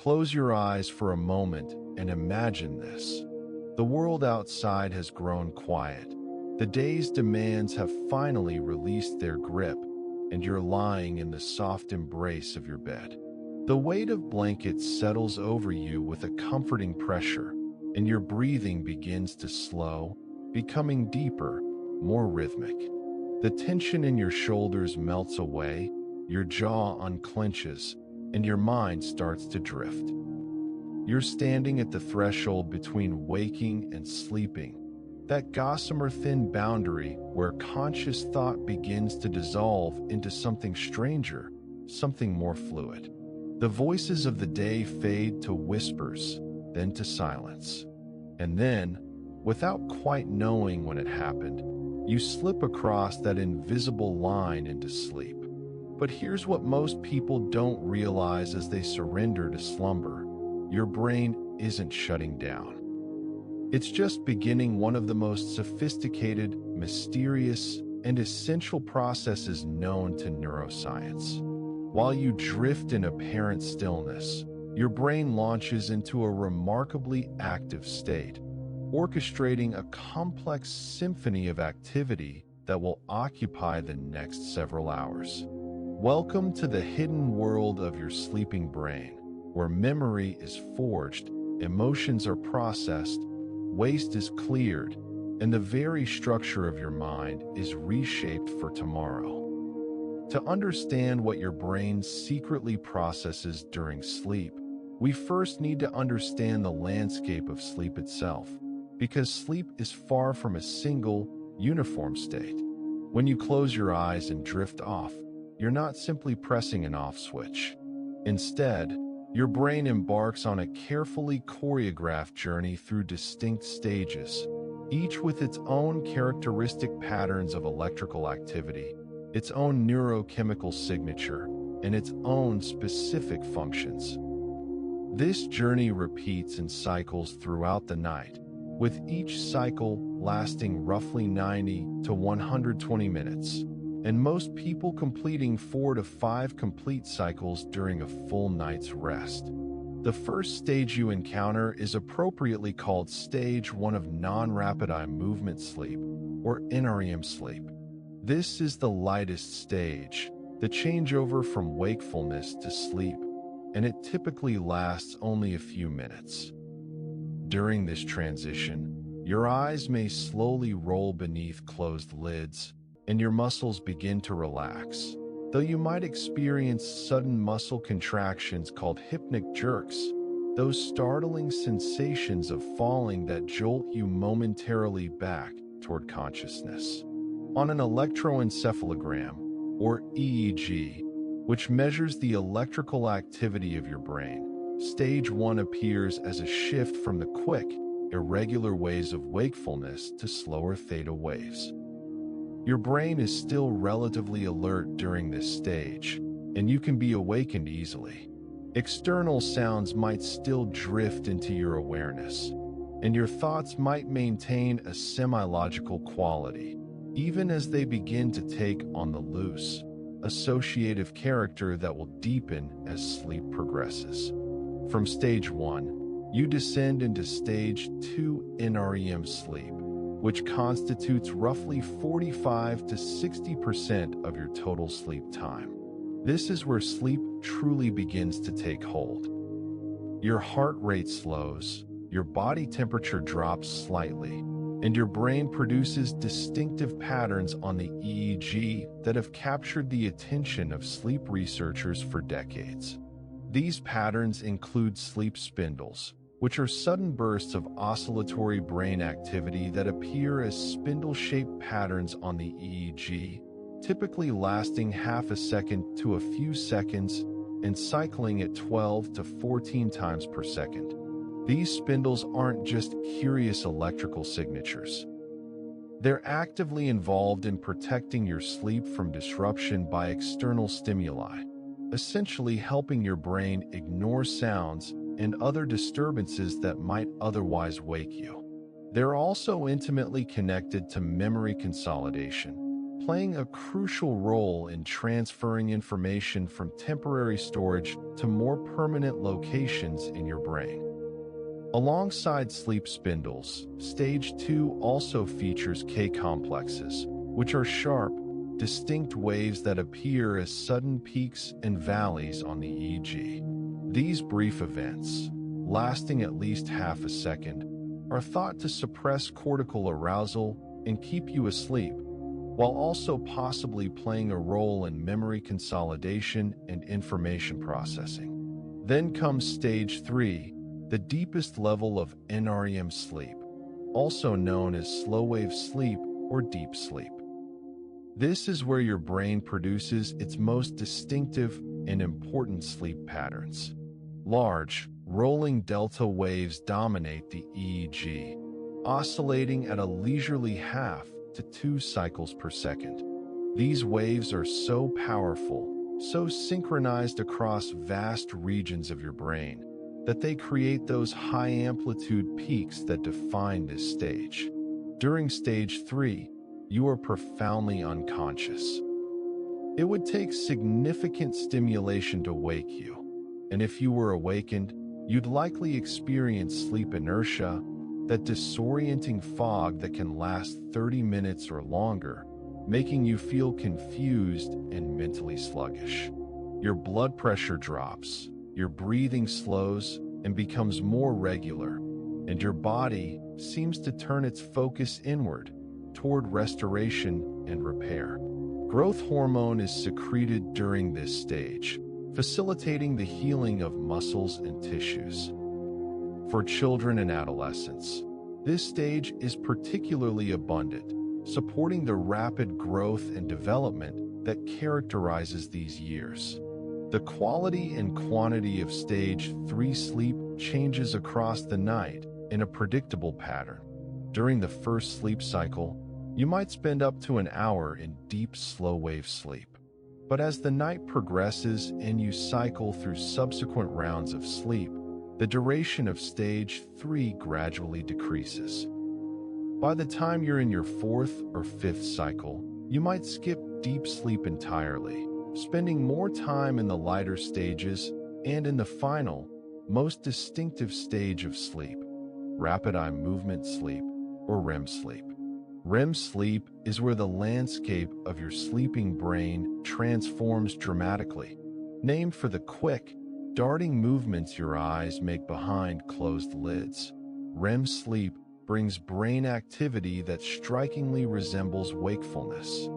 Close your eyes for a moment and imagine this. The world outside has grown quiet. The day's demands have finally released their grip, and you're lying in the soft embrace of your bed. The weight of blankets settles over you with a comforting pressure, and your breathing begins to slow, becoming deeper, more rhythmic. The tension in your shoulders melts away, your jaw unclenches, and your mind starts to drift. You're standing at the threshold between waking and sleeping, that gossamer-thin boundary where conscious thought begins to dissolve into something stranger, something more fluid. The voices of the day fade to whispers, then to silence. And then, without quite knowing when it happened, you slip across that invisible line into sleep. But here's what most people don't realize as they surrender to slumber. Your brain isn't shutting down. It's just beginning one of the most sophisticated, mysterious, and essential processes known to neuroscience. While you drift in apparent stillness, your brain launches into a remarkably active state, orchestrating a complex symphony of activity that will occupy the next several hours. Welcome to the hidden world of your sleeping brain, where memory is forged, emotions are processed, waste is cleared, and the very structure of your mind is reshaped for tomorrow. To understand what your brain secretly processes during sleep, we first need to understand the landscape of sleep itself, because sleep is far from a single, uniform state. When you close your eyes and drift off, you're not simply pressing an off switch. Instead, your brain embarks on a carefully choreographed journey through distinct stages, each with its own characteristic patterns of electrical activity, its own neurochemical signature, and its own specific functions. This journey repeats in cycles throughout the night, with each cycle lasting roughly 90 to 120 minutes, and most people completing 4 to 5 complete cycles during a full night's rest. The first stage you encounter is appropriately called Stage 1 of non-rapid eye movement sleep, or NREM sleep. This is the lightest stage, the changeover from wakefulness to sleep, and it typically lasts only a few minutes. During this transition, your eyes may slowly roll beneath closed lids, and your muscles begin to relax, though you might experience sudden muscle contractions called hypnic jerks, those startling sensations of falling that jolt you momentarily back toward consciousness. On an electroencephalogram, or EEG, which measures the electrical activity of your brain, Stage 1 appears as a shift from the quick, irregular waves of wakefulness to slower theta waves. Your brain is still relatively alert during this stage, and you can be awakened easily. External sounds might still drift into your awareness, and your thoughts might maintain a semi-logical quality, even as they begin to take on the loose, associative character that will deepen as sleep progresses. From Stage 1, you descend into Stage 2 NREM sleep, which constitutes roughly 45 to 60% of your total sleep time. This is where sleep truly begins to take hold. Your heart rate slows, your body temperature drops slightly, and your brain produces distinctive patterns on the EEG that have captured the attention of sleep researchers for decades. These patterns include sleep spindles, which are sudden bursts of oscillatory brain activity that appear as spindle-shaped patterns on the EEG, typically lasting half a second to a few seconds and cycling at 12 to 14 times per second. These spindles aren't just curious electrical signatures. They're actively involved in protecting your sleep from disruption by external stimuli, essentially helping your brain ignore sounds and other disturbances that might otherwise wake you. They're also intimately connected to memory consolidation, playing a crucial role in transferring information from temporary storage to more permanent locations in your brain. Alongside sleep spindles, stage 2 also features K-complexes, which are sharp, distinct waves that appear as sudden peaks and valleys on the EEG. These brief events, lasting at least half a second, are thought to suppress cortical arousal and keep you asleep, while also possibly playing a role in memory consolidation and information processing. Then comes stage 3, the deepest level of NREM sleep, also known as slow-wave sleep or deep sleep. This is where your brain produces its most distinctive and important sleep patterns. Large, rolling delta waves dominate the EEG, oscillating at a leisurely 1/2 to 2 cycles per second. These waves are so powerful, so synchronized across vast regions of your brain, that they create those high-amplitude peaks that define this stage. During stage 3, you are profoundly unconscious. It would take significant stimulation to wake you, and if you were awakened, you'd likely experience sleep inertia, that disorienting fog that can last 30 minutes or longer, making you feel confused and mentally sluggish. Your blood pressure drops, your breathing slows and becomes more regular, and your body seems to turn its focus inward toward restoration and repair. Growth hormone is secreted during this stage, facilitating the healing of muscles and tissues. For children and adolescents, this stage is particularly abundant, supporting the rapid growth and development that characterizes these years. The quality and quantity of stage 3 sleep changes across the night in a predictable pattern. During the first sleep cycle, you might spend up to an hour in deep, slow-wave sleep. But as the night progresses and you cycle through subsequent rounds of sleep, the duration of stage 3 gradually decreases. By the time you're in your 4th or 5th cycle, you might skip deep sleep entirely, spending more time in the lighter stages and in the final, most distinctive stage of sleep, rapid eye movement sleep, or REM sleep. REM sleep is where the landscape of your sleeping brain transforms dramatically, named for the quick, darting movements your eyes make behind closed lids. REM sleep brings brain activity that strikingly resembles wakefulness.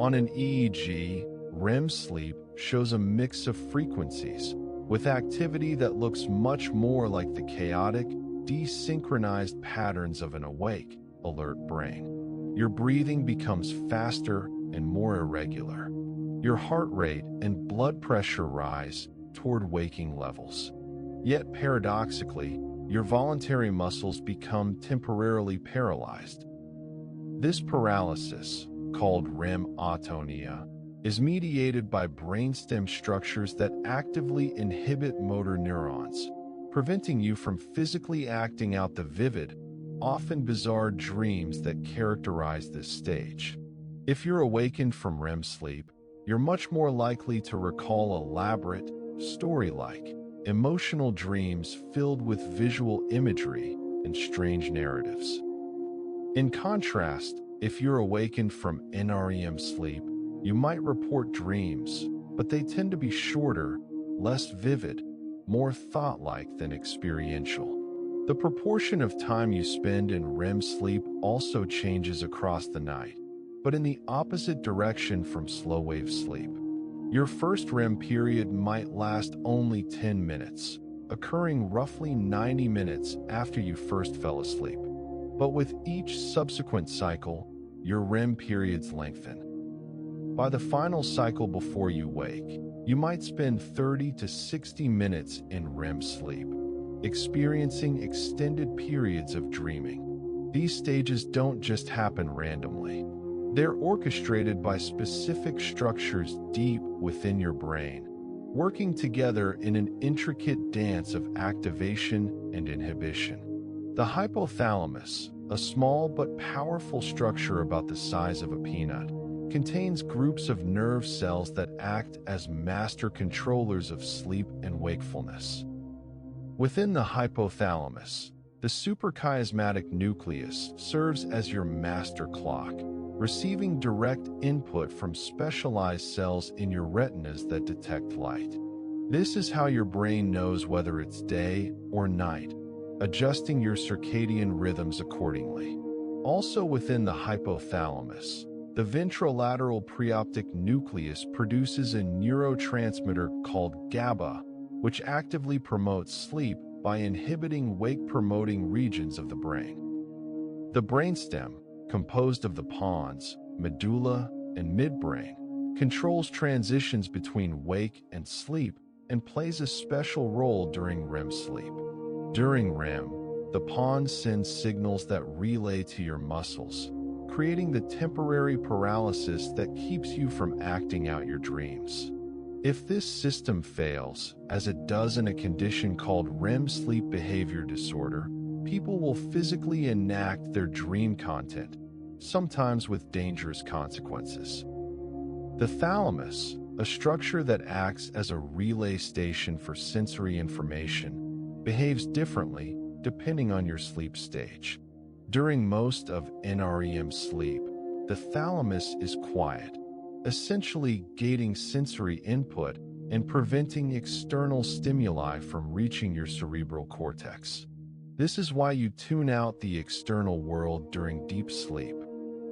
On an EEG, REM sleep shows a mix of frequencies, with activity that looks much more like the chaotic, desynchronized patterns of an awake, alert brain. Your breathing becomes faster and more irregular. Your heart rate and blood pressure rise toward waking levels. Yet paradoxically, your voluntary muscles become temporarily paralyzed. This paralysis, called REM atonia, is mediated by brainstem structures that actively inhibit motor neurons, preventing you from physically acting out the vivid, often bizarre dreams that characterize this stage. If you're awakened from REM sleep, you're much more likely to recall elaborate, story-like, emotional dreams filled with visual imagery and strange narratives. In contrast, if you're awakened from NREM sleep, you might report dreams, but they tend to be shorter, less vivid, more thought-like than experiential. The proportion of time you spend in REM sleep also changes across the night, but in the opposite direction from slow-wave sleep. Your first REM period might last only 10 minutes, occurring roughly 90 minutes after you first fell asleep. But with each subsequent cycle, your REM periods lengthen. By the final cycle before you wake, you might spend 30 to 60 minutes in REM sleep, experiencing extended periods of dreaming. These stages don't just happen randomly. They're orchestrated by specific structures deep within your brain, working together in an intricate dance of activation and inhibition. The hypothalamus, a small but powerful structure about the size of a peanut, contains groups of nerve cells that act as master controllers of sleep and wakefulness. Within the hypothalamus, the suprachiasmatic nucleus serves as your master clock, receiving direct input from specialized cells in your retinas that detect light. This is how your brain knows whether it's day or night, adjusting your circadian rhythms accordingly. Also within the hypothalamus, the ventrolateral preoptic nucleus produces a neurotransmitter called GABA, which actively promotes sleep by inhibiting wake-promoting regions of the brain. The brainstem, composed of the pons, medulla, and midbrain, controls transitions between wake and sleep and plays a special role during REM sleep. During REM, the pons sends signals that relay to your muscles, creating the temporary paralysis that keeps you from acting out your dreams. If this system fails, as it does in a condition called REM sleep behavior disorder, people will physically enact their dream content, sometimes with dangerous consequences. The thalamus, a structure that acts as a relay station for sensory information, behaves differently depending on your sleep stage. During most of NREM sleep, the thalamus is quiet, essentially gating sensory input and preventing external stimuli from reaching your cerebral cortex. This is why you tune out the external world during deep sleep.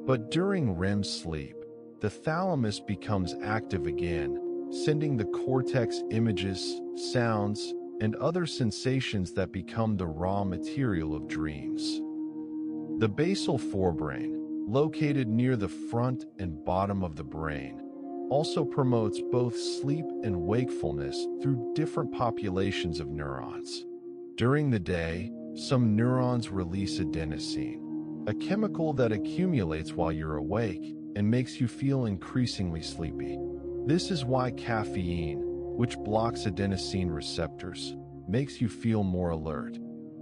But during REM sleep, the thalamus becomes active again, sending the cortex images, sounds, and other sensations that become the raw material of dreams. The basal forebrain, located near the front and bottom of the brain, also promotes both sleep and wakefulness through different populations of neurons. During the day, some neurons release adenosine, a chemical that accumulates while you're awake and makes you feel increasingly sleepy. This is why caffeine, which blocks adenosine receptors, makes you feel more alert.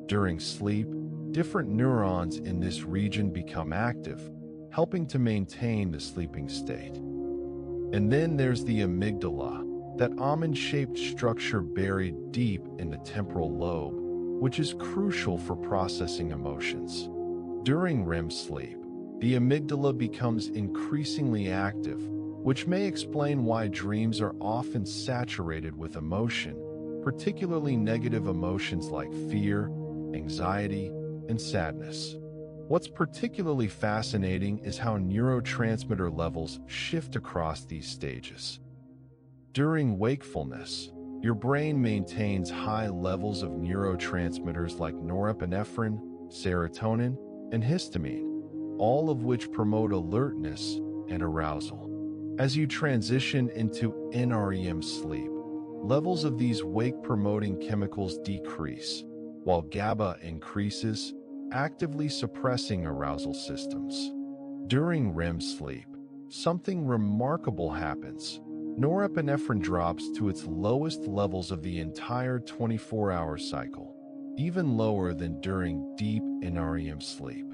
During sleep, different neurons in this region become active, helping to maintain the sleeping state. And then there's the amygdala, that almond-shaped structure buried deep in the temporal lobe, which is crucial for processing emotions. During REM sleep, the amygdala becomes increasingly active, which may explain why dreams are often saturated with emotion, particularly negative emotions like fear, anxiety, and sadness. What's particularly fascinating is how neurotransmitter levels shift across these stages. During wakefulness, your brain maintains high levels of neurotransmitters like norepinephrine, serotonin, and histamine, all of which promote alertness and arousal. As you transition into NREM sleep, levels of these wake-promoting chemicals decrease, while GABA increases, actively suppressing arousal systems. During REM sleep, something remarkable happens. Norepinephrine drops to its lowest levels of the entire 24-hour cycle, even lower than during deep NREM sleep.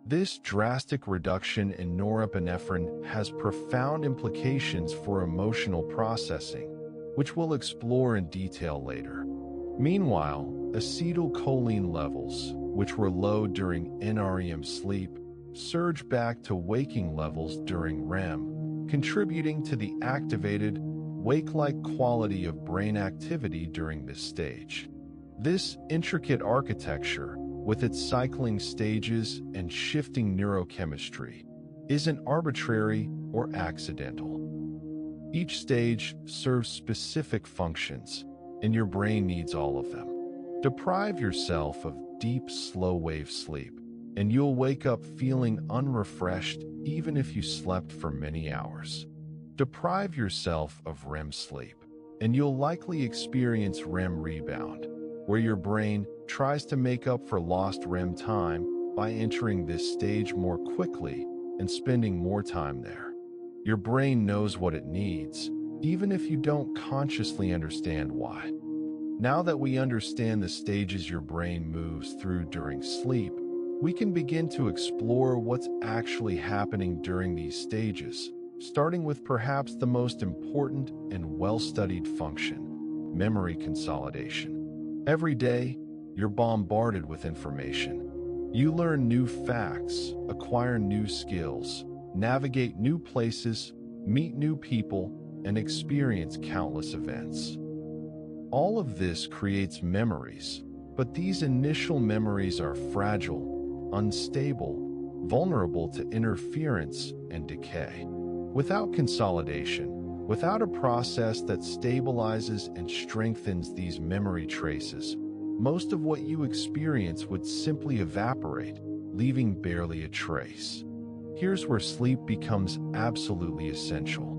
This drastic reduction in norepinephrine has profound implications for emotional processing, which we'll explore in detail later. Meanwhile, acetylcholine levels, which were low during NREM sleep, surge back to waking levels during REM, contributing to the activated, wake-like quality of brain activity during this stage. This intricate architecture, with its cycling stages and shifting neurochemistry, isn't arbitrary or accidental. Each stage serves specific functions, and your brain needs all of them. Deprive yourself of deep, slow-wave sleep, and you'll wake up feeling unrefreshed even if you slept for many hours. Deprive yourself of REM sleep, and you'll likely experience REM rebound, where your brain tries to make up for lost REM time by entering this stage more quickly and spending more time there. Your brain knows what it needs, even if you don't consciously understand why. Now that we understand the stages your brain moves through during sleep, we can begin to explore what's actually happening during these stages, starting with perhaps the most important and well-studied function, memory consolidation. Every day, you're bombarded with information. You learn new facts, acquire new skills, navigate new places, meet new people, and experience countless events. All of this creates memories, but these initial memories are fragile, unstable, vulnerable to interference and decay. Without consolidation, without a process that stabilizes and strengthens these memory traces, most of what you experience would simply evaporate, leaving barely a trace. Here's where sleep becomes absolutely essential.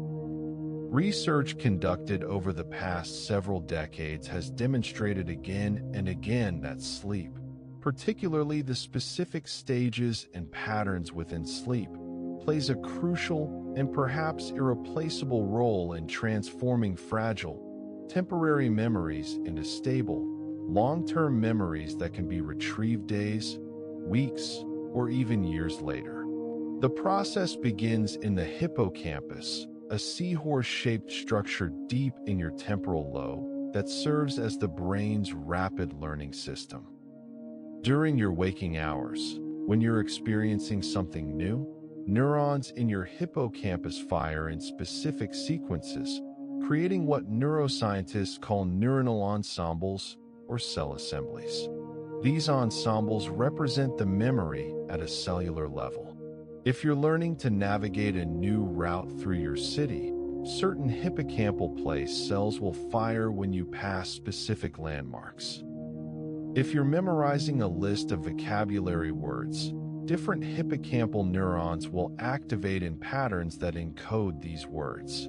Research conducted over the past several decades has demonstrated again and again that sleep, particularly the specific stages and patterns within sleep, plays a crucial and perhaps irreplaceable role in transforming fragile, temporary memories into stable, long-term memories that can be retrieved days, weeks, or even years later. The process begins in the hippocampus, a seahorse-shaped structure deep in your temporal lobe that serves as the brain's rapid learning system. During your waking hours, when you're experiencing something new, neurons in your hippocampus fire in specific sequences, creating what neuroscientists call neuronal ensembles or cell assemblies. These ensembles represent the memory at a cellular level. If you're learning to navigate a new route through your city, certain hippocampal place cells will fire when you pass specific landmarks. If you're memorizing a list of vocabulary words, different hippocampal neurons will activate in patterns that encode these words.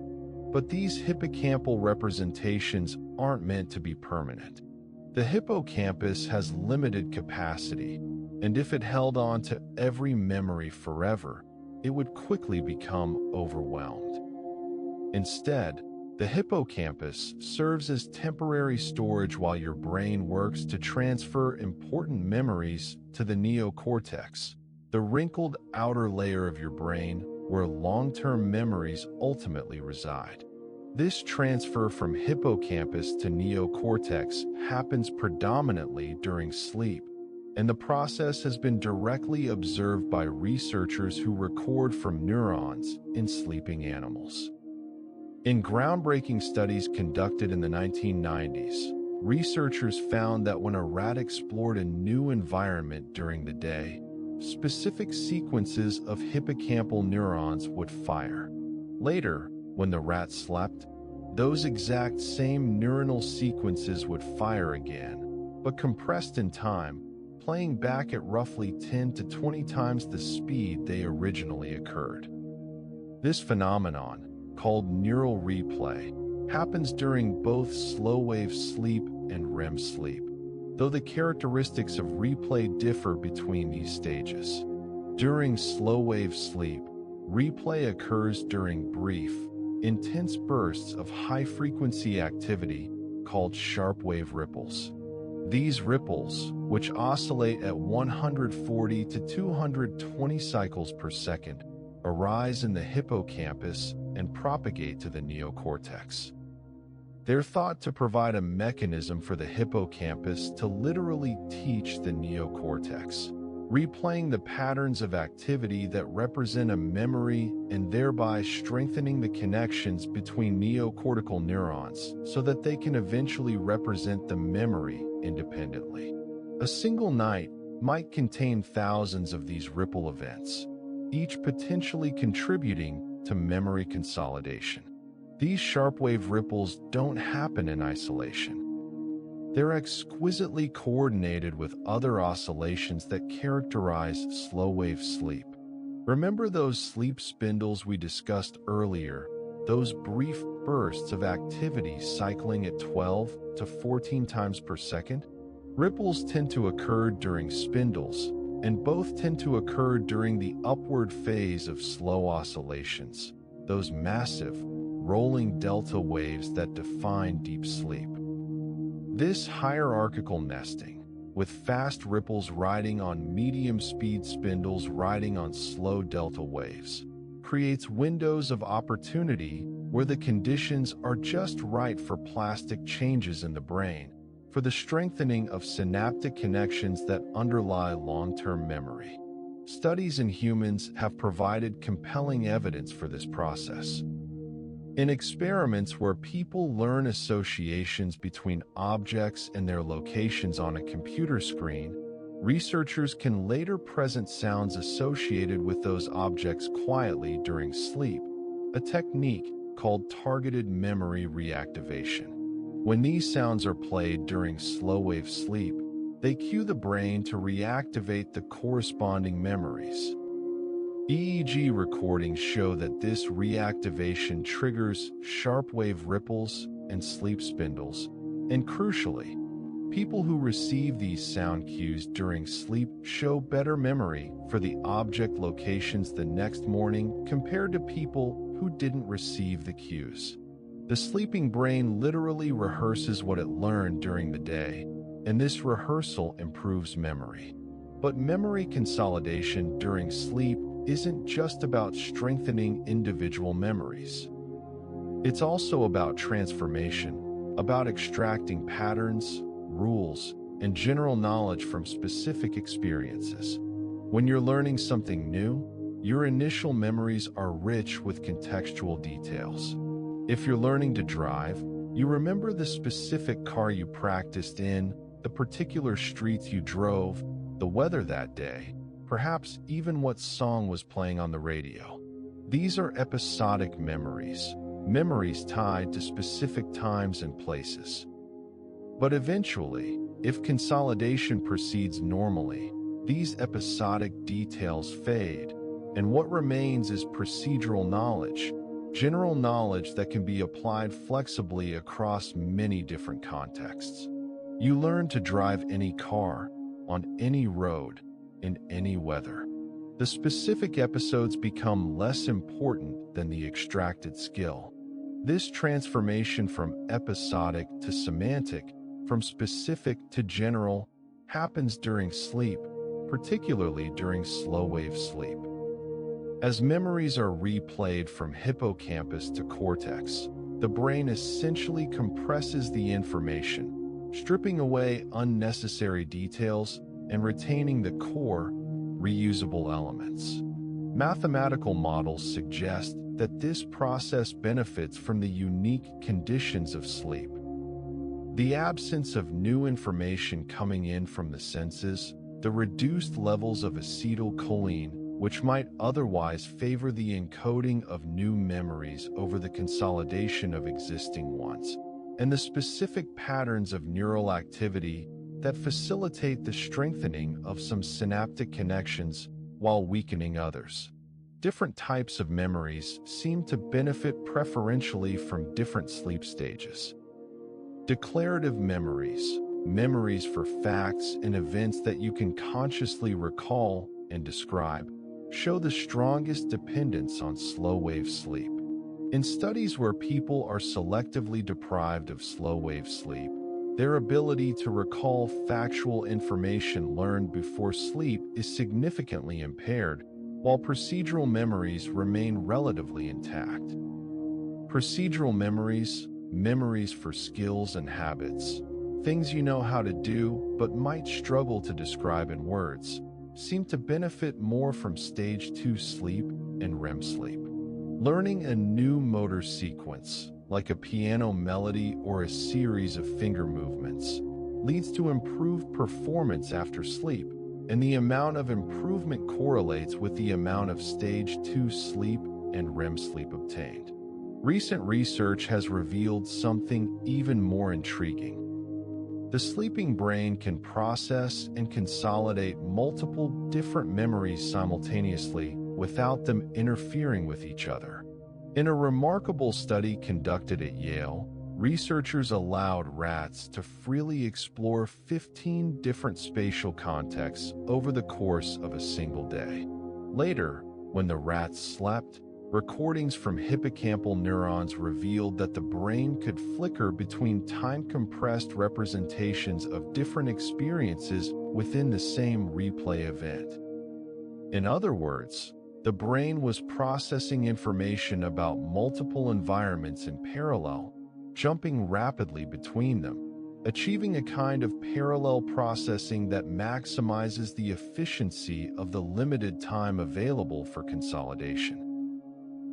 But these hippocampal representations aren't meant to be permanent. The hippocampus has limited capacity, and if it held on to every memory forever, it would quickly become overwhelmed. Instead, the hippocampus serves as temporary storage while your brain works to transfer important memories to the neocortex, the wrinkled outer layer of your brain where long-term memories ultimately reside. This transfer from hippocampus to neocortex happens predominantly during sleep, and the process has been directly observed by researchers who record from neurons in sleeping animals. In groundbreaking studies conducted in the 1990s, researchers found that when a rat explored a new environment during the day, specific sequences of hippocampal neurons would fire. Later, when the rat slept, those exact same neuronal sequences would fire again, but compressed in time, playing back at roughly 10 to 20 times the speed they originally occurred. This phenomenon, called neural replay, happens during both slow-wave sleep and REM sleep, though the characteristics of replay differ between these stages. During slow-wave sleep, replay occurs during brief, intense bursts of high-frequency activity called sharp-wave ripples. These ripples, which oscillate at 140 to 220 cycles per second, arise in the hippocampus and propagate to the neocortex. They're thought to provide a mechanism for the hippocampus to literally teach the neocortex, replaying the patterns of activity that represent a memory and thereby strengthening the connections between neocortical neurons so that they can eventually represent the memory independently. A single night might contain thousands of these ripple events, each potentially contributing to memory consolidation. These sharp-wave ripples don't happen in isolation. They're exquisitely coordinated with other oscillations that characterize slow-wave sleep. Remember those sleep spindles we discussed earlier, those brief bursts of activity cycling at 12 to 14 times per second? Ripples tend to occur during spindles, and both tend to occur during the upward phase of slow oscillations, those massive, rolling delta waves that define deep sleep. This hierarchical nesting, with fast ripples riding on medium-speed spindles riding on slow delta waves, creates windows of opportunity where the conditions are just right for plastic changes in the brain, for the strengthening of synaptic connections that underlie long-term memory. Studies in humans have provided compelling evidence for this process. In experiments where people learn associations between objects and their locations on a computer screen, researchers can later present sounds associated with those objects quietly during sleep, a technique called targeted memory reactivation. When these sounds are played during slow-wave sleep, they cue the brain to reactivate the corresponding memories. EEG recordings show that this reactivation triggers sharp-wave ripples and sleep spindles, and crucially, people who receive these sound cues during sleep show better memory for the object locations the next morning compared to people who didn't receive the cues. The sleeping brain literally rehearses what it learned during the day, and this rehearsal improves memory. But memory consolidation during sleep isn't just about strengthening individual memories. It's also about transformation, about extracting patterns, rules, and general knowledge from specific experiences. When you're learning something new, your initial memories are rich with contextual details. If you're learning to drive, you remember the specific car you practiced in, the particular streets you drove, the weather that day, perhaps even what song was playing on the radio. These are episodic memories, memories tied to specific times and places. But eventually, if consolidation proceeds normally, these episodic details fade, and what remains is procedural knowledge, general knowledge that can be applied flexibly across many different contexts. You learn to drive any car, on any road, in any weather. The specific episodes become less important than the extracted skill. This transformation from episodic to semantic, from specific to general, happens during sleep, particularly during slow-wave sleep. As memories are replayed from hippocampus to cortex, the brain essentially compresses the information, stripping away unnecessary details and retaining the core, reusable elements. Mathematical models suggest that this process benefits from the unique conditions of sleep. The absence of new information coming in from the senses, the reduced levels of acetylcholine, which might otherwise favor the encoding of new memories over the consolidation of existing ones, and the specific patterns of neural activity that facilitate the strengthening of some synaptic connections while weakening others. Different types of memories seem to benefit preferentially from different sleep stages. Declarative memories, memories for facts and events that you can consciously recall and describe, show the strongest dependence on slow-wave sleep. In studies where people are selectively deprived of slow-wave sleep, their ability to recall factual information learned before sleep is significantly impaired, while procedural memories remain relatively intact. Procedural memories, memories for skills and habits, things you know how to do but might struggle to describe in words, seem to benefit more from stage 2 sleep and REM sleep. Learning a new motor sequence, like a piano melody or a series of finger movements, leads to improved performance after sleep, and the amount of improvement correlates with the amount of stage 2 sleep and REM sleep obtained. Recent research has revealed something even more intriguing. The sleeping brain can process and consolidate multiple different memories simultaneously without them interfering with each other. In a remarkable study conducted at Yale, researchers allowed rats to freely explore 15 different spatial contexts over the course of a single day. Later, when the rats slept, recordings from hippocampal neurons revealed that the brain could flicker between time-compressed representations of different experiences within the same replay event. In other words, the brain was processing information about multiple environments in parallel, jumping rapidly between them, achieving a kind of parallel processing that maximizes the efficiency of the limited time available for consolidation.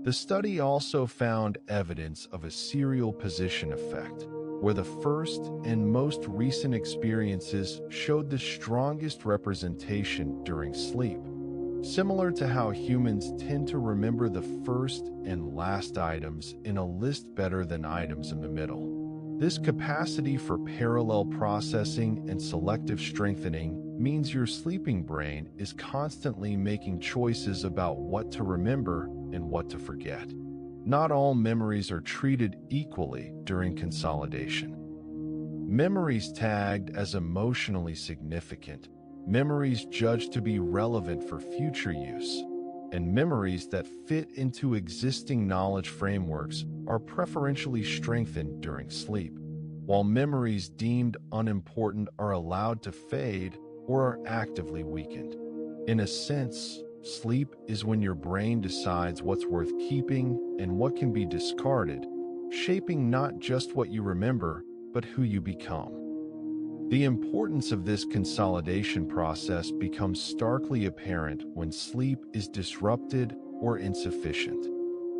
The study also found evidence of a serial position effect, where the first and most recent experiences showed the strongest representation during sleep, similar to how humans tend to remember the first and last items in a list better than items in the middle. This capacity for parallel processing and selective strengthening means your sleeping brain is constantly making choices about what to remember and what to forget. Not all memories are treated equally during consolidation. Memories tagged as emotionally significant, memories judged to be relevant for future use, and memories that fit into existing knowledge frameworks are preferentially strengthened during sleep, while memories deemed unimportant are allowed to fade or are actively weakened. In a sense, sleep is when your brain decides what's worth keeping and what can be discarded, shaping not just what you remember, but who you become. The importance of this consolidation process becomes starkly apparent when sleep is disrupted or insufficient.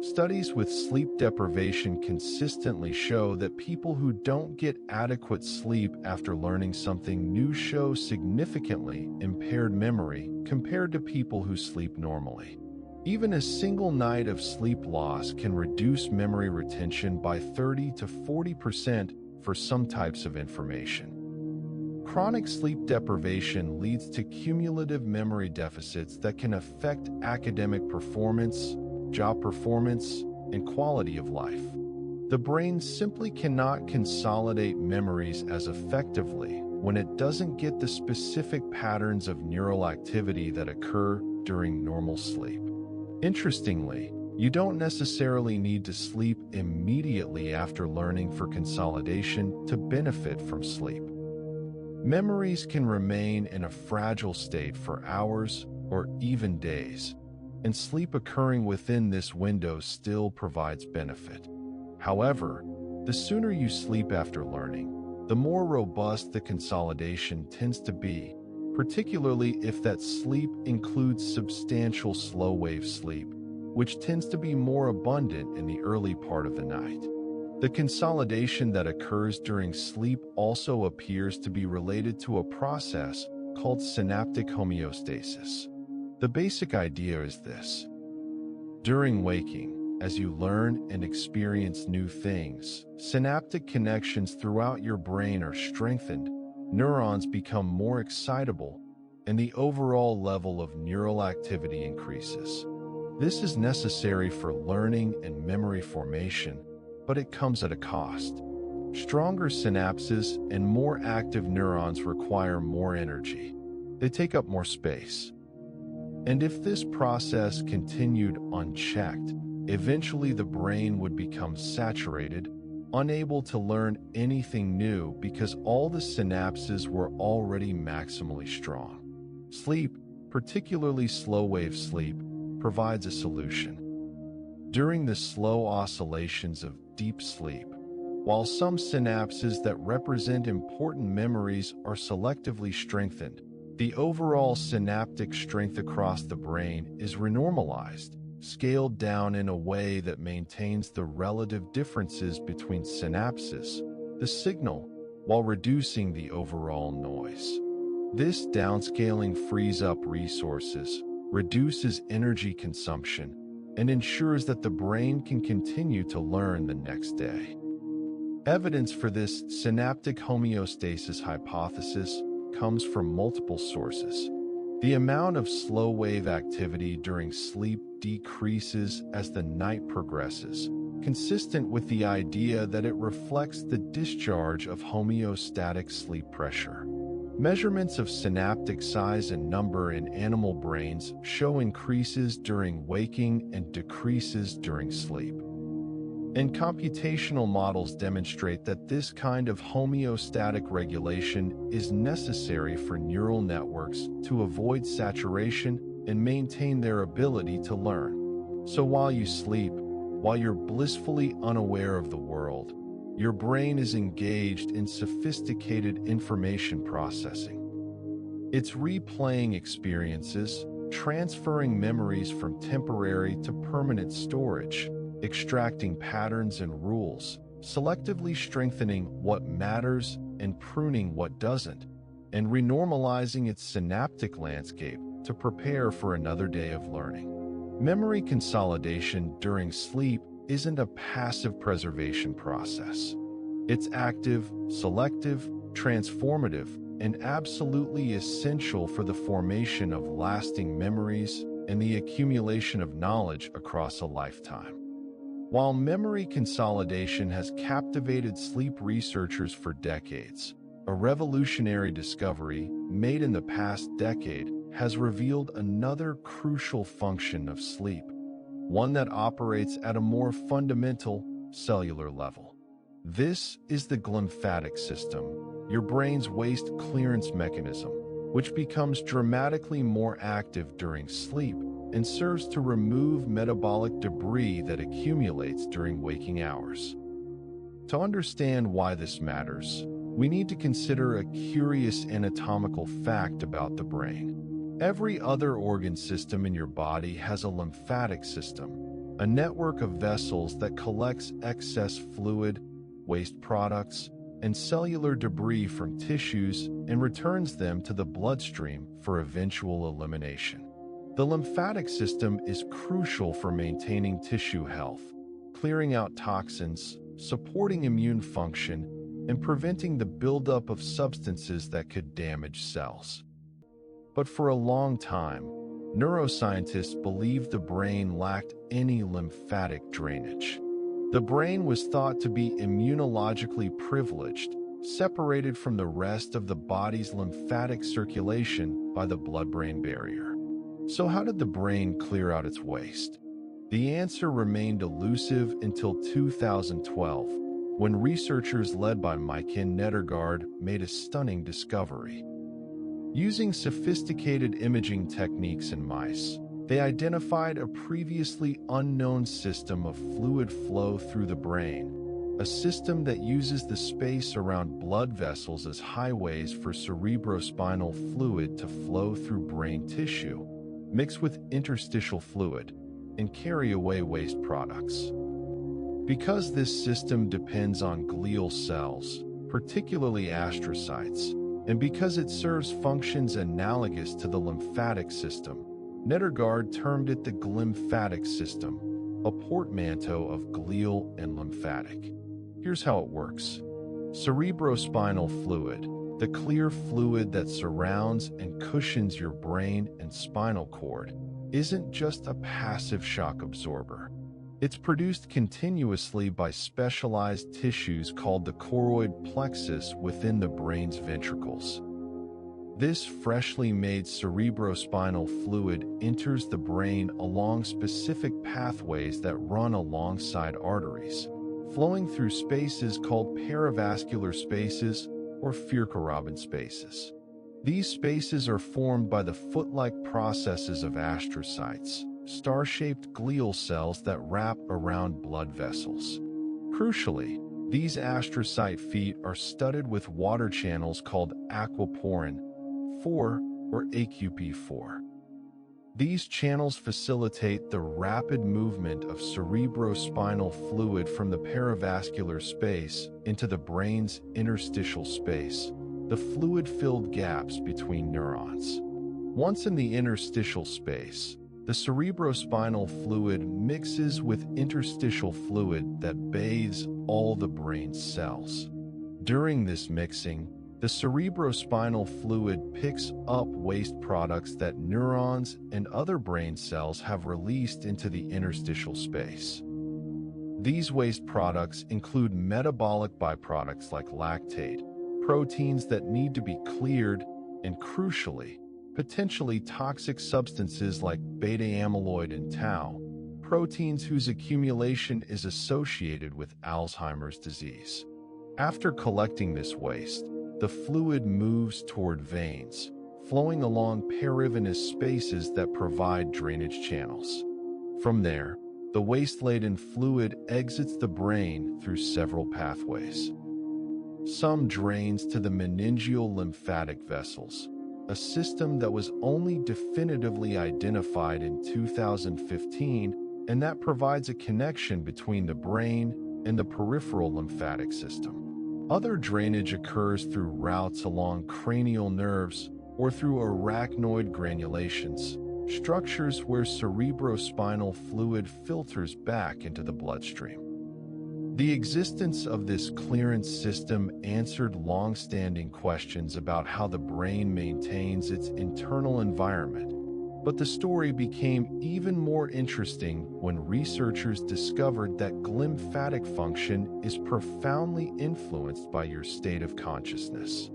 Studies with sleep deprivation consistently show that people who don't get adequate sleep after learning something new show significantly impaired memory compared to people who sleep normally. Even a single night of sleep loss can reduce memory retention by 30 to 40% for some types of information. Chronic sleep deprivation leads to cumulative memory deficits that can affect academic performance, job performance, and quality of life. The brain simply cannot consolidate memories as effectively when it doesn't get the specific patterns of neural activity that occur during normal sleep. Interestingly, you don't necessarily need to sleep immediately after learning for consolidation to benefit from sleep. Memories can remain in a fragile state for hours or even days, and sleep occurring within this window still provides benefit. However, the sooner you sleep after learning, the more robust the consolidation tends to be, particularly if that sleep includes substantial slow-wave sleep, which tends to be more abundant in the early part of the night. The consolidation that occurs during sleep also appears to be related to a process called synaptic homeostasis. The basic idea is this. During waking, as you learn and experience new things, synaptic connections throughout your brain are strengthened, neurons become more excitable, and the overall level of neural activity increases. This is necessary for learning and memory formation, but it comes at a cost. Stronger synapses and more active neurons require more energy. They take up more space. And if this process continued unchecked, eventually the brain would become saturated, unable to learn anything new because all the synapses were already maximally strong. Sleep, particularly slow-wave sleep, provides a solution. During the slow oscillations of deep sleep, while some synapses that represent important memories are selectively strengthened, the overall synaptic strength across the brain is renormalized, scaled down in a way that maintains the relative differences between synapses, the signal, while reducing the overall noise. This downscaling frees up resources, reduces energy consumption, and ensures that the brain can continue to learn the next day. Evidence for this synaptic homeostasis hypothesis comes from multiple sources. The amount of slow-wave activity during sleep decreases as the night progresses, consistent with the idea that it reflects the discharge of homeostatic sleep pressure. Measurements of synaptic size and number in animal brains show increases during waking and decreases during sleep. And computational models demonstrate that this kind of homeostatic regulation is necessary for neural networks to avoid saturation and maintain their ability to learn. So while you sleep, while you're blissfully unaware of the world, your brain is engaged in sophisticated information processing. It's replaying experiences, transferring memories from temporary to permanent storage, extracting patterns and rules, selectively strengthening what matters and pruning what doesn't, and renormalizing its synaptic landscape to prepare for another day of learning. Memory consolidation during sleep isn't a passive preservation process. It's active, selective, transformative, and absolutely essential for the formation of lasting memories and the accumulation of knowledge across a lifetime. While memory consolidation has captivated sleep researchers for decades, a revolutionary discovery made in the past decade has revealed another crucial function of sleep, one that operates at a more fundamental cellular level. This is the glymphatic system, your brain's waste clearance mechanism, which becomes dramatically more active during sleep and serves to remove metabolic debris that accumulates during waking hours. To understand why this matters, we need to consider a curious anatomical fact about the brain. Every other organ system in your body has a lymphatic system, a network of vessels that collects excess fluid, waste products, and cellular debris from tissues and returns them to the bloodstream for eventual elimination. The lymphatic system is crucial for maintaining tissue health, clearing out toxins, supporting immune function, and preventing the buildup of substances that could damage cells. But for a long time, neuroscientists believed the brain lacked any lymphatic drainage. The brain was thought to be immunologically privileged, separated from the rest of the body's lymphatic circulation by the blood-brain barrier. So how did the brain clear out its waste? The answer remained elusive until 2012, when researchers led by Maiken Nedergaard made a stunning discovery. Using sophisticated imaging techniques in mice, they identified a previously unknown system of fluid flow through the brain, a system that uses the space around blood vessels as highways for cerebrospinal fluid to flow through brain tissue, mix with interstitial fluid, and carry away waste products. Because this system depends on glial cells, particularly astrocytes, and because it serves functions analogous to the lymphatic system, Nedergaard termed it the glymphatic system, a portmanteau of glial and lymphatic. Here's how it works. Cerebrospinal fluid, the clear fluid that surrounds and cushions your brain and spinal cord, isn't just a passive shock absorber. It's produced continuously by specialized tissues called the choroid plexus within the brain's ventricles. This freshly made cerebrospinal fluid enters the brain along specific pathways that run alongside arteries, flowing through spaces called perivascular spaces or Furka-Robin spaces. These spaces are formed by the foot-like processes of astrocytes, star-shaped glial cells that wrap around blood vessels. Crucially, these astrocyte feet are studded with water channels called aquaporin 4 or AQP4. These channels facilitate the rapid movement of cerebrospinal fluid from the perivascular space into the brain's interstitial space, the fluid-filled gaps between neurons. Once in the interstitial space, the cerebrospinal fluid mixes with interstitial fluid that bathes all the brain's cells. During this mixing, the cerebrospinal fluid picks up waste products that neurons and other brain cells have released into the interstitial space. These waste products include metabolic byproducts like lactate, proteins that need to be cleared, and crucially, potentially toxic substances like beta-amyloid and tau, proteins whose accumulation is associated with Alzheimer's disease. After collecting this waste, the fluid moves toward veins, flowing along perivenous spaces that provide drainage channels. From there, the waste-laden fluid exits the brain through several pathways. Some drains to the meningeal lymphatic vessels, a system that was only definitively identified in 2015, and that provides a connection between the brain and the peripheral lymphatic system. Other drainage occurs through routes along cranial nerves or through arachnoid granulations, structures where cerebrospinal fluid filters back into the bloodstream. The existence of this clearance system answered long-standing questions about how the brain maintains its internal environment, but the story became even more interesting when researchers discovered that glymphatic function is profoundly influenced by your state of consciousness.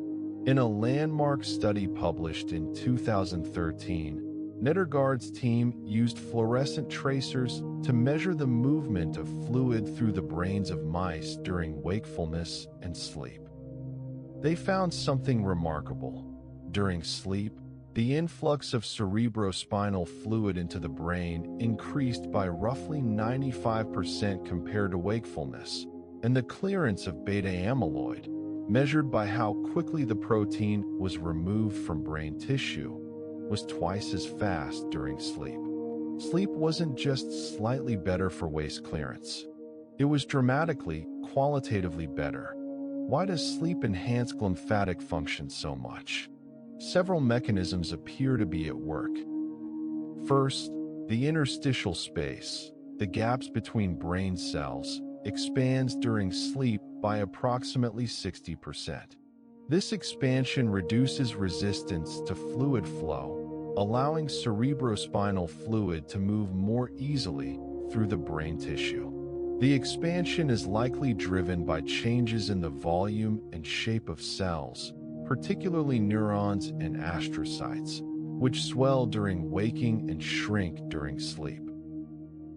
In a landmark study published in 2013, Nedergaard's team used fluorescent tracers to measure the movement of fluid through the brains of mice during wakefulness and sleep. They found something remarkable. During sleep, the influx of cerebrospinal fluid into the brain increased by roughly 95% compared to wakefulness, and the clearance of beta-amyloid, measured by how quickly the protein was removed from brain tissue, was twice as fast during sleep. Sleep wasn't just slightly better for waste clearance. It was dramatically, qualitatively better. Why does sleep enhance glymphatic function so much? Several mechanisms appear to be at work. First, the interstitial space, the gaps between brain cells, expands during sleep by approximately 60%. This expansion reduces resistance to fluid flow, allowing cerebrospinal fluid to move more easily through the brain tissue. The expansion is likely driven by changes in the volume and shape of cells, particularly neurons and astrocytes, which swell during waking and shrink during sleep.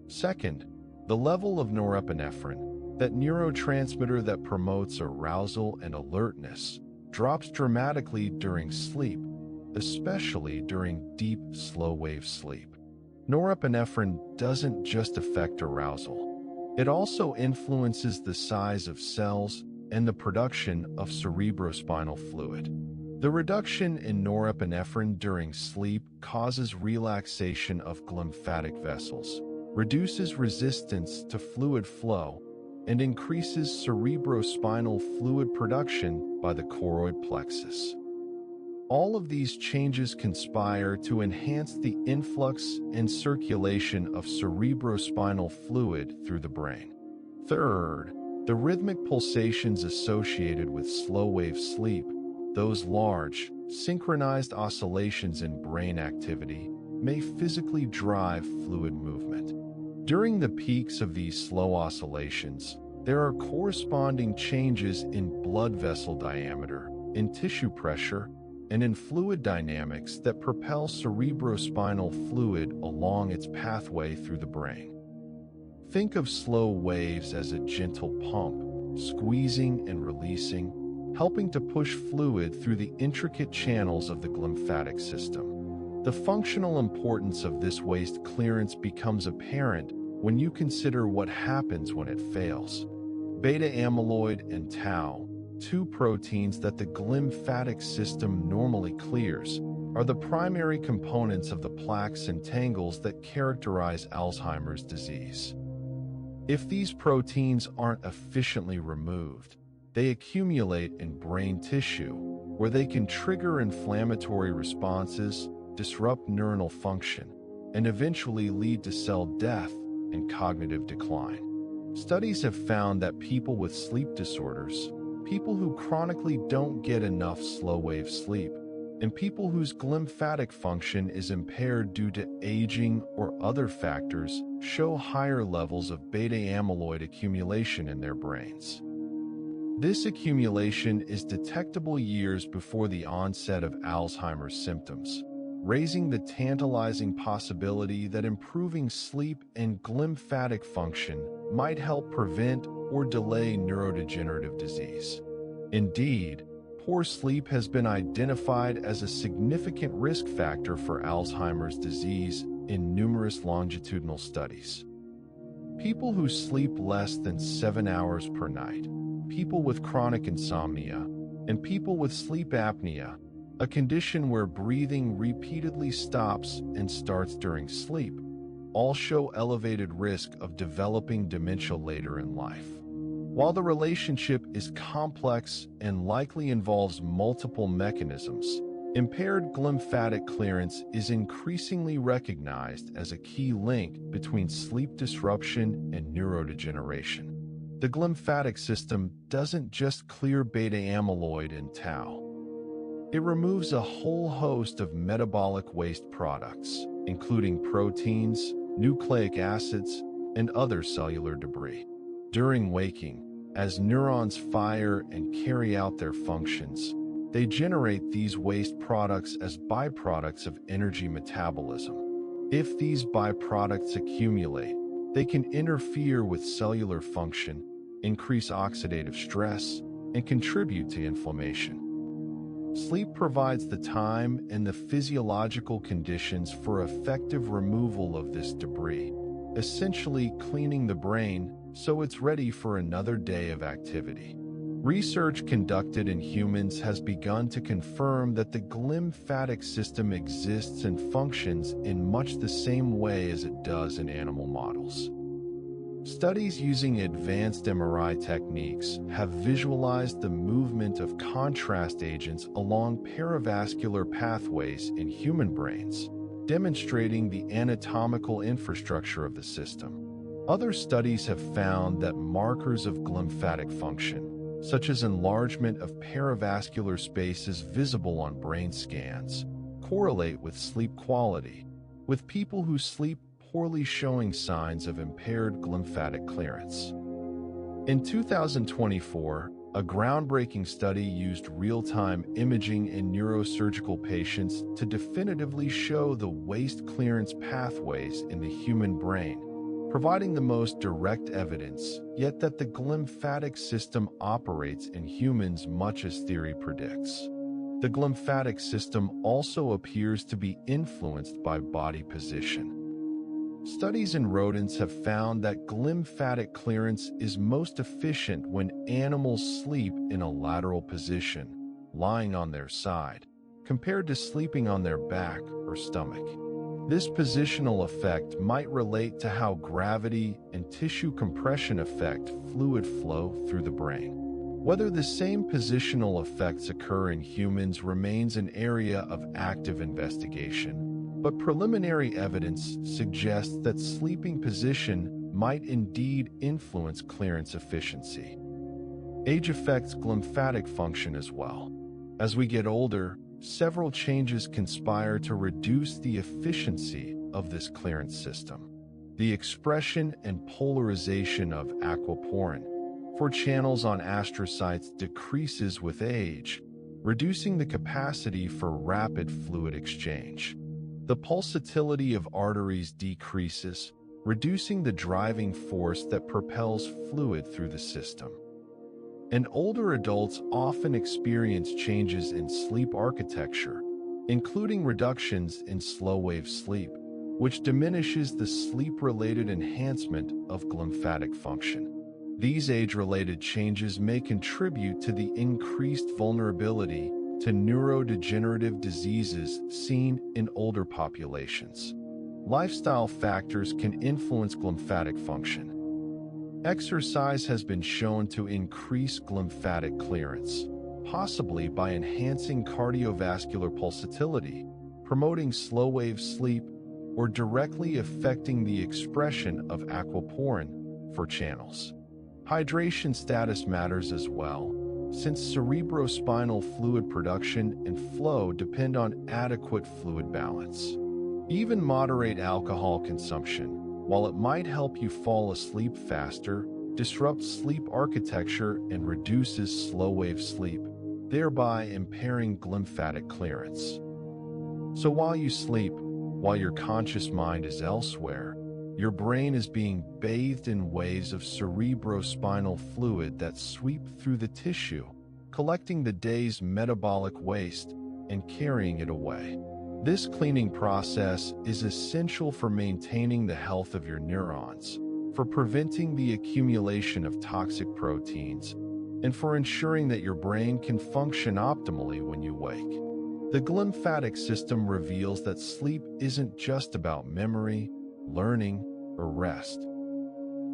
Second, the level of norepinephrine, that neurotransmitter that promotes arousal and alertness, drops dramatically during sleep, especially during deep, slow-wave sleep. Norepinephrine doesn't just affect arousal. It also influences the size of cells and the production of cerebrospinal fluid. The reduction in norepinephrine during sleep causes relaxation of glymphatic vessels, reduces resistance to fluid flow, and increases cerebrospinal fluid production by the choroid plexus. All of these changes conspire to enhance the influx and circulation of cerebrospinal fluid through the brain. Third, the rhythmic pulsations associated with slow-wave sleep, those large, synchronized oscillations in brain activity, may physically drive fluid movement. During the peaks of these slow oscillations, there are corresponding changes in blood vessel diameter, in tissue pressure, and in fluid dynamics that propel cerebrospinal fluid along its pathway through the brain. Think of slow waves as a gentle pump, squeezing and releasing, helping to push fluid through the intricate channels of the glymphatic system. The functional importance of this waste clearance becomes apparent when you consider what happens when it fails. Beta-amyloid and tau, two proteins that the glymphatic system normally clears, are the primary components of the plaques and tangles that characterize Alzheimer's disease. If these proteins aren't efficiently removed, they accumulate in brain tissue, where they can trigger inflammatory responses, disrupt neuronal function, and eventually lead to cell death and cognitive decline. Studies have found that people with sleep disorders, people who chronically don't get enough slow-wave sleep, and people whose glymphatic function is impaired due to aging or other factors show higher levels of beta amyloid accumulation in their brains. This accumulation is detectable years before the onset of Alzheimer's symptoms, raising the tantalizing possibility that improving sleep and glymphatic function might help prevent or delay neurodegenerative disease. Indeed, poor sleep has been identified as a significant risk factor for Alzheimer's disease in numerous longitudinal studies. People who sleep less than 7 hours per night, people with chronic insomnia, and people with sleep apnea, a condition where breathing repeatedly stops and starts during sleep, all show elevated risk of developing dementia later in life. While the relationship is complex and likely involves multiple mechanisms, impaired glymphatic clearance is increasingly recognized as a key link between sleep disruption and neurodegeneration. The glymphatic system doesn't just clear beta amyloid and tau. It removes a whole host of metabolic waste products, including proteins, nucleic acids, and other cellular debris. During waking, as neurons fire and carry out their functions, they generate these waste products as byproducts of energy metabolism. If these byproducts accumulate, they can interfere with cellular function, increase oxidative stress, and contribute to inflammation. Sleep provides the time and the physiological conditions for effective removal of this debris, essentially cleaning the brain so it's ready for another day of activity. Research conducted in humans has begun to confirm that the glymphatic system exists and functions in much the same way as it does in animal models. Studies using advanced MRI techniques have visualized the movement of contrast agents along perivascular pathways in human brains, demonstrating the anatomical infrastructure of the system. Other studies have found that markers of glymphatic function, such as enlargement of perivascular spaces visible on brain scans, correlate with sleep quality, with people who sleep poorly showing signs of impaired glymphatic clearance. In 2024, a groundbreaking study used real-time imaging in neurosurgical patients to definitively show the waste clearance pathways in the human brain, providing the most direct evidence, yet that the glymphatic system operates in humans much as theory predicts. The glymphatic system also appears to be influenced by body position. Studies in rodents have found that glymphatic clearance is most efficient when animals sleep in a lateral position, lying on their side, compared to sleeping on their back or stomach. This positional effect might relate to how gravity and tissue compression affect fluid flow through the brain. Whether the same positional effects occur in humans remains an area of active investigation, but preliminary evidence suggests that sleeping position might indeed influence clearance efficiency. Age affects glymphatic function as well. As we get older, several changes conspire to reduce the efficiency of this clearance system. The expression and polarization of aquaporin for channels on astrocytes decreases with age, reducing the capacity for rapid fluid exchange. The pulsatility of arteries decreases, reducing the driving force that propels fluid through the system. And older adults often experience changes in sleep architecture, including reductions in slow-wave sleep, which diminishes the sleep-related enhancement of glymphatic function. These age-related changes may contribute to the increased vulnerability to neurodegenerative diseases seen in older populations. Lifestyle factors can influence glymphatic function. Exercise has been shown to increase glymphatic clearance, possibly by enhancing cardiovascular pulsatility, promoting slow-wave sleep, or directly affecting the expression of aquaporin for channels. Hydration status matters as well. since cerebrospinal fluid production and flow depend on adequate fluid balance. Even moderate alcohol consumption, while it might help you fall asleep faster, disrupts sleep architecture and reduces slow-wave sleep, thereby impairing glymphatic clearance. So while you sleep, while your conscious mind is elsewhere, your brain is being bathed in waves of cerebrospinal fluid that sweep through the tissue, collecting the day's metabolic waste and carrying it away. This cleaning process is essential for maintaining the health of your neurons, for preventing the accumulation of toxic proteins, and for ensuring that your brain can function optimally when you wake. The glymphatic system reveals that sleep isn't just about memory, learning, or rest.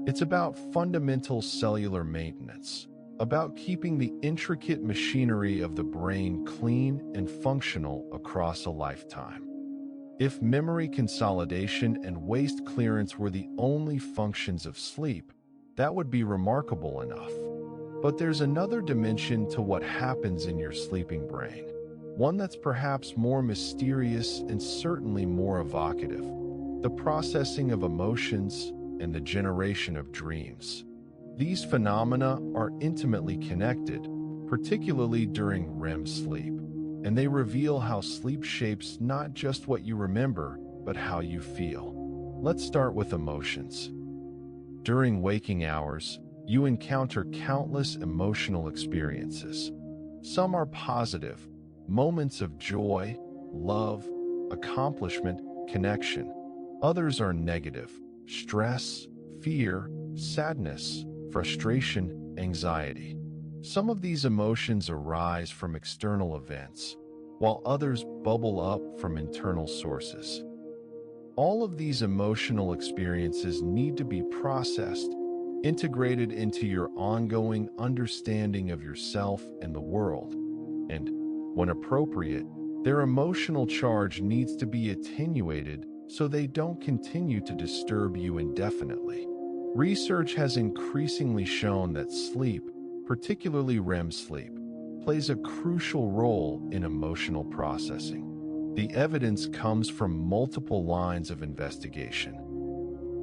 It's about fundamental cellular maintenance, about keeping the intricate machinery of the brain clean and functional across a lifetime. If memory consolidation and waste clearance were the only functions of sleep, that would be remarkable enough. But there's another dimension to what happens in your sleeping brain, one that's perhaps more mysterious and certainly more evocative: the processing of emotions and the generation of dreams. These phenomena are intimately connected, particularly during REM sleep, and they reveal how sleep shapes not just what you remember, but how you feel. Let's start with emotions. During waking hours, you encounter countless emotional experiences. Some are positive, moments of joy, love, accomplishment, connection. Others are negative, stress, fear, sadness, frustration, anxiety. Some of these emotions arise from external events, while others bubble up from internal sources. All of these emotional experiences need to be processed, integrated into your ongoing understanding of yourself and the world, and, when appropriate, their emotional charge needs to be attenuated so they don't continue to disturb you indefinitely. Research has increasingly shown that sleep, particularly REM sleep, plays a crucial role in emotional processing. The evidence comes from multiple lines of investigation.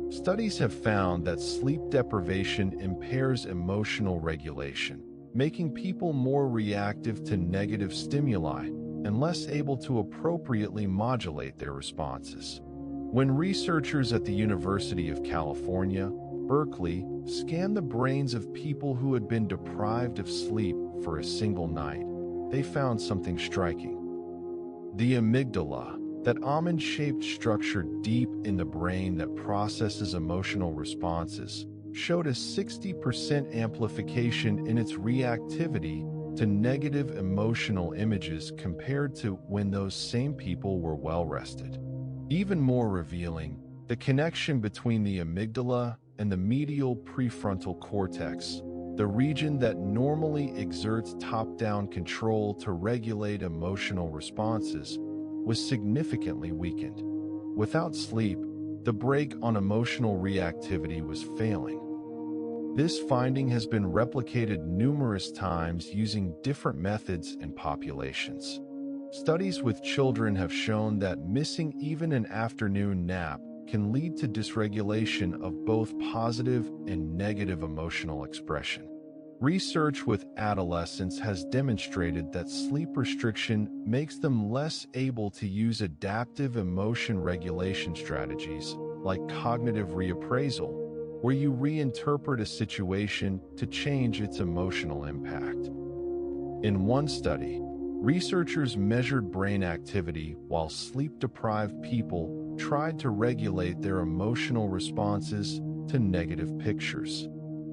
Studies have found that sleep deprivation impairs emotional regulation, making people more reactive to negative stimuli and less able to appropriately modulate their responses. When researchers at the University of California, Berkeley, scanned the brains of people who had been deprived of sleep for a single night, they found something striking. The amygdala, that almond-shaped structure deep in the brain that processes emotional responses, showed a 60% amplification in its reactivity to negative emotional images compared to when those same people were well-rested. Even more revealing, the connection between the amygdala and the medial prefrontal cortex, the region that normally exerts top-down control to regulate emotional responses, was significantly weakened. Without sleep, the brake on emotional reactivity was failing. This finding has been replicated numerous times using different methods and populations. Studies with children have shown that missing even an afternoon nap can lead to dysregulation of both positive and negative emotional expression. Research with adolescents has demonstrated that sleep restriction makes them less able to use adaptive emotion regulation strategies like cognitive reappraisal, where you reinterpret a situation to change its emotional impact. In one study, researchers measured brain activity while sleep-deprived people tried to regulate their emotional responses to negative pictures.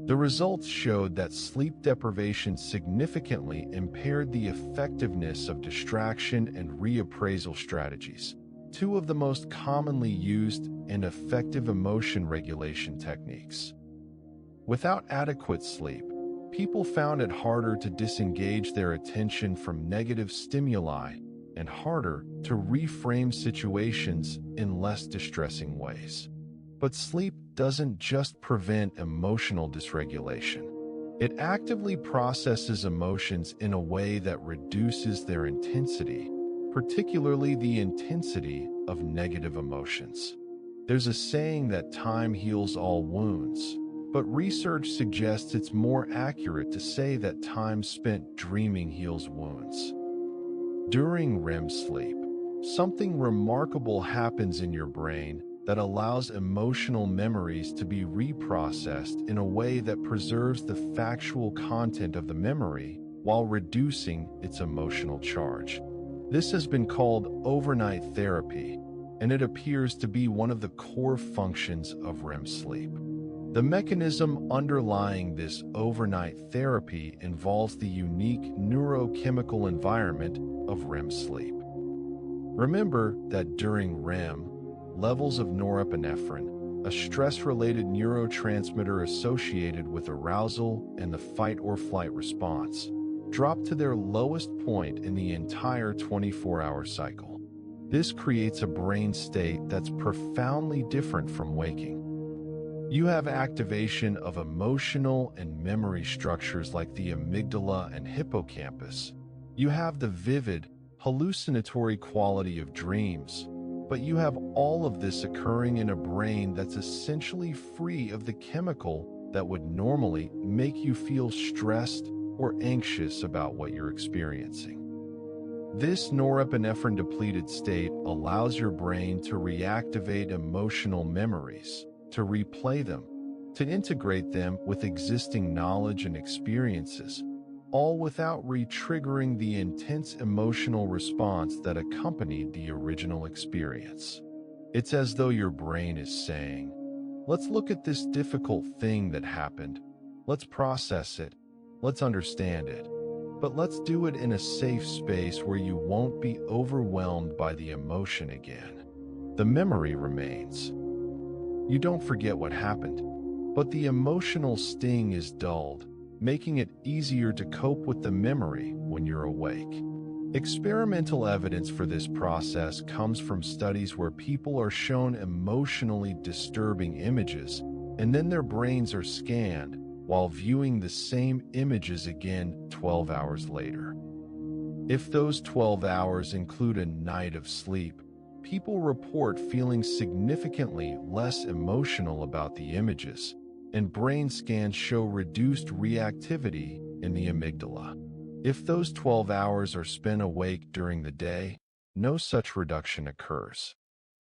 The results showed that sleep deprivation significantly impaired the effectiveness of distraction and reappraisal strategies, two of the most commonly used and effective emotion regulation techniques. Without adequate sleep, people found it harder to disengage their attention from negative stimuli and harder to reframe situations in less distressing ways. But sleep doesn't just prevent emotional dysregulation. It actively processes emotions in a way that reduces their intensity, particularly the intensity of negative emotions. There's a saying that time heals all wounds, but research suggests it's more accurate to say that time spent dreaming heals wounds. During REM sleep, something remarkable happens in your brain that allows emotional memories to be reprocessed in a way that preserves the factual content of the memory while reducing its emotional charge. This has been called overnight therapy, and it appears to be one of the core functions of REM sleep. The mechanism underlying this overnight therapy involves the unique neurochemical environment of REM sleep. Remember that during REM, levels of norepinephrine, a stress-related neurotransmitter associated with arousal and the fight-or-flight response, drop to their lowest point in the entire 24-hour cycle. This creates a brain state that's profoundly different from waking. You have activation of emotional and memory structures like the amygdala and hippocampus. You have the vivid, hallucinatory quality of dreams, but you have all of this occurring in a brain that's essentially free of the chemical that would normally make you feel stressed or anxious about what you're experiencing. This norepinephrine-depleted state allows your brain to reactivate emotional memories, to replay them, to integrate them with existing knowledge and experiences, all without re-triggering the intense emotional response that accompanied the original experience. It's as though your brain is saying, "Let's look at this difficult thing that happened. Let's process it. Let's understand it. But let's do it in a safe space where you won't be overwhelmed by the emotion again." The memory remains. You don't forget what happened, but the emotional sting is dulled, making it easier to cope with the memory when you're awake. Experimental evidence for this process comes from studies where people are shown emotionally disturbing images, and then their brains are scanned while viewing the same images again 12 hours later. If those 12 hours include a night of sleep, people report feeling significantly less emotional about the images, and brain scans show reduced reactivity in the amygdala. If those 12 hours are spent awake during the day, no such reduction occurs.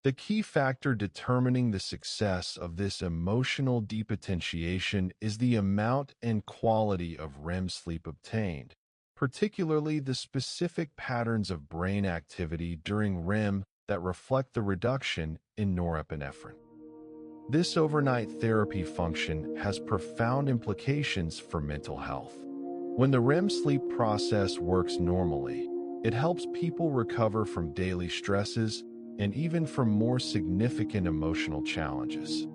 The key factor determining the success of this emotional depotentiation is the amount and quality of REM sleep obtained, particularly the specific patterns of brain activity during REM that reflect the reduction in norepinephrine. This overnight therapy function has profound implications for mental health. When the REM sleep process works normally, it helps people recover from daily stresses and even from more significant emotional challenges.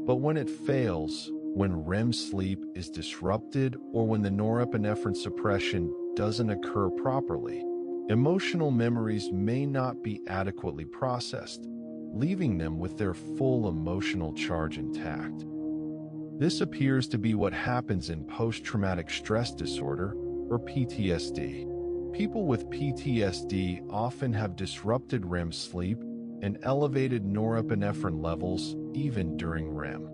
But when it fails, when REM sleep is disrupted or when the norepinephrine suppression doesn't occur properly, emotional memories may not be adequately processed, leaving them with their full emotional charge intact. This appears to be what happens in post-traumatic stress disorder, or PTSD. People with PTSD often have disrupted REM sleep and elevated norepinephrine levels even during REM.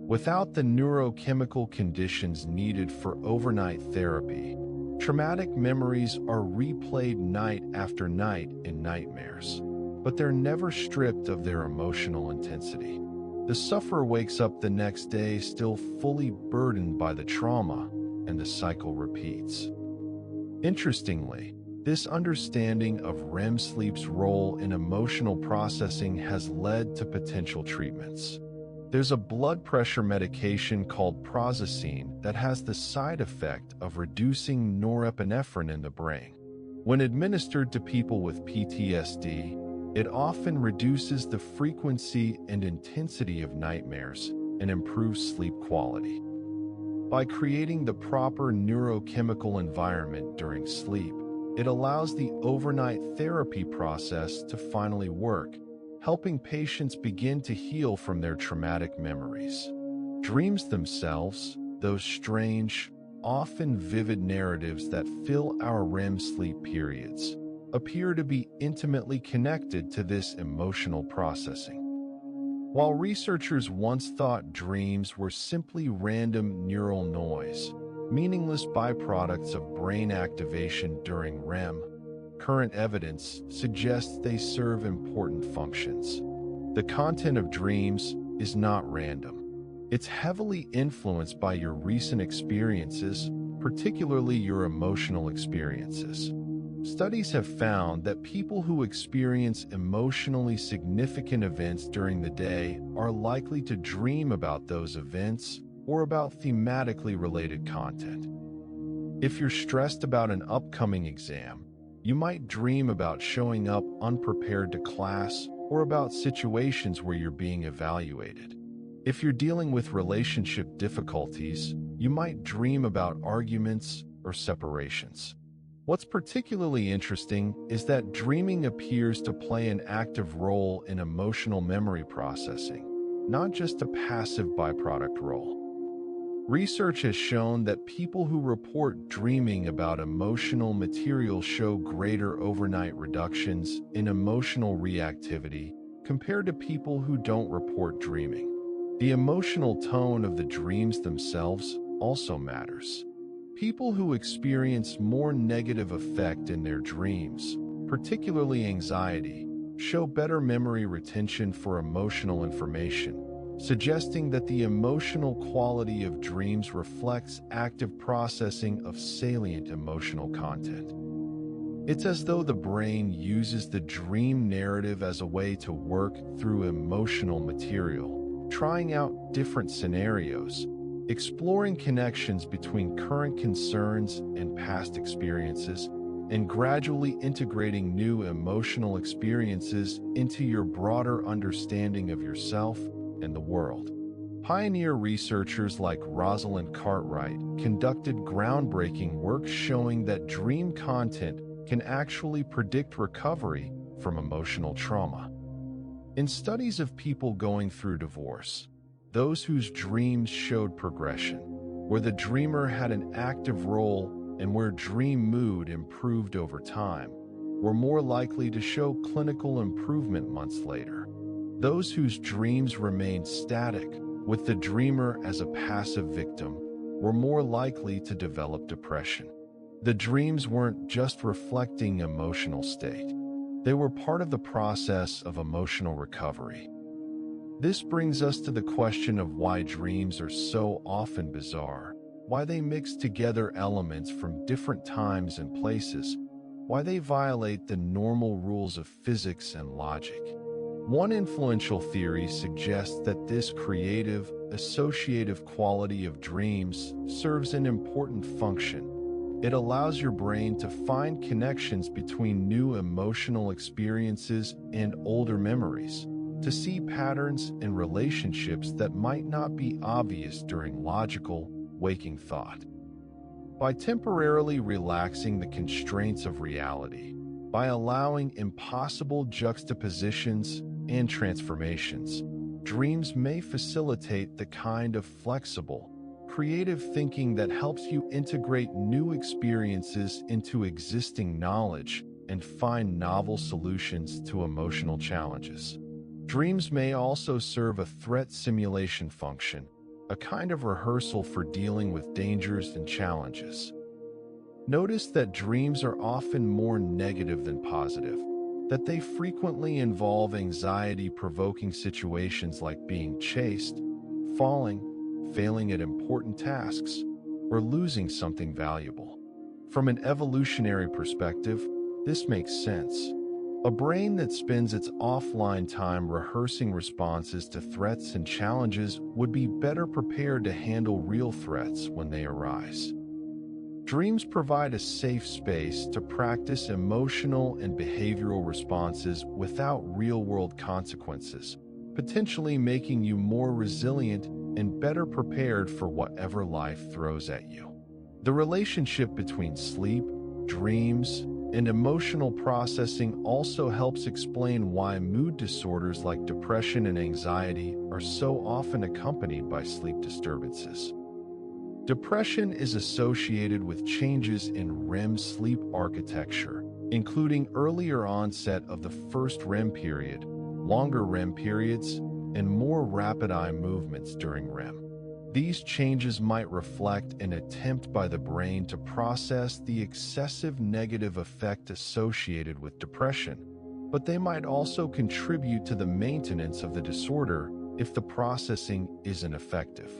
Without the neurochemical conditions needed for overnight therapy, traumatic memories are replayed night after night in nightmares, but they're never stripped of their emotional intensity. The sufferer wakes up the next day still fully burdened by the trauma, and the cycle repeats. Interestingly, this understanding of REM sleep's role in emotional processing has led to potential treatments. There's a blood pressure medication called prazosin that has the side effect of reducing norepinephrine in the brain. When administered to people with PTSD, it often reduces the frequency and intensity of nightmares and improves sleep quality. By creating the proper neurochemical environment during sleep, it allows the overnight therapy process to finally work, helping patients begin to heal from their traumatic memories. Dreams themselves, those strange, often vivid narratives that fill our REM sleep periods, appear to be intimately connected to this emotional processing. While researchers once thought dreams were simply random neural noise, meaningless byproducts of brain activation during REM, current evidence suggests they serve important functions. The content of dreams is not random. It's heavily influenced by your recent experiences, particularly your emotional experiences. Studies have found that people who experience emotionally significant events during the day are likely to dream about those events or about thematically related content. If you're stressed about an upcoming exam, you might dream about showing up unprepared to class or about situations where you're being evaluated. If you're dealing with relationship difficulties, you might dream about arguments or separations. What's particularly interesting is that dreaming appears to play an active role in emotional memory processing, not just a passive byproduct role. Research has shown that people who report dreaming about emotional material show greater overnight reductions in emotional reactivity compared to people who don't report dreaming. The emotional tone of the dreams themselves also matters. People who experience more negative effect in their dreams, particularly anxiety, show better memory retention for emotional information, suggesting that the emotional quality of dreams reflects active processing of salient emotional content. It's as though the brain uses the dream narrative as a way to work through emotional material, trying out different scenarios, exploring connections between current concerns and past experiences, and gradually integrating new emotional experiences into your broader understanding of yourself and the world. Pioneer researchers like Rosalind Cartwright conducted groundbreaking work showing that dream content can actually predict recovery from emotional trauma. In studies of people going through divorce, those whose dreams showed progression, where the dreamer had an active role and where dream mood improved over time, were more likely to show clinical improvement months later. Those whose dreams remained static, with the dreamer as a passive victim, were more likely to develop depression. The dreams weren't just reflecting emotional state. They were part of the process of emotional recovery. This brings us to the question of why dreams are so often bizarre, why they mix together elements from different times and places, why they violate the normal rules of physics and logic. One influential theory suggests that this creative, associative quality of dreams serves an important function. It allows your brain to find connections between new emotional experiences and older memories, to see patterns and relationships that might not be obvious during logical, waking thought. By temporarily relaxing the constraints of reality, by allowing impossible juxtapositions and transformations, dreams may facilitate the kind of flexible, creative thinking that helps you integrate new experiences into existing knowledge and find novel solutions to emotional challenges. Dreams may also serve a threat simulation function, a kind of rehearsal for dealing with dangers and challenges. Notice that dreams are often more negative than positive, that they frequently involve anxiety-provoking situations like being chased, falling, failing at important tasks, or losing something valuable. From an evolutionary perspective, this makes sense. A brain that spends its offline time rehearsing responses to threats and challenges would be better prepared to handle real threats when they arise. Dreams provide a safe space to practice emotional and behavioral responses without real-world consequences, potentially making you more resilient and better prepared for whatever life throws at you. The relationship between sleep, dreams, and emotional processing also helps explain why mood disorders like depression and anxiety are so often accompanied by sleep disturbances. Depression is associated with changes in REM sleep architecture, including earlier onset of the first REM period, longer REM periods, and more rapid eye movements during REM. These changes might reflect an attempt by the brain to process the excessive negative effect associated with depression, but they might also contribute to the maintenance of the disorder if the processing isn't effective.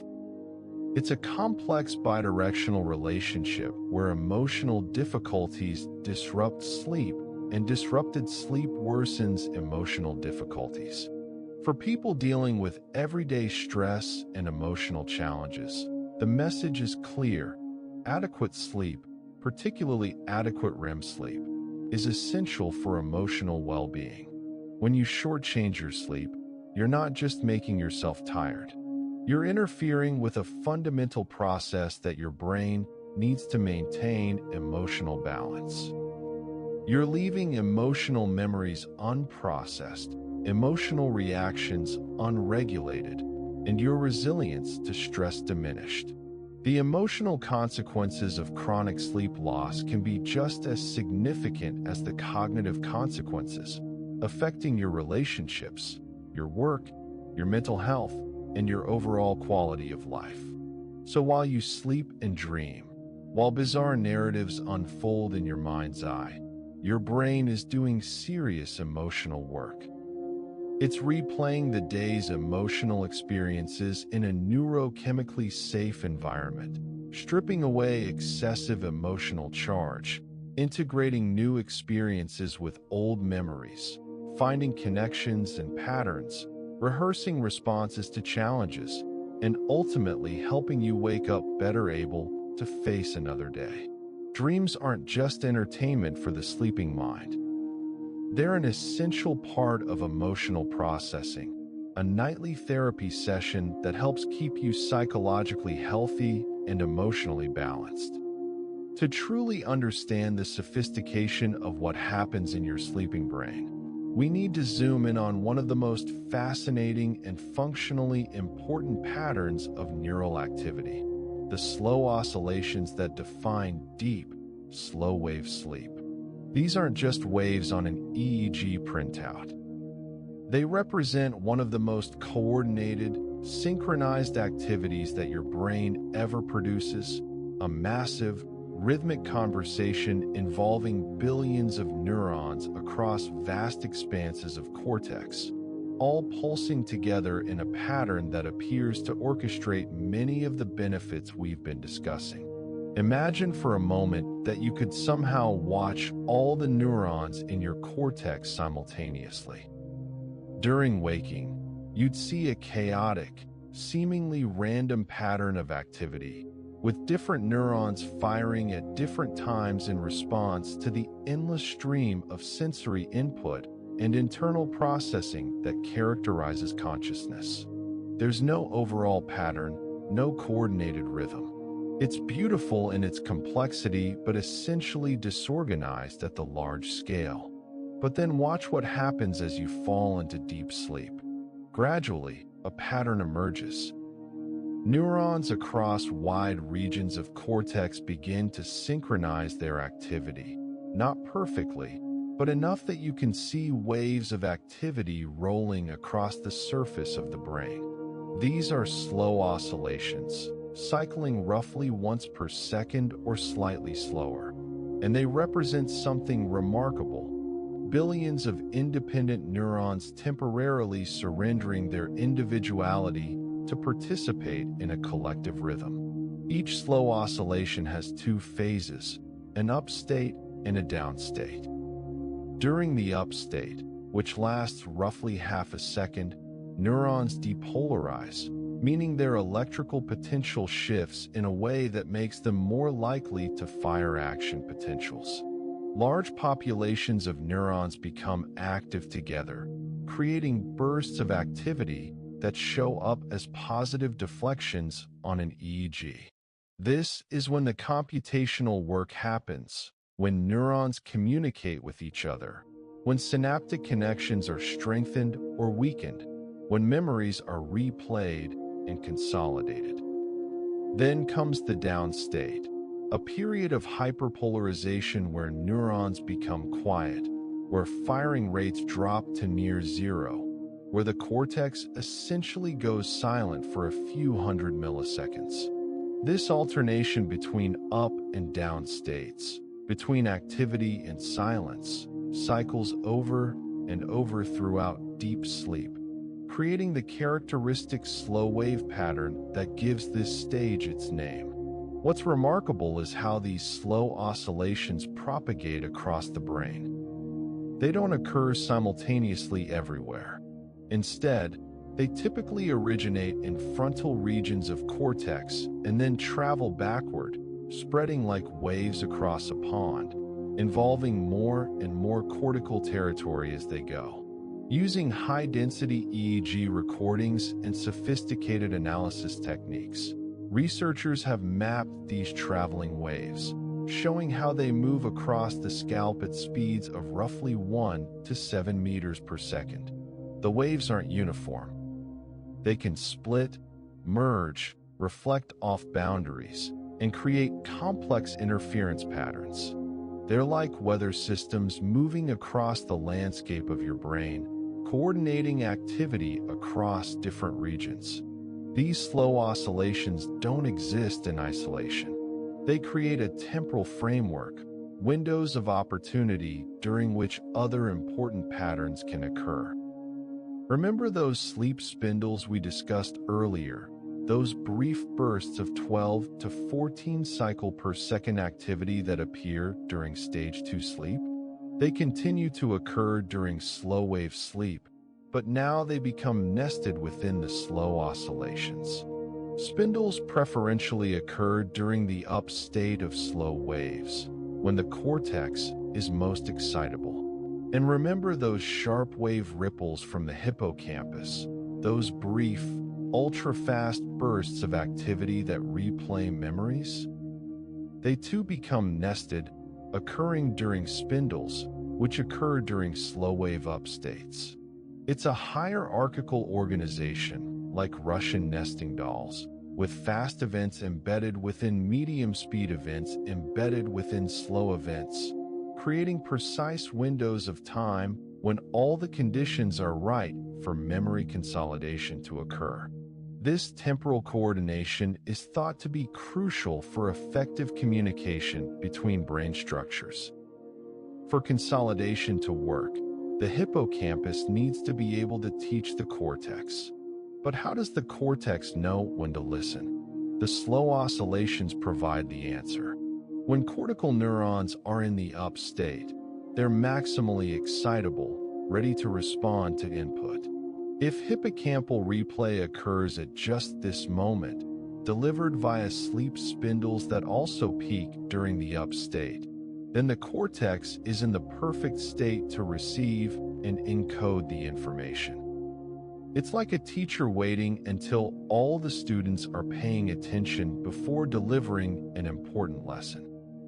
It's a complex bidirectional relationship where emotional difficulties disrupt sleep and disrupted sleep worsens emotional difficulties. For people dealing with everyday stress and emotional challenges, the message is clear. Adequate sleep, particularly adequate REM sleep, is essential for emotional well-being. When you shortchange your sleep, you're not just making yourself tired. You're interfering with a fundamental process that your brain needs to maintain emotional balance. You're leaving emotional memories unprocessed, emotional reactions unregulated, and your resilience to stress diminished. The emotional consequences of chronic sleep loss can be just as significant as the cognitive consequences, affecting your relationships, your work, your mental health, and your overall quality of life. So while you sleep and dream, while bizarre narratives unfold in your mind's eye, your brain is doing serious emotional work. It's replaying the day's emotional experiences in a neurochemically safe environment, stripping away excessive emotional charge, integrating new experiences with old memories, finding connections and patterns, rehearsing responses to challenges, and ultimately helping you wake up better able to face another day. Dreams aren't just entertainment for the sleeping mind. They're an essential part of emotional processing, a nightly therapy session that helps keep you psychologically healthy and emotionally balanced. To truly understand the sophistication of what happens in your sleeping brain, we need to zoom in on one of the most fascinating and functionally important patterns of neural activity, the slow oscillations that define deep, slow-wave sleep. These aren't just waves on an EEG printout. They represent one of the most coordinated, synchronized activities that your brain ever produces, a massive, rhythmic conversation involving billions of neurons across vast expanses of cortex, all pulsing together in a pattern that appears to orchestrate many of the benefits we've been discussing. Imagine for a moment that you could somehow watch all the neurons in your cortex simultaneously. During waking, you'd see a chaotic, seemingly random pattern of activity, with different neurons firing at different times in response to the endless stream of sensory input and internal processing that characterizes consciousness. There's no overall pattern, no coordinated rhythm. It's beautiful in its complexity, but essentially disorganized at the large scale. But then watch what happens as you fall into deep sleep. Gradually, a pattern emerges. Neurons across wide regions of cortex begin to synchronize their activity, not perfectly, but enough that you can see waves of activity rolling across the surface of the brain. These are slow oscillations, cycling roughly once per second or slightly slower, and they represent something remarkable. Billions of independent neurons temporarily surrendering their individuality to participate in a collective rhythm. Each slow oscillation has two phases, an up state and a down state. During the up state, which lasts roughly half a second, neurons depolarize, meaning their electrical potential shifts in a way that makes them more likely to fire action potentials. Large populations of neurons become active together, creating bursts of activity that show up as positive deflections on an EEG. This is when the computational work happens, when neurons communicate with each other, when synaptic connections are strengthened or weakened, when memories are replayed and consolidated. Then comes the down state, a period of hyperpolarization where neurons become quiet, where firing rates drop to near zero, where the cortex essentially goes silent for a few hundred milliseconds. This alternation between up and down states, between activity and silence, cycles over and over throughout deep sleep, creating the characteristic slow wave pattern that gives this stage its name. What's remarkable is how these slow oscillations propagate across the brain. They don't occur simultaneously everywhere. Instead, they typically originate in frontal regions of cortex and then travel backward, spreading like waves across a pond, involving more and more cortical territory as they go. Using high-density EEG recordings and sophisticated analysis techniques, researchers have mapped these traveling waves, showing how they move across the scalp at speeds of roughly 1 to 7 meters per second. The waves aren't uniform. They can split, merge, reflect off boundaries, and create complex interference patterns. They're like weather systems moving across the landscape of your brain, coordinating activity across different regions. These slow oscillations don't exist in isolation. They create a temporal framework, windows of opportunity during which other important patterns can occur. Remember those sleep spindles we discussed earlier, those brief bursts of 12 to 14 cycle per second activity that appear during stage 2 sleep? They continue to occur during slow wave sleep, but now they become nested within the slow oscillations. Spindles preferentially occur during the up state of slow waves, when the cortex is most excitable. And remember those sharp wave ripples from the hippocampus, those brief, ultra-fast bursts of activity that replay memories? They too become nested, occurring during spindles, which occur during slow-wave up states. It's a hierarchical organization, like Russian nesting dolls, with fast events embedded within medium-speed events embedded within slow events, creating precise windows of time when all the conditions are right for memory consolidation to occur. This temporal coordination is thought to be crucial for effective communication between brain structures. For consolidation to work, the hippocampus needs to be able to teach the cortex. But how does the cortex know when to listen? The slow oscillations provide the answer. When cortical neurons are in the up state, they're maximally excitable, ready to respond to input. If hippocampal replay occurs at just this moment, delivered via sleep spindles that also peak during the up state, then the cortex is in the perfect state to receive and encode the information. It's like a teacher waiting until all the students are paying attention before delivering an important lesson.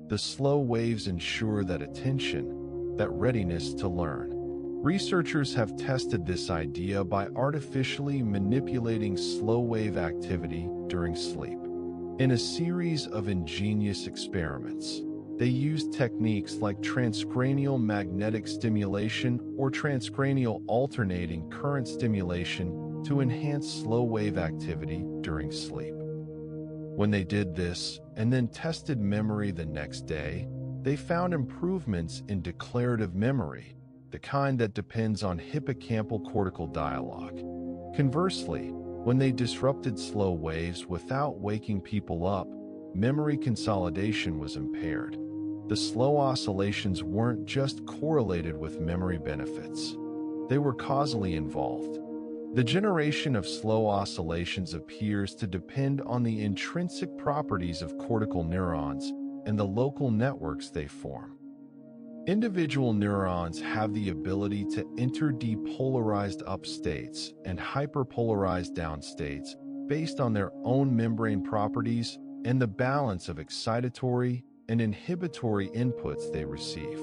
The slow waves ensure that attention, that readiness to learn. Researchers have tested this idea by artificially manipulating slow wave activity during sleep. In a series of ingenious experiments, they used techniques like transcranial magnetic stimulation or transcranial alternating current stimulation to enhance slow wave activity during sleep. When they did this and then tested memory the next day, they found improvements in declarative memory, the kind that depends on hippocampal cortical dialogue. Conversely, when they disrupted slow waves without waking people up, memory consolidation was impaired. The slow oscillations weren't just correlated with memory benefits. They were causally involved. The generation of slow oscillations appears to depend on the intrinsic properties of cortical neurons and the local networks they form. Individual neurons have the ability to enter depolarized up states and hyperpolarized down states based on their own membrane properties and the balance of excitatory and inhibitory inputs they receive.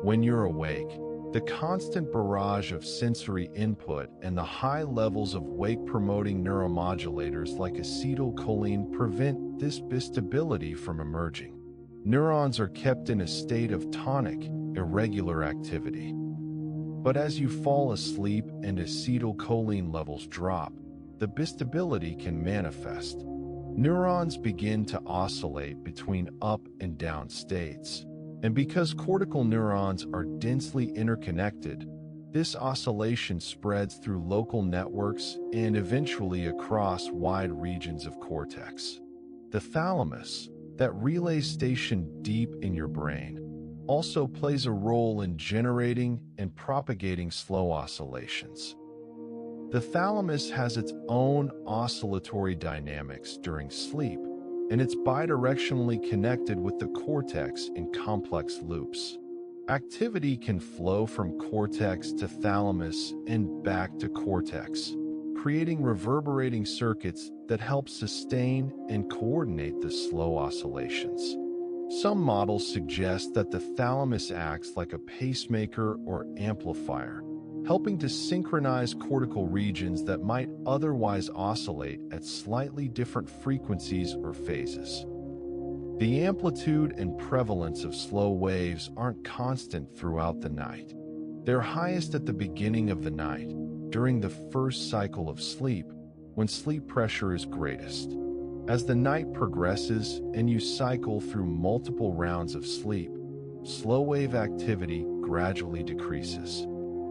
When you're awake, The constant barrage of sensory input and the high levels of wake-promoting neuromodulators like acetylcholine prevent this stability from emerging. Neurons are kept in a state of tonic, irregular activity. But as you fall asleep and acetylcholine levels drop, the stability can manifest. Neurons begin to oscillate between up and down states. And because cortical neurons are densely interconnected, this oscillation spreads through local networks and eventually across wide regions of cortex. The thalamus, that relay station deep in your brain, also plays a role in generating and propagating slow oscillations. The thalamus has its own oscillatory dynamics during sleep, and it's bidirectionally connected with the cortex in complex loops. Activity can flow from cortex to thalamus and back to cortex, creating reverberating circuits that help sustain and coordinate the slow oscillations. Some models suggest that the thalamus acts like a pacemaker or amplifier, helping to synchronize cortical regions that might otherwise oscillate at slightly different frequencies or phases. The amplitude and prevalence of slow waves aren't constant throughout the night. They're highest at the beginning of the night, during the first cycle of sleep, when sleep pressure is greatest. As the night progresses and you cycle through multiple rounds of sleep, slow wave activity gradually decreases.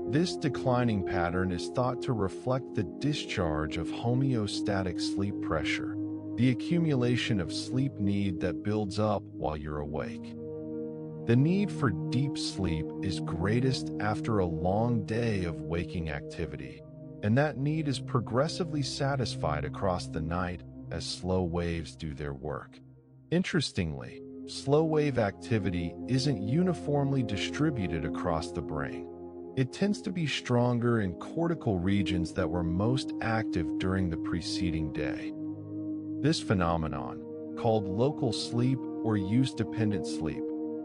This declining pattern is thought to reflect the discharge of homeostatic sleep pressure, the accumulation of sleep need that builds up while you're awake. The need for deep sleep is greatest after a long day of waking activity, and that need is progressively satisfied across the night as slow waves do their work. Interestingly, slow wave activity isn't uniformly distributed across the brain. It tends to be stronger in cortical regions that were most active during the preceding day. This phenomenon, called local sleep or use-dependent sleep,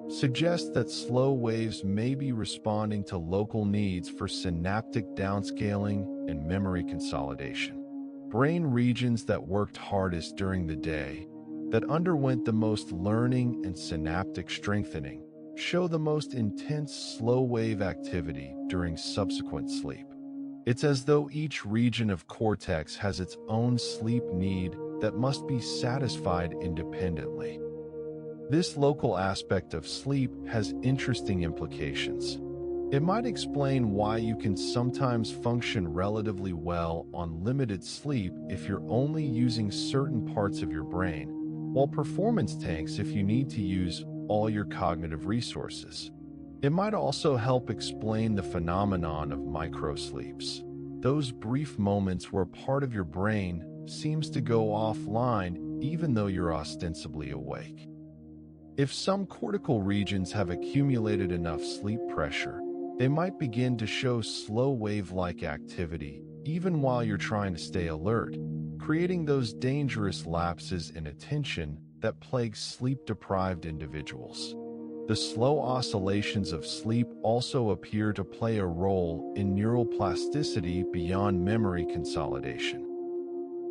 suggests that slow waves may be responding to local needs for synaptic downscaling and memory consolidation. Brain regions that worked hardest during the day, that underwent the most learning and synaptic strengthening, show the most intense slow-wave activity during subsequent sleep. It's as though each region of cortex has its own sleep need that must be satisfied independently. This local aspect of sleep has interesting implications. It might explain why you can sometimes function relatively well on limited sleep if you're only using certain parts of your brain, while performance tanks if you need to use all your cognitive resources. It might also help explain the phenomenon of microsleeps, those brief moments where part of your brain seems to go offline even though you're ostensibly awake. If some cortical regions have accumulated enough sleep pressure, they might begin to show slow wave-like activity even while you're trying to stay alert, creating those dangerous lapses in attention that plague sleep-deprived individuals. The slow oscillations of sleep also appear to play a role in neural plasticity beyond memory consolidation.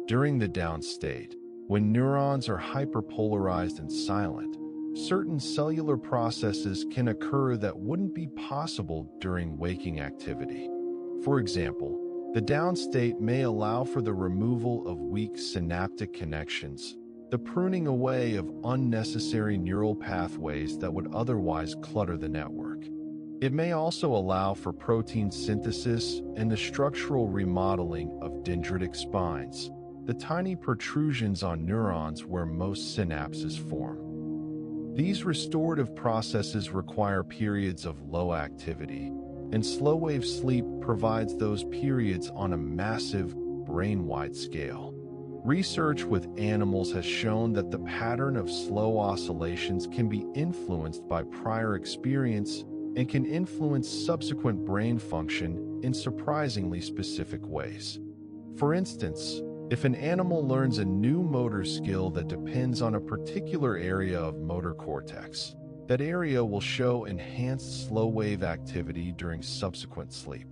During the down state, when neurons are hyperpolarized and silent, certain cellular processes can occur that wouldn't be possible during waking activity. For example, the down state may allow for the removal of weak synaptic connections, the pruning away of unnecessary neural pathways that would otherwise clutter the network. It may also allow for protein synthesis and the structural remodeling of dendritic spines, the tiny protrusions on neurons where most synapses form. These restorative processes require periods of low activity, and slow-wave sleep provides those periods on a massive, brain-wide scale. Research with animals has shown that the pattern of slow oscillations can be influenced by prior experience and can influence subsequent brain function in surprisingly specific ways. For instance, if an animal learns a new motor skill that depends on a particular area of motor cortex, that area will show enhanced slow-wave activity during subsequent sleep.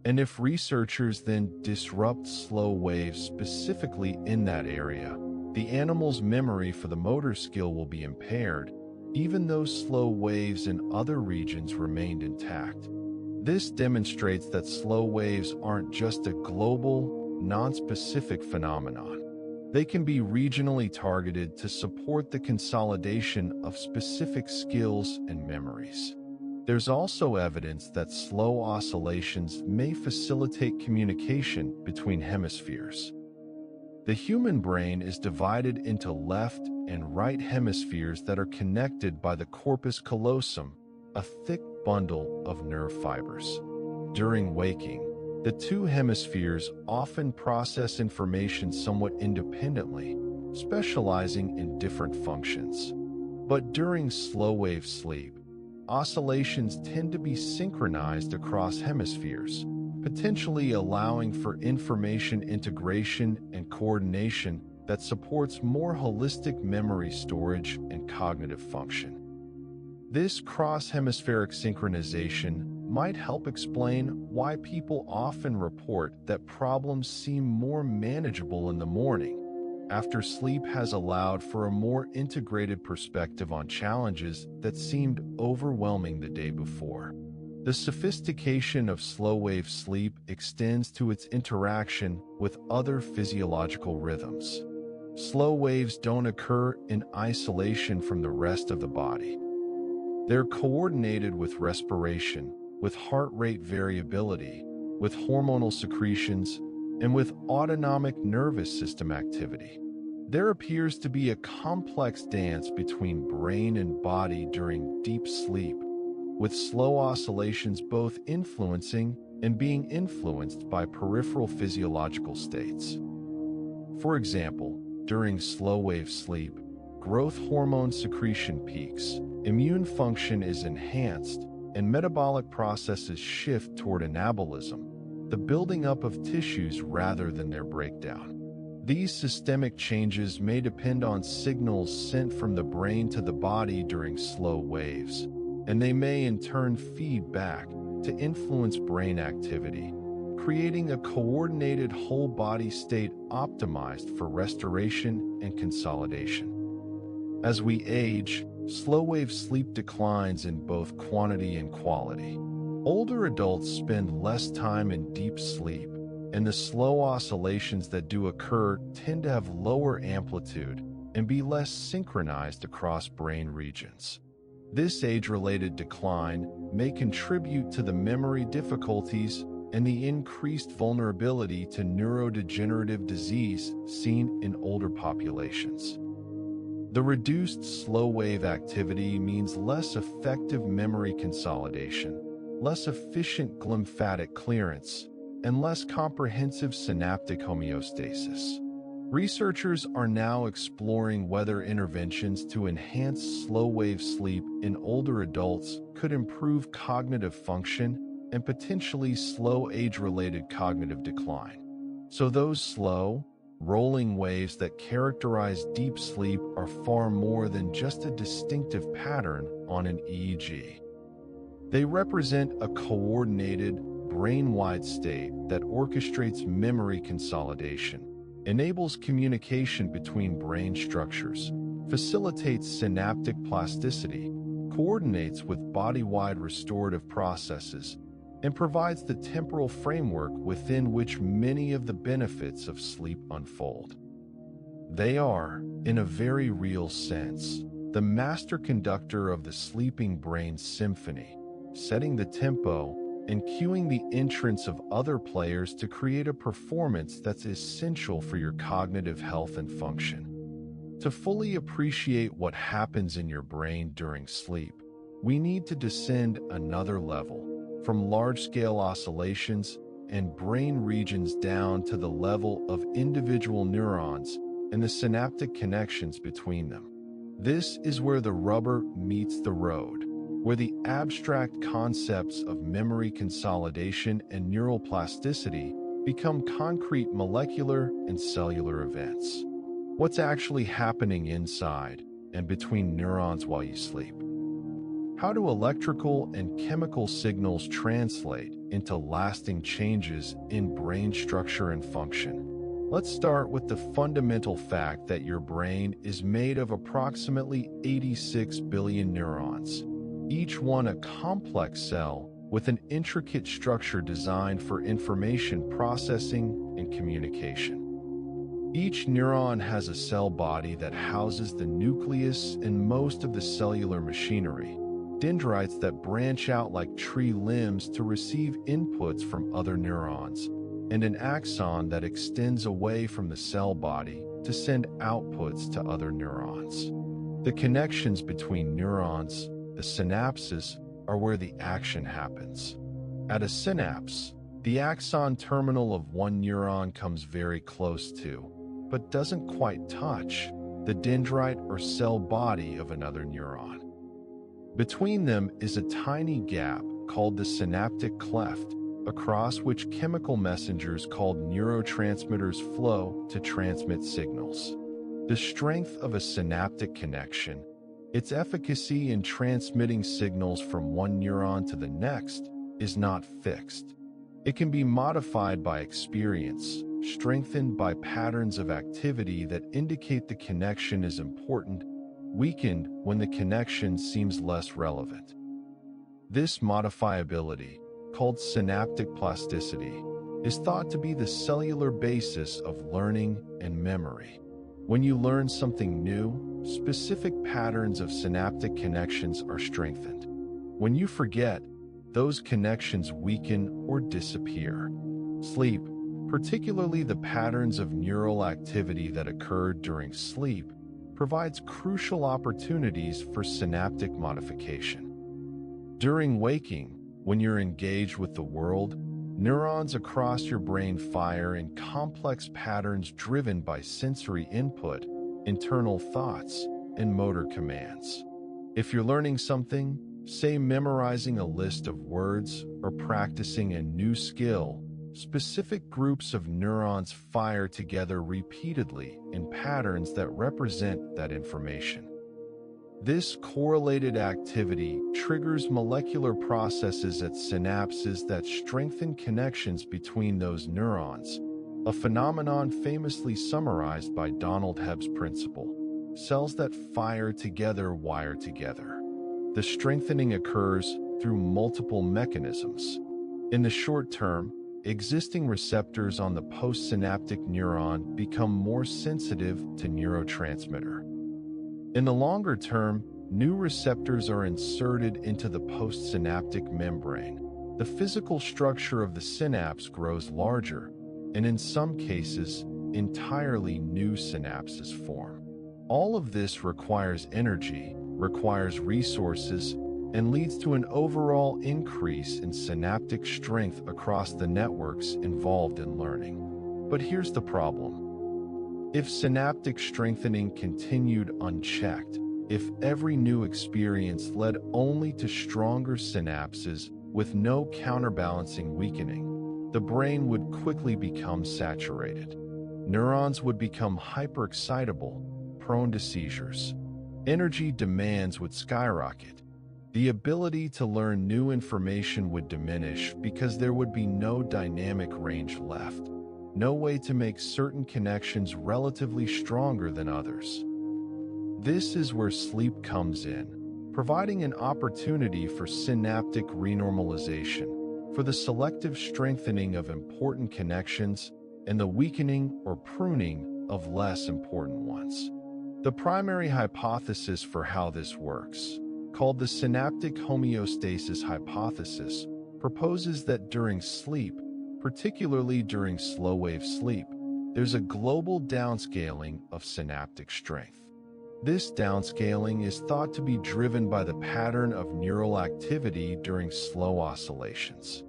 And if researchers then disrupt slow waves specifically in that area, the animal's memory for the motor skill will be impaired, even though slow waves in other regions remained intact. This demonstrates that slow waves aren't just a global, non-specific phenomenon. They can be regionally targeted to support the consolidation of specific skills and memories. There's also evidence that slow oscillations may facilitate communication between hemispheres. The human brain is divided into left and right hemispheres that are connected by the corpus callosum, a thick bundle of nerve fibers. During waking, the two hemispheres often process information somewhat independently, specializing in different functions. But during slow-wave sleep, oscillations tend to be synchronized across hemispheres, potentially allowing for information integration and coordination that supports more holistic memory storage and cognitive function. This cross-hemispheric synchronization might help explain why people often report that problems seem more manageable in the morning, after sleep has allowed for a more integrated perspective on challenges that seemed overwhelming the day before. The sophistication of slow-wave sleep extends to its interaction with other physiological rhythms. Slow waves don't occur in isolation from the rest of the body. They're coordinated with respiration, with heart rate variability, with hormonal secretions, and with autonomic nervous system activity. There appears to be a complex dance between brain and body during deep sleep, with slow oscillations both influencing and being influenced by peripheral physiological states. For example, during slow-wave sleep, growth hormone secretion peaks, immune function is enhanced, and metabolic processes shift toward anabolism, the building up of tissues rather than their breakdown. These systemic changes may depend on signals sent from the brain to the body during slow waves, and they may in turn feed back to influence brain activity, creating a coordinated whole-body state optimized for restoration and consolidation. As we age, slow-wave sleep declines in both quantity and quality. Older adults spend less time in deep sleep, and the slow oscillations that do occur tend to have lower amplitude and be less synchronized across brain regions. This age-related decline may contribute to the memory difficulties and the increased vulnerability to neurodegenerative disease seen in older populations. The reduced slow-wave activity means less effective memory consolidation, less efficient glymphatic clearance, and less comprehensive synaptic homeostasis. Researchers are now exploring whether interventions to enhance slow-wave sleep in older adults could improve cognitive function and potentially slow age-related cognitive decline. So those slow, rolling waves that characterize deep sleep are far more than just a distinctive pattern on an EEG. They represent a coordinated, brain-wide state that orchestrates memory consolidation, enables communication between brain structures, facilitates synaptic plasticity, coordinates with body-wide restorative processes, and provides the temporal framework within which many of the benefits of sleep unfold. They are, in a very real sense, the master conductor of the sleeping brain's symphony, setting the tempo and cueing the entrance of other players to create a performance that's essential for your cognitive health and function. To fully appreciate what happens in your brain during sleep, we need to descend another level, from large-scale oscillations and brain regions down to the level of individual neurons and the synaptic connections between them. This is where the rubber meets the road, where the abstract concepts of memory consolidation and neural plasticity become concrete molecular and cellular events. What's actually happening inside and between neurons while you sleep? How do electrical and chemical signals translate into lasting changes in brain structure and function? Let's start with the fundamental fact that your brain is made of approximately 86 billion neurons, each one a complex cell with an intricate structure designed for information processing and communication. Each neuron has a cell body that houses the nucleus and most of the cellular machinery, dendrites that branch out like tree limbs to receive inputs from other neurons, and an axon that extends away from the cell body to send outputs to other neurons. The connections between neurons, the synapses, are where the action happens. At a synapse, the axon terminal of one neuron comes very close to, but doesn't quite touch, the dendrite or cell body of another neuron. Between them is a tiny gap called the synaptic cleft, across which chemical messengers called neurotransmitters flow to transmit signals. The strength of a synaptic connection, its efficacy in transmitting signals from one neuron to the next, is not fixed. It can be modified by experience, strengthened by patterns of activity that indicate the connection is important, weakened when the connection seems less relevant. This modifiability, called synaptic plasticity, is thought to be the cellular basis of learning and memory. When you learn something new, specific patterns of synaptic connections are strengthened. When you forget, those connections weaken or disappear. Sleep, particularly the patterns of neural activity that occur during sleep, provides crucial opportunities for synaptic modification. During waking, when you're engaged with the world, neurons across your brain fire in complex patterns driven by sensory input, internal thoughts, and motor commands. If you're learning something, say memorizing a list of words or practicing a new skill, specific groups of neurons fire together repeatedly in patterns that represent that information. This correlated activity triggers molecular processes at synapses that strengthen connections between those neurons, a phenomenon famously summarized by Donald Hebb's principle. Cells that fire together wire together. The strengthening occurs through multiple mechanisms. In the short term, existing receptors on the postsynaptic neuron become more sensitive to neurotransmitter. In the longer term, new receptors are inserted into the postsynaptic membrane. The physical structure of the synapse grows larger, and in some cases, entirely new synapses form. All of this requires energy, requires resources, and leads to an overall increase in synaptic strength across the networks involved in learning. But here's the problem. If synaptic strengthening continued unchecked, if every new experience led only to stronger synapses with no counterbalancing weakening, the brain would quickly become saturated. Neurons would become hyperexcitable, prone to seizures. Energy demands would skyrocket. The ability to learn new information would diminish because there would be no dynamic range left. No way to make certain connections relatively stronger than others. This is where sleep comes in, providing an opportunity for synaptic renormalization, for the selective strengthening of important connections and the weakening or pruning of less important ones. The primary hypothesis for how this works, called the synaptic homeostasis hypothesis, proposes that during sleep, particularly during slow-wave sleep, there's a global downscaling of synaptic strength. This downscaling is thought to be driven by the pattern of neural activity during slow oscillations.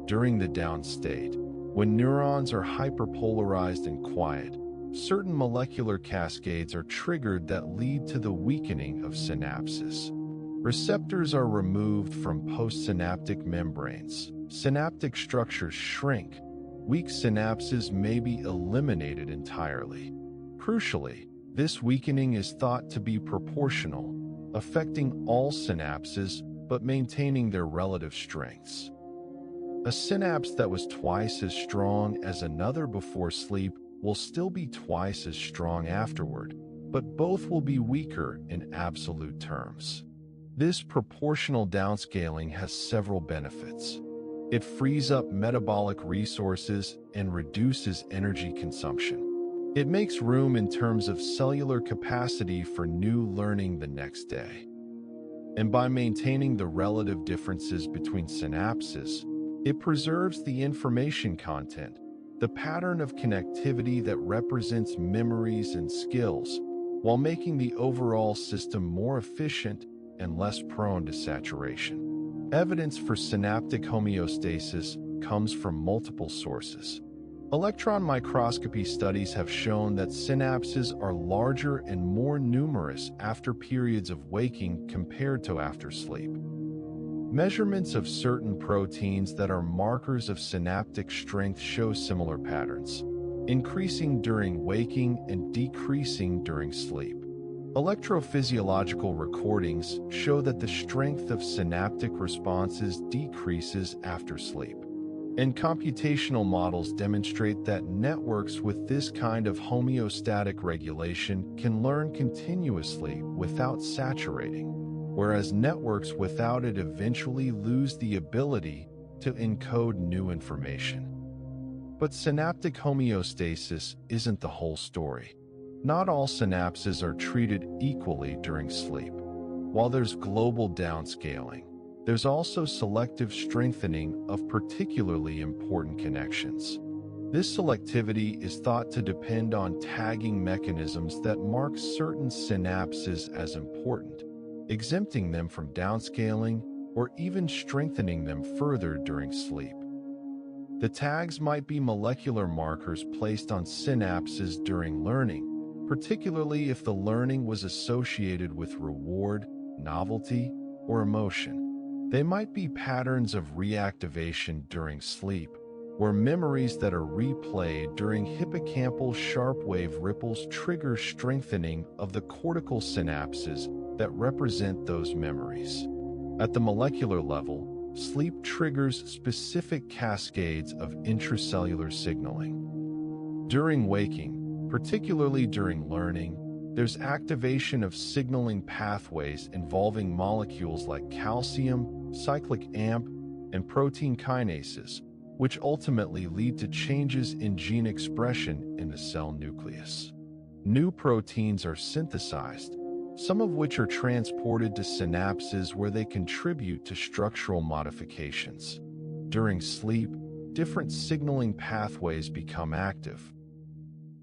During the down state, when neurons are hyperpolarized and quiet, certain molecular cascades are triggered that lead to the weakening of synapses. Receptors are removed from postsynaptic membranes. Synaptic structures shrink. Weak synapses may be eliminated entirely. Crucially, this weakening is thought to be proportional, affecting all synapses but maintaining their relative strengths. A synapse that was twice as strong as another before sleep will still be twice as strong afterward, but both will be weaker in absolute terms. This proportional downscaling has several benefits. It frees up metabolic resources and reduces energy consumption. It makes room in terms of cellular capacity for new learning the next day. And by maintaining the relative differences between synapses, it preserves the information content, the pattern of connectivity that represents memories and skills, while making the overall system more efficient and less prone to saturation. Evidence for synaptic homeostasis comes from multiple sources. Electron microscopy studies have shown that synapses are larger and more numerous after periods of waking compared to after sleep. Measurements of certain proteins that are markers of synaptic strength show similar patterns, increasing during waking and decreasing during sleep. Electrophysiological recordings show that the strength of synaptic responses decreases after sleep. And computational models demonstrate that networks with this kind of homeostatic regulation can learn continuously without saturating, whereas networks without it eventually lose the ability to encode new information. But synaptic homeostasis isn't the whole story. Not all synapses are treated equally during sleep. While there's global downscaling, there's also selective strengthening of particularly important connections. This selectivity is thought to depend on tagging mechanisms that mark certain synapses as important, exempting them from downscaling or even strengthening them further during sleep. The tags might be molecular markers placed on synapses during learning, particularly if the learning was associated with reward, novelty, or emotion. They might be patterns of reactivation during sleep, where memories that are replayed during hippocampal sharp-wave ripples trigger strengthening of the cortical synapses that represent those memories. At the molecular level, sleep triggers specific cascades of intracellular signaling. During waking, particularly during learning, there's activation of signaling pathways involving molecules like calcium, cyclic AMP, and protein kinases, which ultimately lead to changes in gene expression in the cell nucleus. New proteins are synthesized, some of which are transported to synapses where they contribute to structural modifications. During sleep, different signaling pathways become active.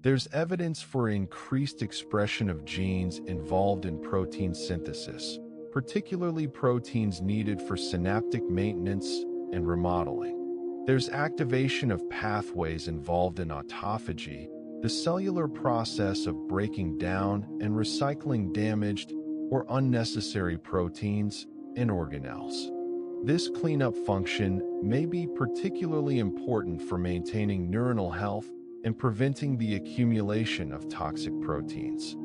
There's evidence for increased expression of genes involved in protein synthesis, particularly proteins needed for synaptic maintenance and remodeling. There's activation of pathways involved in autophagy, the cellular process of breaking down and recycling damaged or unnecessary proteins and organelles. This cleanup function may be particularly important for maintaining neuronal health and preventing the accumulation of toxic proteins.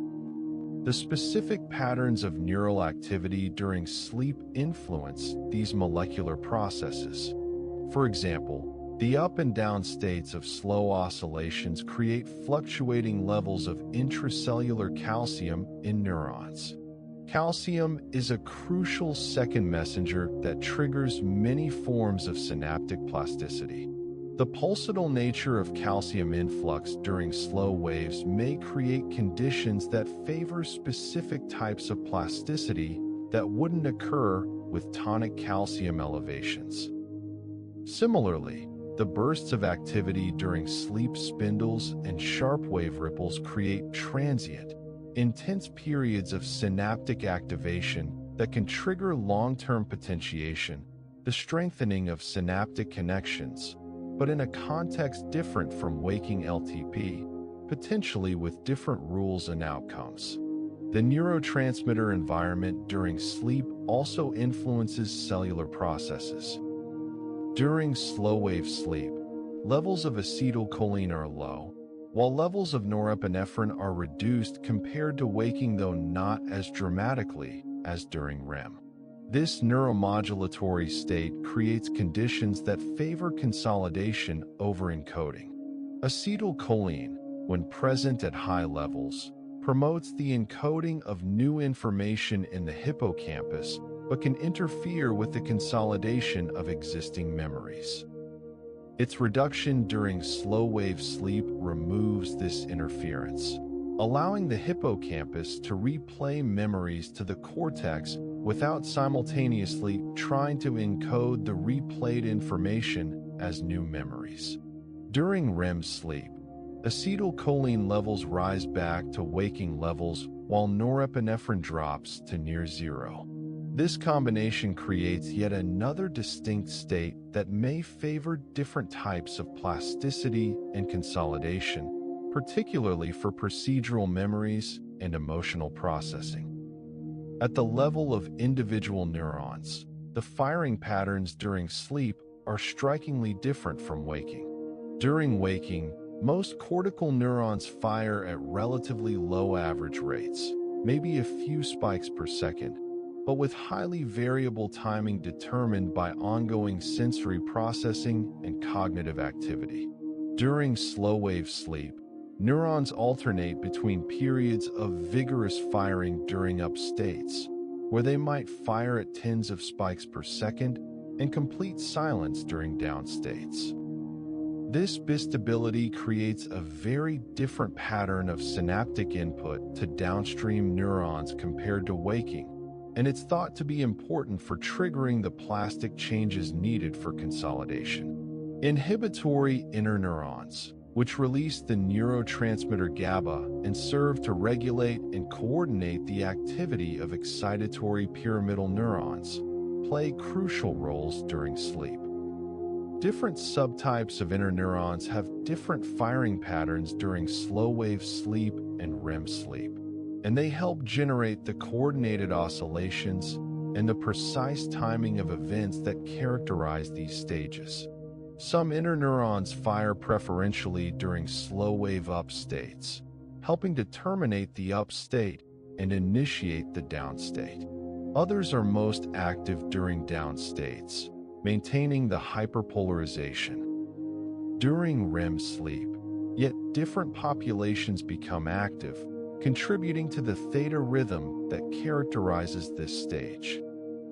The specific patterns of neural activity during sleep influence these molecular processes. For example, the up and down states of slow oscillations create fluctuating levels of intracellular calcium in neurons. Calcium is a crucial second messenger that triggers many forms of synaptic plasticity. The pulsatile nature of calcium influx during slow waves may create conditions that favor specific types of plasticity that wouldn't occur with tonic calcium elevations. Similarly, the bursts of activity during sleep spindles and sharp wave ripples create transient, intense periods of synaptic activation that can trigger long-term potentiation, the strengthening of synaptic connections, but in a context different from waking LTP, potentially with different rules and outcomes. The neurotransmitter environment during sleep also influences cellular processes. During slow-wave sleep, levels of acetylcholine are low, while levels of norepinephrine are reduced compared to waking, though not as dramatically, as during REM. This neuromodulatory state creates conditions that favor consolidation over encoding. Acetylcholine, when present at high levels, promotes the encoding of new information in the hippocampus but can interfere with the consolidation of existing memories. Its reduction during slow-wave sleep removes this interference, allowing the hippocampus to replay memories to the cortex without simultaneously trying to encode the replayed information as new memories. During REM sleep, acetylcholine levels rise back to waking levels while norepinephrine drops to near zero. This combination creates yet another distinct state that may favor different types of plasticity and consolidation, particularly for procedural memories and emotional processing. At the level of individual neurons, the firing patterns during sleep are strikingly different from waking. During waking, most cortical neurons fire at relatively low average rates, maybe a few spikes per second, but with highly variable timing determined by ongoing sensory processing and cognitive activity. During slow-wave sleep, neurons alternate between periods of vigorous firing during up states, where they might fire at tens of spikes per second, and complete silence during down states. This bistability creates a very different pattern of synaptic input to downstream neurons compared to waking, and it's thought to be important for triggering the plastic changes needed for consolidation. Inhibitory interneurons, which release the neurotransmitter GABA and serve to regulate and coordinate the activity of excitatory pyramidal neurons, play crucial roles during sleep. Different subtypes of interneurons have different firing patterns during slow-wave sleep and REM sleep, and they help generate the coordinated oscillations and the precise timing of events that characterize these stages. Some interneurons fire preferentially during slow-wave up states, helping to terminate the up state and initiate the down state. Others are most active during down states, maintaining the hyperpolarization. During REM sleep, yet different populations become active, contributing to the theta rhythm that characterizes this stage.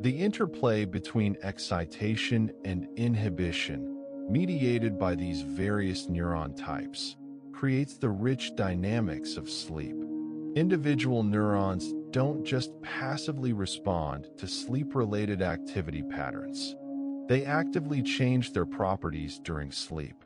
The interplay between excitation and inhibition, mediated by these various neuron types, creates the rich dynamics of sleep. Individual neurons don't just passively respond to sleep-related activity patterns. They actively change their properties during sleep.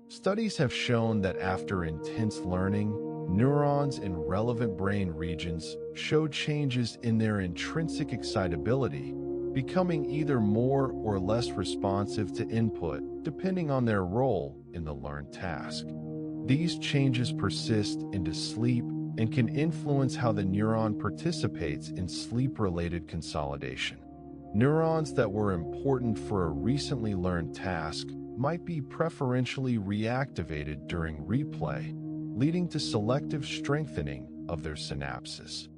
Studies have shown that after intense learning, neurons in relevant brain regions show changes in their intrinsic excitability, becoming either more or less responsive to input depending on their role in the learned task. These changes persist into sleep and can influence how the neuron participates in sleep-related consolidation. Neurons that were important for a recently learned task might be preferentially reactivated during replay, leading to selective strengthening of their synapses.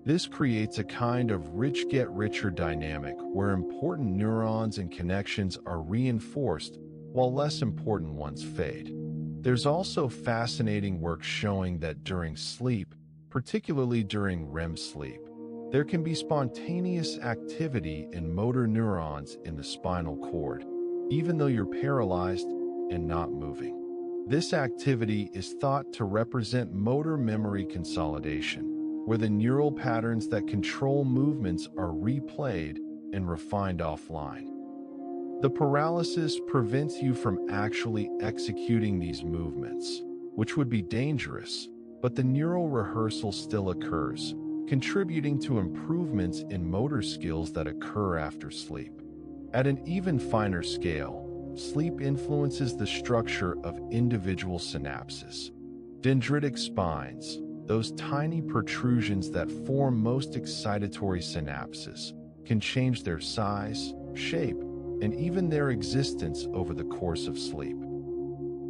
This creates a kind of rich-get-richer dynamic where important neurons and connections are reinforced while less important ones fade. There's also fascinating work showing that during sleep, particularly during REM sleep, there can be spontaneous activity in motor neurons in the spinal cord, even though you're paralyzed and not moving. This activity is thought to represent motor memory consolidation, where the neural patterns that control movements are replayed and refined offline. The paralysis prevents you from actually executing these movements, which would be dangerous, but the neural rehearsal still occurs, contributing to improvements in motor skills that occur after sleep. At an even finer scale, sleep influences the structure of individual synapses. Dendritic spines, those tiny protrusions that form most excitatory synapses, can change their size, shape, and even their existence over the course of sleep.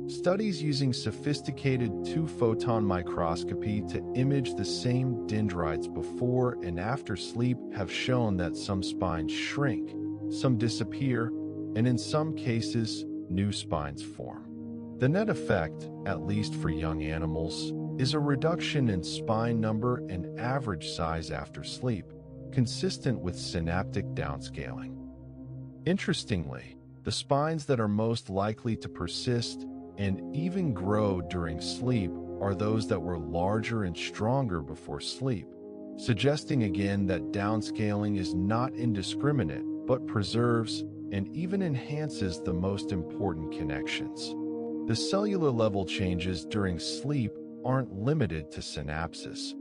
Studies using sophisticated two-photon microscopy to image the same dendrites before and after sleep have shown that some spines shrink, some disappear, and in some cases, new spines form. The net effect, at least for young animals, is a reduction in spine number and average size after sleep, consistent with synaptic downscaling. Interestingly, the spines that are most likely to persist and even grow during sleep are those that were larger and stronger before sleep, suggesting again that downscaling is not indiscriminate but preserves and even enhances the most important connections. The cellular level changes during sleep aren't limited to synapses.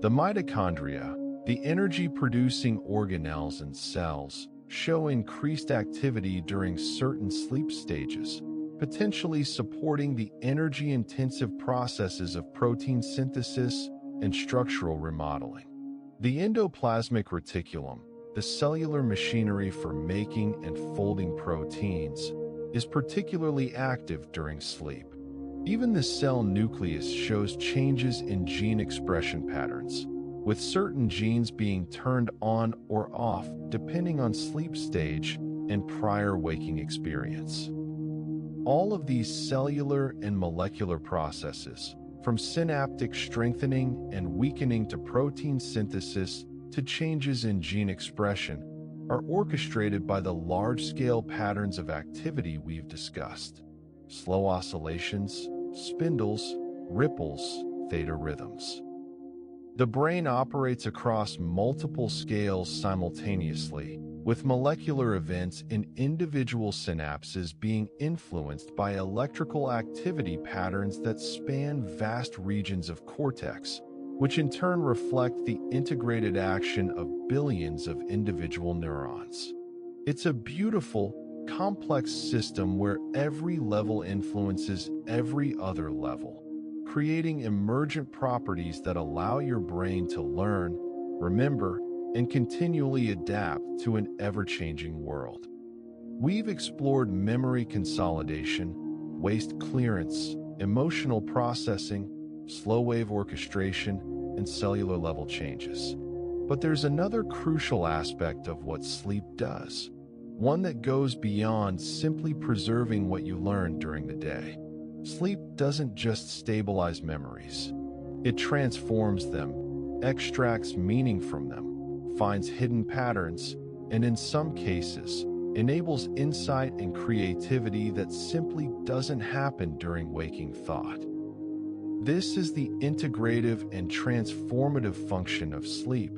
The mitochondria, the energy-producing organelles and cells, show increased activity during certain sleep stages, potentially supporting the energy-intensive processes of protein synthesis and structural remodeling. The endoplasmic reticulum, the cellular machinery for making and folding proteins, is particularly active during sleep. Even the cell nucleus shows changes in gene expression patterns, with certain genes being turned on or off depending on sleep stage and prior waking experience. All of these cellular and molecular processes, from synaptic strengthening and weakening to protein synthesis to changes in gene expression, are orchestrated by the large-scale patterns of activity we've discussed: slow oscillations, spindles, ripples, theta rhythms. The brain operates across multiple scales simultaneously, with molecular events in individual synapses being influenced by electrical activity patterns that span vast regions of cortex, which in turn reflect the integrated action of billions of individual neurons. It's a beautiful, complex system where every level influences every other level, creating emergent properties that allow your brain to learn, remember, and continually adapt to an ever-changing world. We've explored memory consolidation, waste clearance, emotional processing, slow-wave orchestration, and cellular-level changes. But there's another crucial aspect of what sleep does, one that goes beyond simply preserving what you learned during the day. Sleep doesn't just stabilize memories. It transforms them, extracts meaning from them, finds hidden patterns, and in some cases, enables insight and creativity that simply doesn't happen during waking thought. This is the integrative and transformative function of sleep,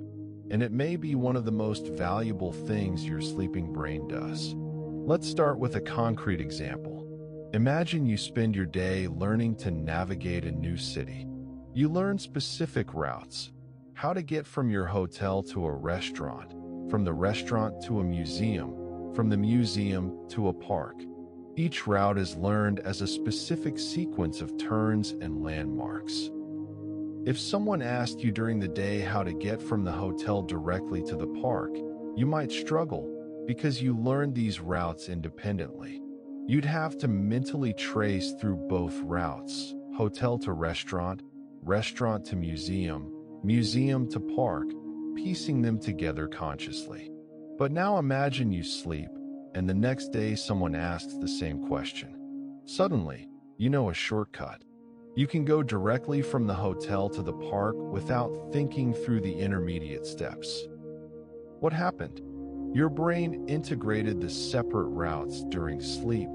and it may be one of the most valuable things your sleeping brain does. Let's start with a concrete example. Imagine you spend your day learning to navigate a new city. You learn specific routes, how to get from your hotel to a restaurant, from the restaurant to a museum, from the museum to a park. Each route is learned as a specific sequence of turns and landmarks. If someone asked you during the day how to get from the hotel directly to the park, you might struggle because you learned these routes independently. You'd have to mentally trace through both routes, hotel to restaurant, restaurant to museum, museum to park, piecing them together consciously. But now imagine you sleep, and the next day someone asks the same question. Suddenly, you know a shortcut. You can go directly from the hotel to the park without thinking through the intermediate steps. What happened? Your brain integrated the separate routes during sleep,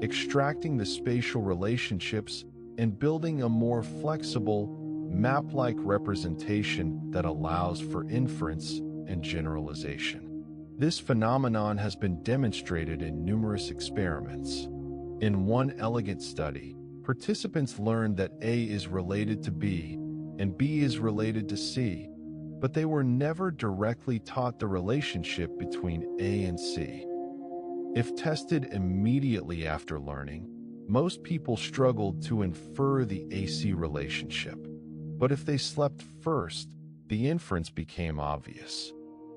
extracting the spatial relationships and building a more flexible, map-like representation that allows for inference and generalization. This phenomenon has been demonstrated in numerous experiments. In one elegant study, participants learned that A is related to B and B is related to C, but they were never directly taught the relationship between A and C. If tested immediately after learning, most people struggled to infer the AC relationship. But if they slept first, the inference became obvious.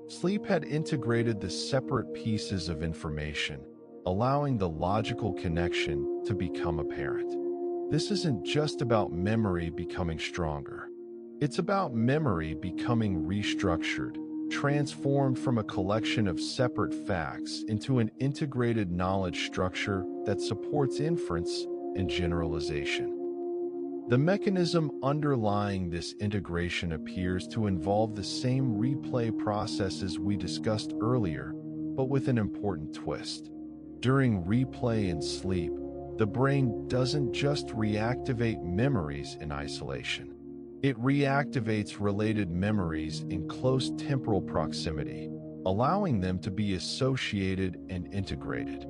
Sleep had integrated the separate pieces of information, allowing the logical connection to become apparent. This isn't just about memory becoming stronger. It's about memory becoming restructured, transformed from a collection of separate facts into an integrated knowledge structure that supports inference and generalization. The mechanism underlying this integration appears to involve the same replay processes we discussed earlier, but with an important twist. During replay and sleep, the brain doesn't just reactivate memories in isolation. It reactivates related memories in close temporal proximity, allowing them to be associated and integrated.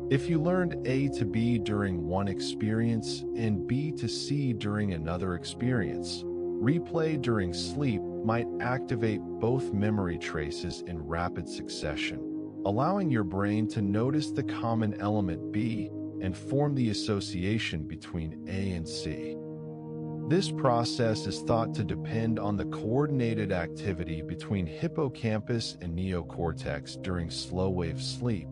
If you learned A to B during one experience and B to C during another experience, replay during sleep might activate both memory traces in rapid succession, allowing your brain to notice the common element B and form the association between A and C. This process is thought to depend on the coordinated activity between hippocampus and neocortex during slow-wave sleep,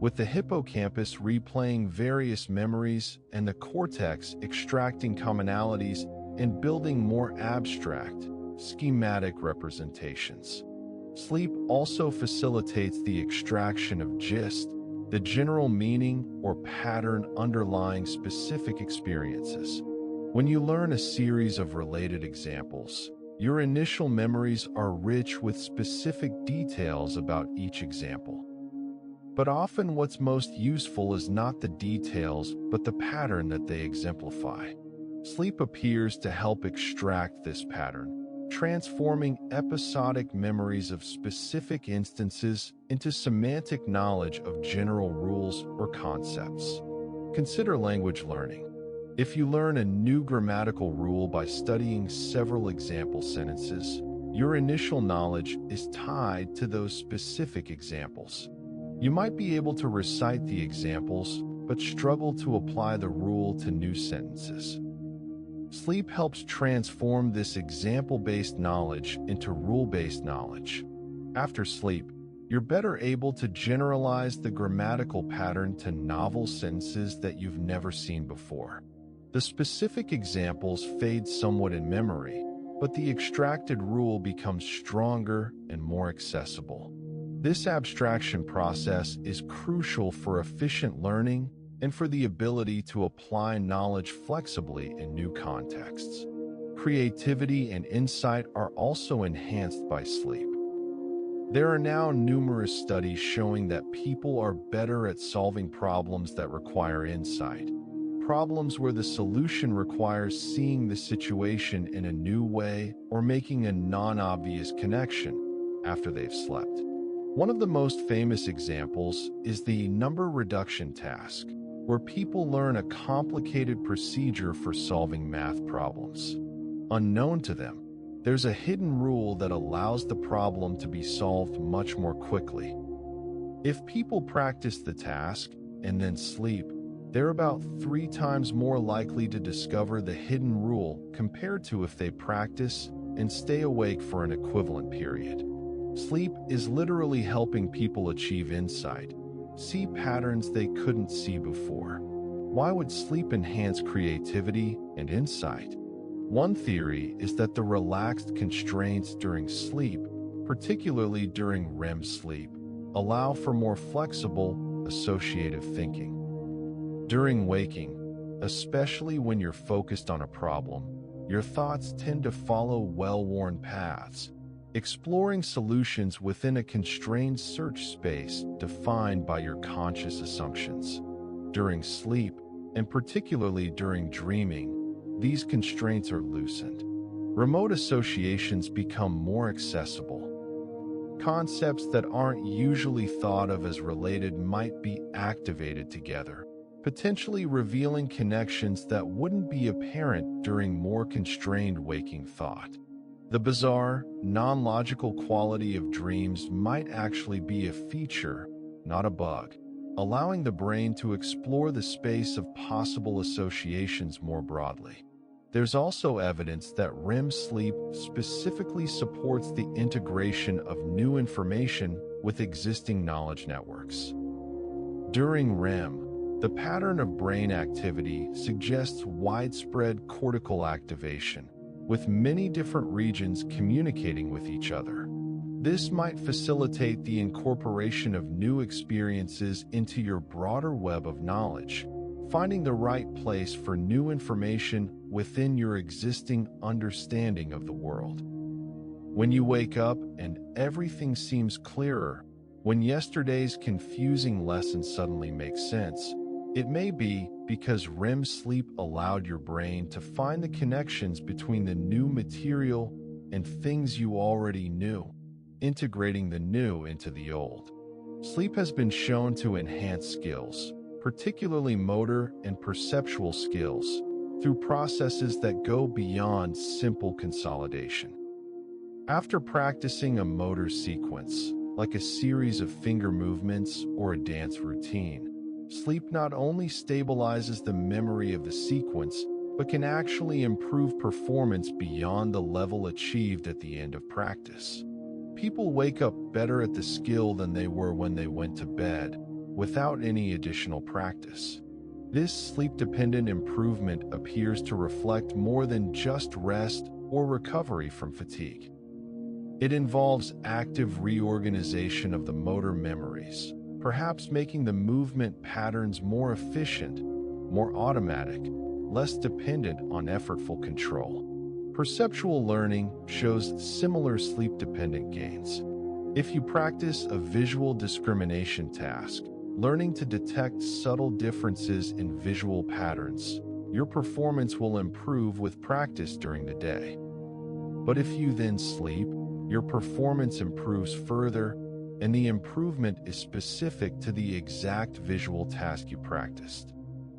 with the hippocampus replaying various memories and the cortex extracting commonalities and building more abstract, schematic representations. Sleep also facilitates the extraction of gist, the general meaning or pattern underlying specific experiences. When you learn a series of related examples, your initial memories are rich with specific details about each example. But often what's most useful is not the details, but the pattern that they exemplify. Sleep appears to help extract this pattern, transforming episodic memories of specific instances into semantic knowledge of general rules or concepts. Consider language learning. If you learn a new grammatical rule by studying several example sentences, your initial knowledge is tied to those specific examples. You might be able to recite the examples, but struggle to apply the rule to new sentences. Sleep helps transform this example-based knowledge into rule-based knowledge. After sleep, you're better able to generalize the grammatical pattern to novel sentences that you've never seen before. The specific examples fade somewhat in memory, but the extracted rule becomes stronger and more accessible. This abstraction process is crucial for efficient learning and for the ability to apply knowledge flexibly in new contexts. Creativity and insight are also enhanced by sleep. There are now numerous studies showing that people are better at solving problems that require insight, problems where the solution requires seeing the situation in a new way or making a non-obvious connection after they've slept. One of the most famous examples is the number reduction task, where people learn a complicated procedure for solving math problems. Unknown to them, there's a hidden rule that allows the problem to be solved much more quickly. If people practice the task and then sleep, they're about 3 times more likely to discover the hidden rule compared to if they practice and stay awake for an equivalent period. Sleep is literally helping people achieve insight, see patterns they couldn't see before. Why would sleep enhance creativity and insight? One theory is that the relaxed constraints during sleep, particularly during REM sleep, allow for more flexible, associative thinking. During waking, especially when you're focused on a problem, your thoughts tend to follow well-worn paths, exploring solutions within a constrained search space defined by your conscious assumptions. During sleep, and particularly during dreaming, these constraints are loosened. Remote associations become more accessible. Concepts that aren't usually thought of as related might be activated together, potentially revealing connections that wouldn't be apparent during more constrained waking thought. The bizarre, non-logical quality of dreams might actually be a feature, not a bug, allowing the brain to explore the space of possible associations more broadly. There's also evidence that REM sleep specifically supports the integration of new information with existing knowledge networks. During REM, the pattern of brain activity suggests widespread cortical activation, with many different regions communicating with each other. This might facilitate the incorporation of new experiences into your broader web of knowledge, finding the right place for new information within your existing understanding of the world. When you wake up and everything seems clearer, when yesterday's confusing lesson suddenly makes sense, it may be because REM sleep allowed your brain to find the connections between the new material and things you already knew, integrating the new into the old. Sleep has been shown to enhance skills, particularly motor and perceptual skills, through processes that go beyond simple consolidation. After practicing a motor sequence, like a series of finger movements or a dance routine, sleep not only stabilizes the memory of the sequence, but can actually improve performance beyond the level achieved at the end of practice. People wake up better at the skill than they were when they went to bed, without any additional practice. This sleep-dependent improvement appears to reflect more than just rest or recovery from fatigue. It involves active reorganization of the motor memories, perhaps making the movement patterns more efficient, more automatic, less dependent on effortful control. Perceptual learning shows similar sleep-dependent gains. If you practice a visual discrimination task, learning to detect subtle differences in visual patterns, your performance will improve with practice during the day. But if you then sleep, your performance improves further, and the improvement is specific to the exact visual task you practiced.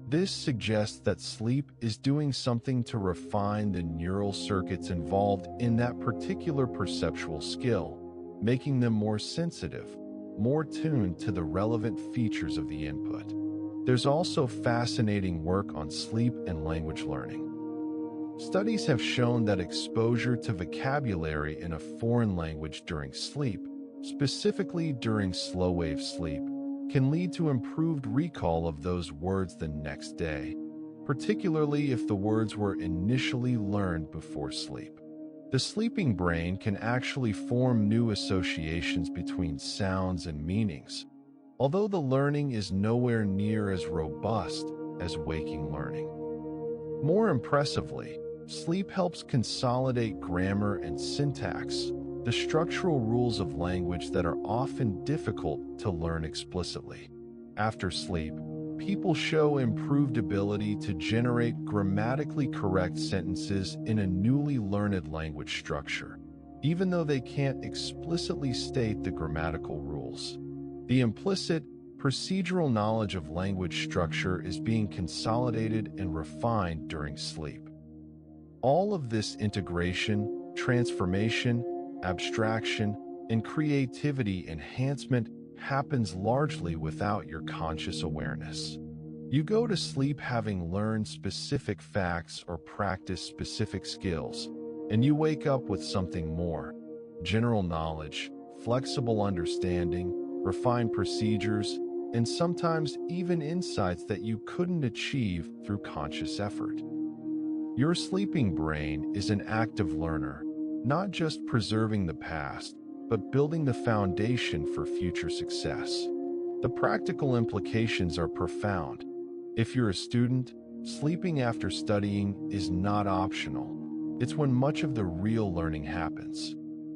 This suggests that sleep is doing something to refine the neural circuits involved in that particular perceptual skill, making them more sensitive, more tuned to the relevant features of the input. There's also fascinating work on sleep and language learning. Studies have shown that exposure to vocabulary in a foreign language during sleep, specifically during slow-wave sleep, can lead to improved recall of those words the next day, particularly if the words were initially learned before sleep. The sleeping brain can actually form new associations between sounds and meanings, although the learning is nowhere near as robust as waking learning. More impressively, sleep helps consolidate grammar and syntax, the structural rules of language that are often difficult to learn explicitly. After sleep, people show improved ability to generate grammatically correct sentences in a newly learned language structure, even though they can't explicitly state the grammatical rules. The implicit, procedural knowledge of language structure is being consolidated and refined during sleep. All of this integration, transformation, abstraction, and creativity enhancement happens largely without your conscious awareness. You go to sleep having learned specific facts or practiced specific skills, and you wake up with something more: general knowledge, flexible understanding, refined procedures, and sometimes even insights that you couldn't achieve through conscious effort. Your sleeping brain is an active learner, not just preserving the past, but building the foundation for future success. The practical implications are profound. If you're a student, sleeping after studying is not optional. It's when much of the real learning happens.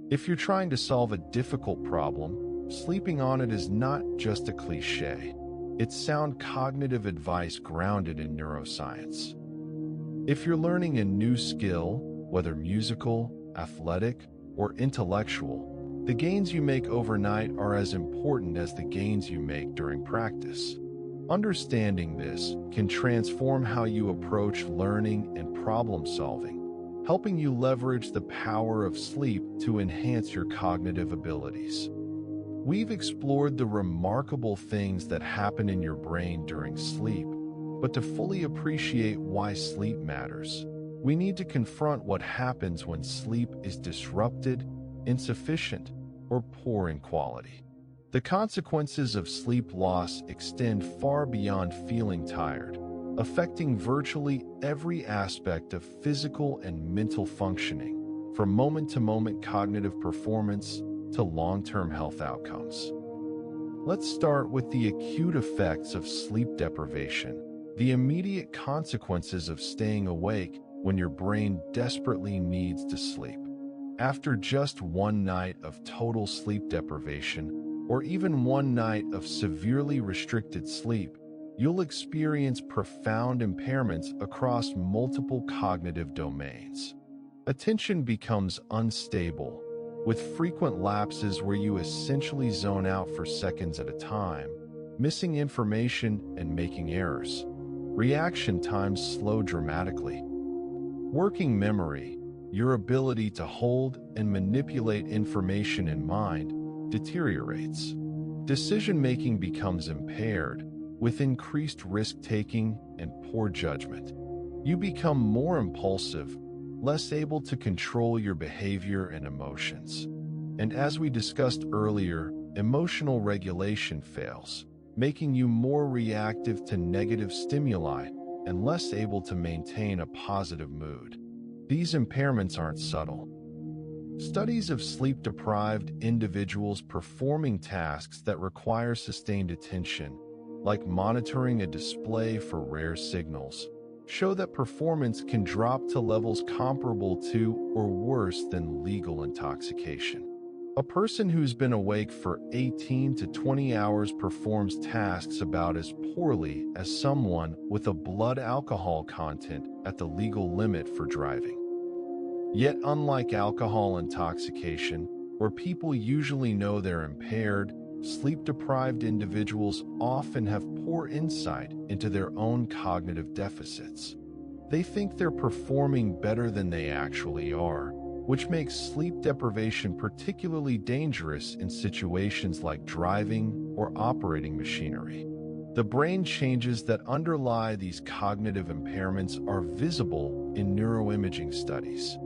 If you're trying to solve a difficult problem, sleeping on it is not just a cliche. It's sound cognitive advice grounded in neuroscience. If you're learning a new skill, whether musical, athletic, or intellectual, the gains you make overnight are as important as the gains you make during practice. Understanding this can transform how you approach learning and problem solving, helping you leverage the power of sleep to enhance your cognitive abilities. We've explored the remarkable things that happen in your brain during sleep, but to fully appreciate why sleep matters, we need to confront what happens when sleep is disrupted, insufficient, or poor in quality. The consequences of sleep loss extend far beyond feeling tired, affecting virtually every aspect of physical and mental functioning, from moment-to-moment cognitive performance to long-term health outcomes. Let's start with the acute effects of sleep deprivation, the immediate consequences of staying awake when your brain desperately needs to sleep. After just one night of total sleep deprivation, or even one night of severely restricted sleep, you'll experience profound impairments across multiple cognitive domains. Attention becomes unstable, with frequent lapses where you essentially zone out for seconds at a time, missing information and making errors. Reaction times slow dramatically. Working memory, your ability to hold and manipulate information in mind, deteriorates. Decision-making becomes impaired, with increased risk-taking and poor judgment. You become more impulsive, less able to control your behavior and emotions. And as we discussed earlier, emotional regulation fails, making you more reactive to negative stimuli and less able to maintain a positive mood. These impairments aren't subtle. Studies of sleep-deprived individuals performing tasks that require sustained attention, like monitoring a display for rare signals, show that performance can drop to levels comparable to or worse than legal intoxication. A person who's been awake for 18 to 20 hours performs tasks about as poorly as someone with a blood alcohol content at the legal limit for driving. Yet, unlike alcohol intoxication, where people usually know they're impaired, sleep-deprived individuals often have poor insight into their own cognitive deficits. They think they're performing better than they actually are, which makes sleep deprivation particularly dangerous in situations like driving or operating machinery. The brain changes that underlie these cognitive impairments are visible in neuroimaging studies.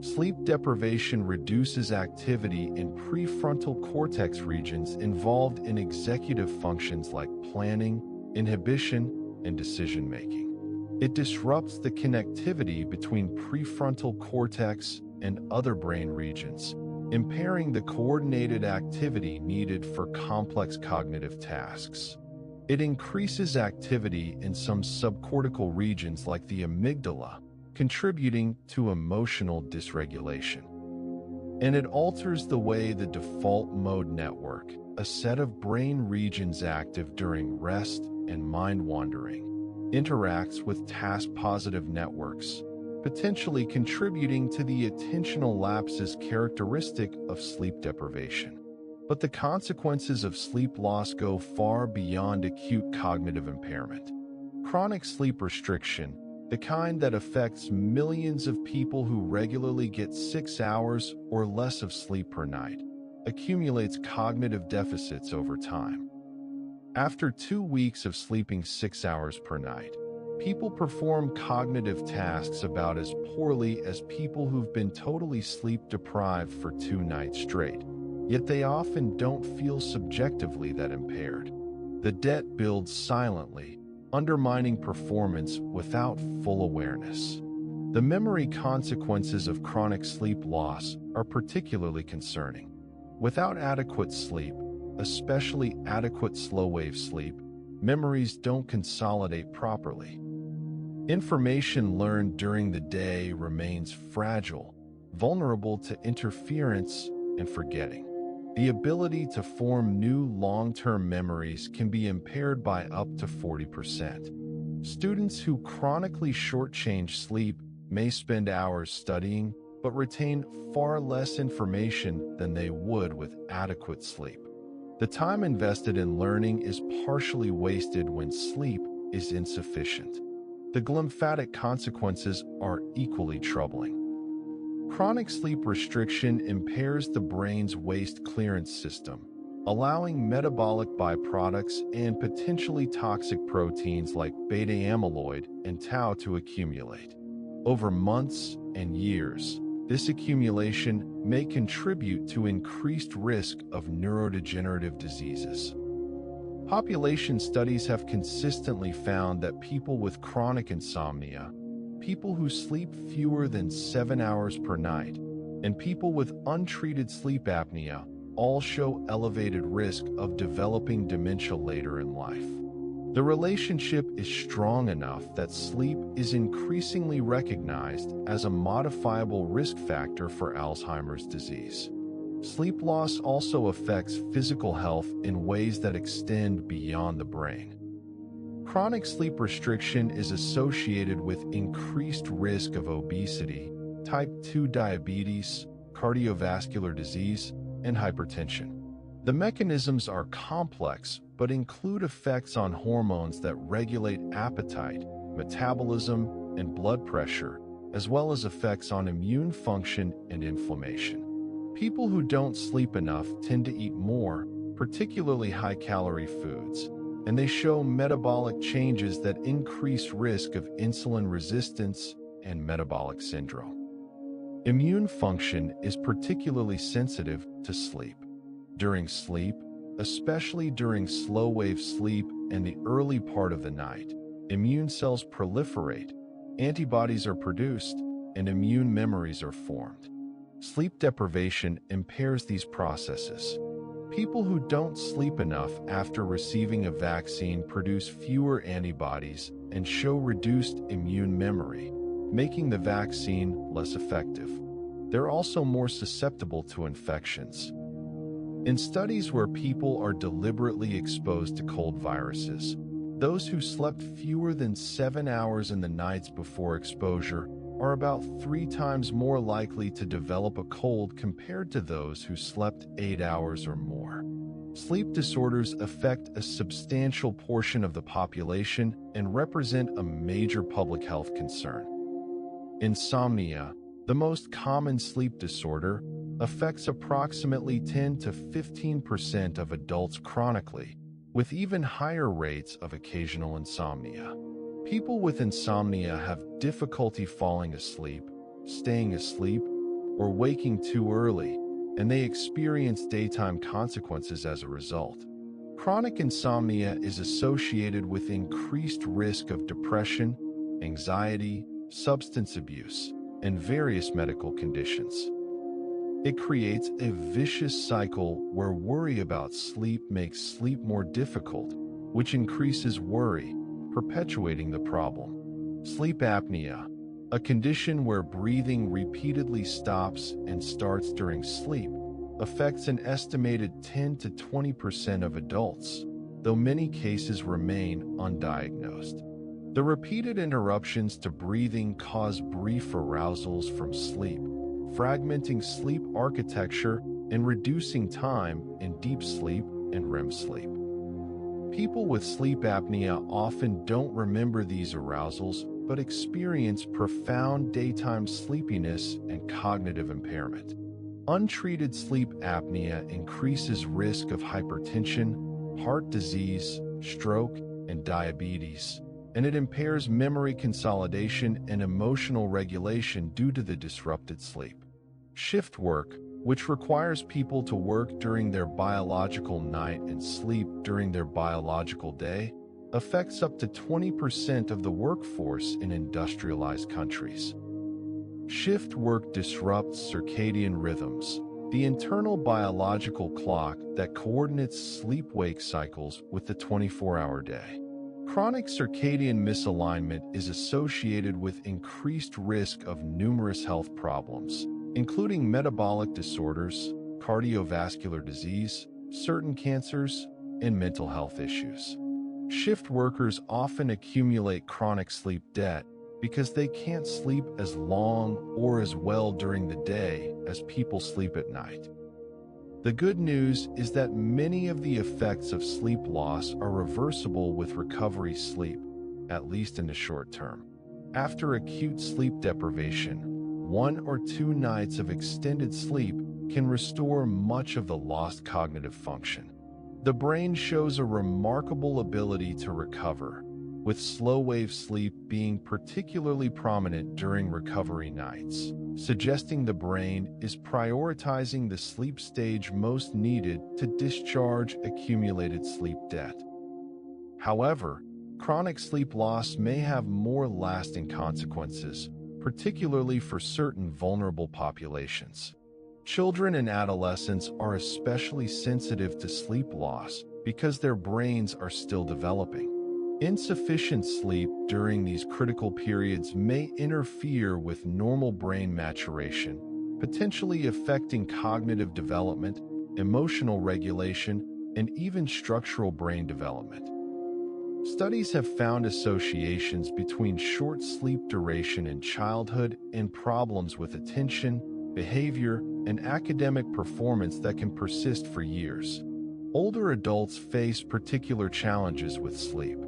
Sleep deprivation reduces activity in prefrontal cortex regions involved in executive functions like planning, inhibition, and decision-making. It disrupts the connectivity between prefrontal cortex and other brain regions, impairing the coordinated activity needed for complex cognitive tasks. It increases activity in some subcortical regions like the amygdala, contributing to emotional dysregulation. And it alters the way the default mode network, a set of brain regions active during rest and mind wandering, interacts with task-positive networks, potentially contributing to the attentional lapses characteristic of sleep deprivation. But the consequences of sleep loss go far beyond acute cognitive impairment. Chronic sleep restriction, the kind that affects millions of people who regularly get 6 hours or less of sleep per night, accumulates cognitive deficits over time. After 2 weeks of sleeping 6 hours per night, people perform cognitive tasks about as poorly as people who've been totally sleep-deprived for 2 nights straight, yet they often don't feel subjectively that impaired. The debt builds silently, undermining performance without full awareness. The memory consequences of chronic sleep loss are particularly concerning. Without adequate sleep, especially adequate slow-wave sleep, memories don't consolidate properly. Information learned during the day remains fragile, vulnerable to interference and forgetting. The ability to form new long-term memories can be impaired by up to 40%. Students who chronically shortchange sleep may spend hours studying, but retain far less information than they would with adequate sleep. The time invested in learning is partially wasted when sleep is insufficient. The glymphatic consequences are equally troubling. Chronic sleep restriction impairs the brain's waste clearance system, allowing metabolic byproducts and potentially toxic proteins like beta amyloid and tau to accumulate. Over months and years, This accumulation may contribute to increased risk of neurodegenerative diseases. Population studies have consistently found that people with chronic insomnia, people who sleep fewer than 7 hours per night, and people with untreated sleep apnea all show elevated risk of developing dementia later in life. The relationship is strong enough that sleep is increasingly recognized as a modifiable risk factor for Alzheimer's disease. Sleep loss also affects physical health in ways that extend beyond the brain. Chronic sleep restriction is associated with increased risk of obesity, type 2 diabetes, cardiovascular disease, and hypertension. The mechanisms are complex but include effects on hormones that regulate appetite, metabolism, and blood pressure, as well as effects on immune function and inflammation. People who don't sleep enough tend to eat more, particularly high-calorie foods, and they show metabolic changes that increase risk of insulin resistance and metabolic syndrome. Immune function is particularly sensitive to sleep. During sleep, especially during slow-wave sleep and the early part of the night, immune cells proliferate, antibodies are produced, and immune memories are formed. Sleep deprivation impairs these processes. People who don't sleep enough after receiving a vaccine produce fewer antibodies and show reduced immune memory, making the vaccine less effective. They're also more susceptible to infections. In studies where people are deliberately exposed to cold viruses, those who slept fewer than 7 hours in the nights before exposure are about 3 times more likely to develop a cold compared to those who slept 8 hours or more. Sleep disorders affect a substantial portion of the population and represent a major public health concern. Insomnia, the most common sleep disorder, affects approximately 10 to 15% of adults chronically, with even higher rates of occasional insomnia. People with insomnia have difficulty falling asleep, staying asleep, or waking too early, and they experience daytime consequences as a result. Chronic insomnia is associated with increased risk of depression, anxiety, substance abuse, and various medical conditions. It creates a vicious cycle where worry about sleep makes sleep more difficult, which increases worry, perpetuating the problem. Sleep apnea, a condition where breathing repeatedly stops and starts during sleep, affects an estimated 10 to 20% of adults, though many cases remain undiagnosed. The repeated interruptions to breathing cause brief arousals from sleep, fragmenting sleep architecture and reducing time in deep sleep and REM sleep. People with sleep apnea often don't remember these arousals but experience profound daytime sleepiness and cognitive impairment. Untreated sleep apnea increases risk of hypertension, heart disease, stroke, and diabetes, and it impairs memory consolidation and emotional regulation due to the disrupted sleep. Shift work, which requires people to work during their biological night and sleep during their biological day, affects up to 20% of the workforce in industrialized countries. Shift work disrupts circadian rhythms, the internal biological clock that coordinates sleep-wake cycles with the 24-hour day. Chronic circadian misalignment is associated with increased risk of numerous health problems, including metabolic disorders, cardiovascular disease, certain cancers, and mental health issues. Shift workers often accumulate chronic sleep debt because they can't sleep as long or as well during the day as people sleep at night. The good news is that many of the effects of sleep loss are reversible with recovery sleep, at least in the short term. After acute sleep deprivation, 1 or 2 nights of extended sleep can restore much of the lost cognitive function. The brain shows a remarkable ability to recover, with slow-wave sleep being particularly prominent during recovery nights, suggesting the brain is prioritizing the sleep stage most needed to discharge accumulated sleep debt. However, chronic sleep loss may have more lasting consequences, particularly for certain vulnerable populations. Children and adolescents are especially sensitive to sleep loss because their brains are still developing. Insufficient sleep during these critical periods may interfere with normal brain maturation, potentially affecting cognitive development, emotional regulation, and even structural brain development. Studies have found associations between short sleep duration in childhood and problems with attention, behavior, and academic performance that can persist for years. Older adults face particular challenges with sleep.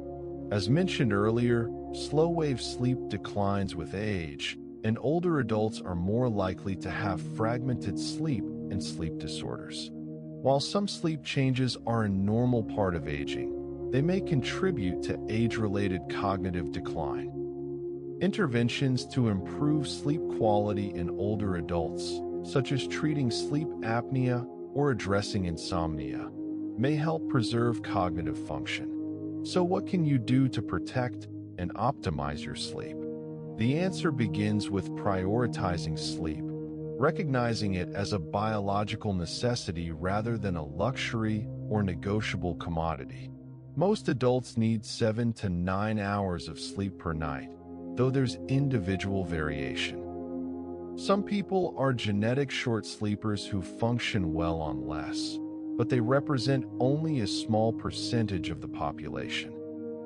As mentioned earlier, slow-wave sleep declines with age, and older adults are more likely to have fragmented sleep and sleep disorders. While some sleep changes are a normal part of aging, they may contribute to age-related cognitive decline. Interventions to improve sleep quality in older adults, such as treating sleep apnea or addressing insomnia, may help preserve cognitive function. So what can you do to protect and optimize your sleep? The answer begins with prioritizing sleep, recognizing it as a biological necessity rather than a luxury or negotiable commodity. Most adults need 7 to 9 hours of sleep per night, though there's individual variation. Some people are genetic short sleepers who function well on less, but they represent only a small percentage of the population.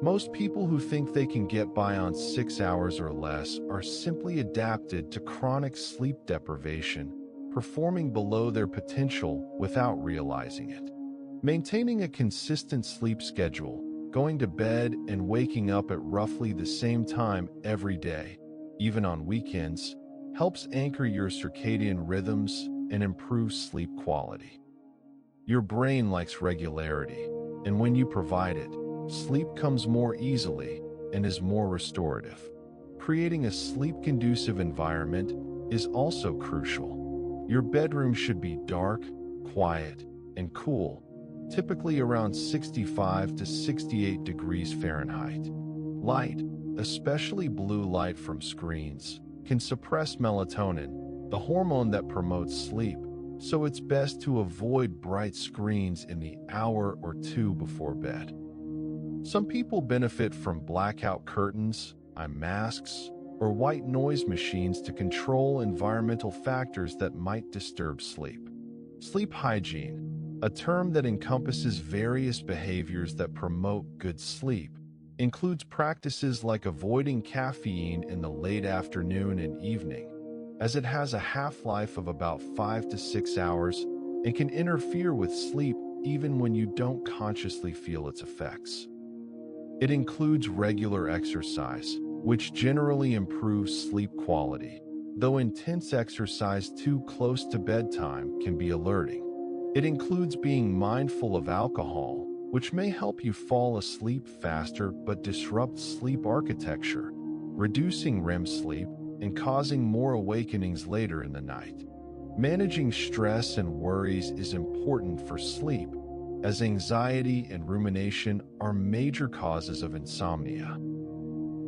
Most people who think they can get by on 6 hours or less are simply adapted to chronic sleep deprivation, performing below their potential without realizing it. Maintaining a consistent sleep schedule, going to bed and waking up at roughly the same time every day, even on weekends, helps anchor your circadian rhythms and improve sleep quality. Your brain likes regularity, and when you provide it, sleep comes more easily and is more restorative. Creating a sleep-conducive environment is also crucial. Your bedroom should be dark, quiet, and cool, typically around 65 to 68 degrees Fahrenheit. Light, especially blue light from screens, can suppress melatonin, the hormone that promotes sleep, so it's best to avoid bright screens in the hour or two before bed. Some people benefit from blackout curtains, eye masks, or white noise machines to control environmental factors that might disturb sleep. Sleep hygiene, a term that encompasses various behaviors that promote good sleep, includes practices like avoiding caffeine in the late afternoon and evening, as it has a half-life of about 5 to 6 hours and can interfere with sleep even when you don't consciously feel its effects. It includes regular exercise, which generally improves sleep quality, though intense exercise too close to bedtime can be alerting. It includes being mindful of alcohol, which may help you fall asleep faster but disrupt sleep architecture, reducing REM sleep and causing more awakenings later in the night. Managing stress and worries is important for sleep, as anxiety and rumination are major causes of insomnia.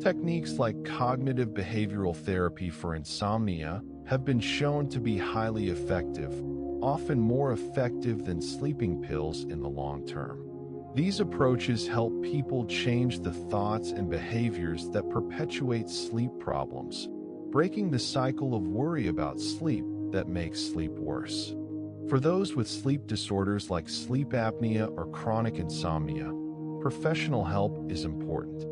Techniques like cognitive behavioral therapy for insomnia have been shown to be highly effective, often more effective than sleeping pills in the long term. These approaches help people change the thoughts and behaviors that perpetuate sleep problems, breaking the cycle of worry about sleep that makes sleep worse. For those with sleep disorders like sleep apnea or chronic insomnia, professional help is important.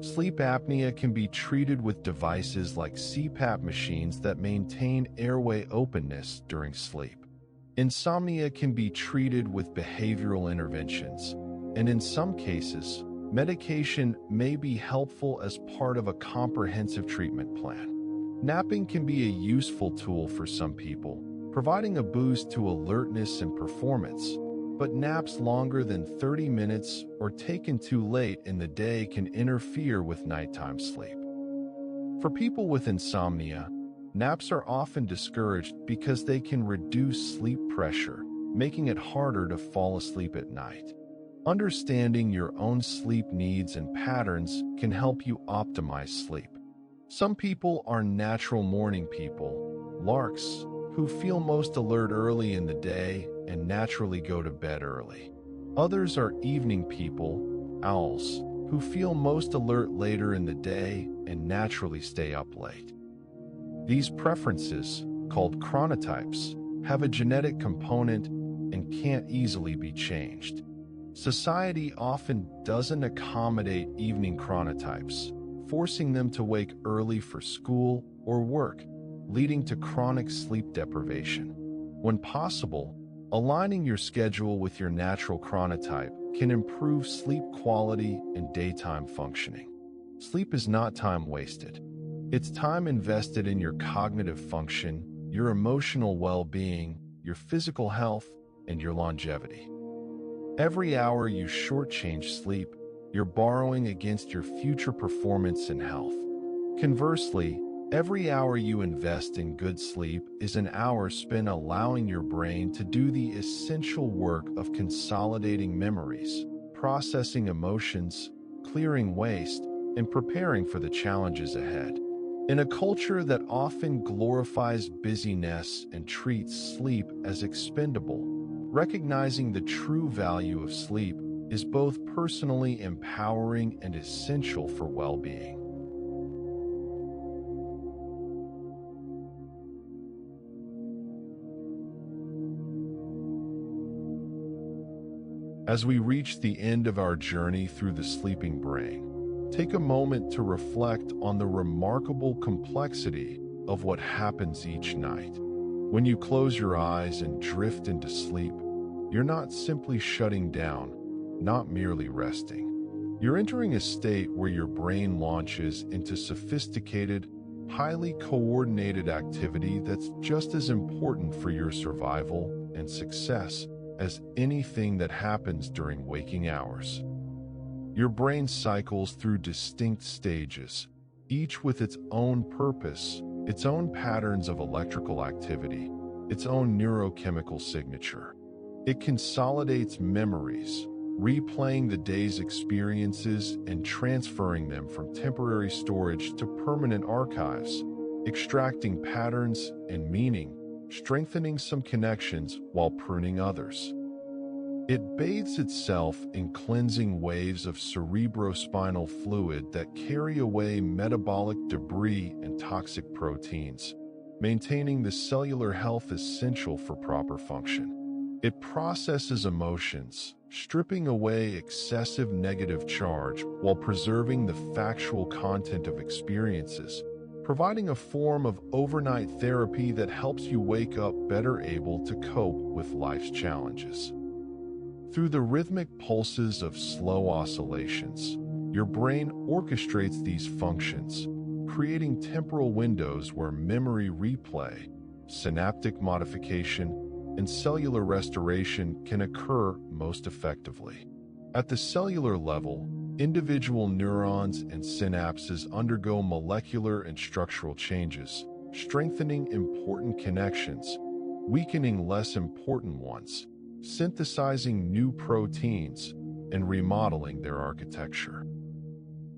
Sleep apnea can be treated with devices like CPAP machines that maintain airway openness during sleep. Insomnia can be treated with behavioral interventions, and in some cases, medication may be helpful as part of a comprehensive treatment plan. Napping can be a useful tool for some people, providing a boost to alertness and performance, but naps longer than 30 minutes or taken too late in the day can interfere with nighttime sleep. For people with insomnia, naps are often discouraged because they can reduce sleep pressure, making it harder to fall asleep at night. Understanding your own sleep needs and patterns can help you optimize sleep. Some people are natural morning people, larks, who feel most alert early in the day and naturally go to bed early. Others are evening people, owls, who feel most alert later in the day and naturally stay up late. These preferences, called chronotypes, have a genetic component and can't easily be changed. Society often doesn't accommodate evening chronotypes, forcing them to wake early for school or work, leading to chronic sleep deprivation. When possible, aligning your schedule with your natural chronotype can improve sleep quality and daytime functioning. Sleep is not time wasted. It's time invested in your cognitive function, your emotional well-being, your physical health, and your longevity. Every hour you shortchange sleep, you're borrowing against your future performance and health. Conversely, every hour you invest in good sleep is an hour spent allowing your brain to do the essential work of consolidating memories, processing emotions, clearing waste, and preparing for the challenges ahead. In a culture that often glorifies busyness and treats sleep as expendable, recognizing the true value of sleep is both personally empowering and essential for well-being. As we reach the end of our journey through the sleeping brain, take a moment to reflect on the remarkable complexity of what happens each night. When you close your eyes and drift into sleep, you're not simply shutting down, not merely resting. You're entering a state where your brain launches into sophisticated, highly coordinated activity that's just as important for your survival and success as anything that happens during waking hours. Your brain cycles through distinct stages, each with its own purpose, its own patterns of electrical activity, its own neurochemical signature. It consolidates memories, replaying the day's experiences and transferring them from temporary storage to permanent archives, extracting patterns and meaning, strengthening some connections while pruning others. It bathes itself in cleansing waves of cerebrospinal fluid that carry away metabolic debris and toxic proteins, maintaining the cellular health essential for proper function. It processes emotions, stripping away excessive negative charge while preserving the factual content of experiences, providing a form of overnight therapy that helps you wake up better able to cope with life's challenges. Through the rhythmic pulses of slow oscillations, your brain orchestrates these functions, creating temporal windows where memory replay, synaptic modification, and cellular restoration can occur most effectively. At the cellular level, individual neurons and synapses undergo molecular and structural changes, strengthening important connections, weakening less important ones, synthesizing new proteins, and remodeling their architecture.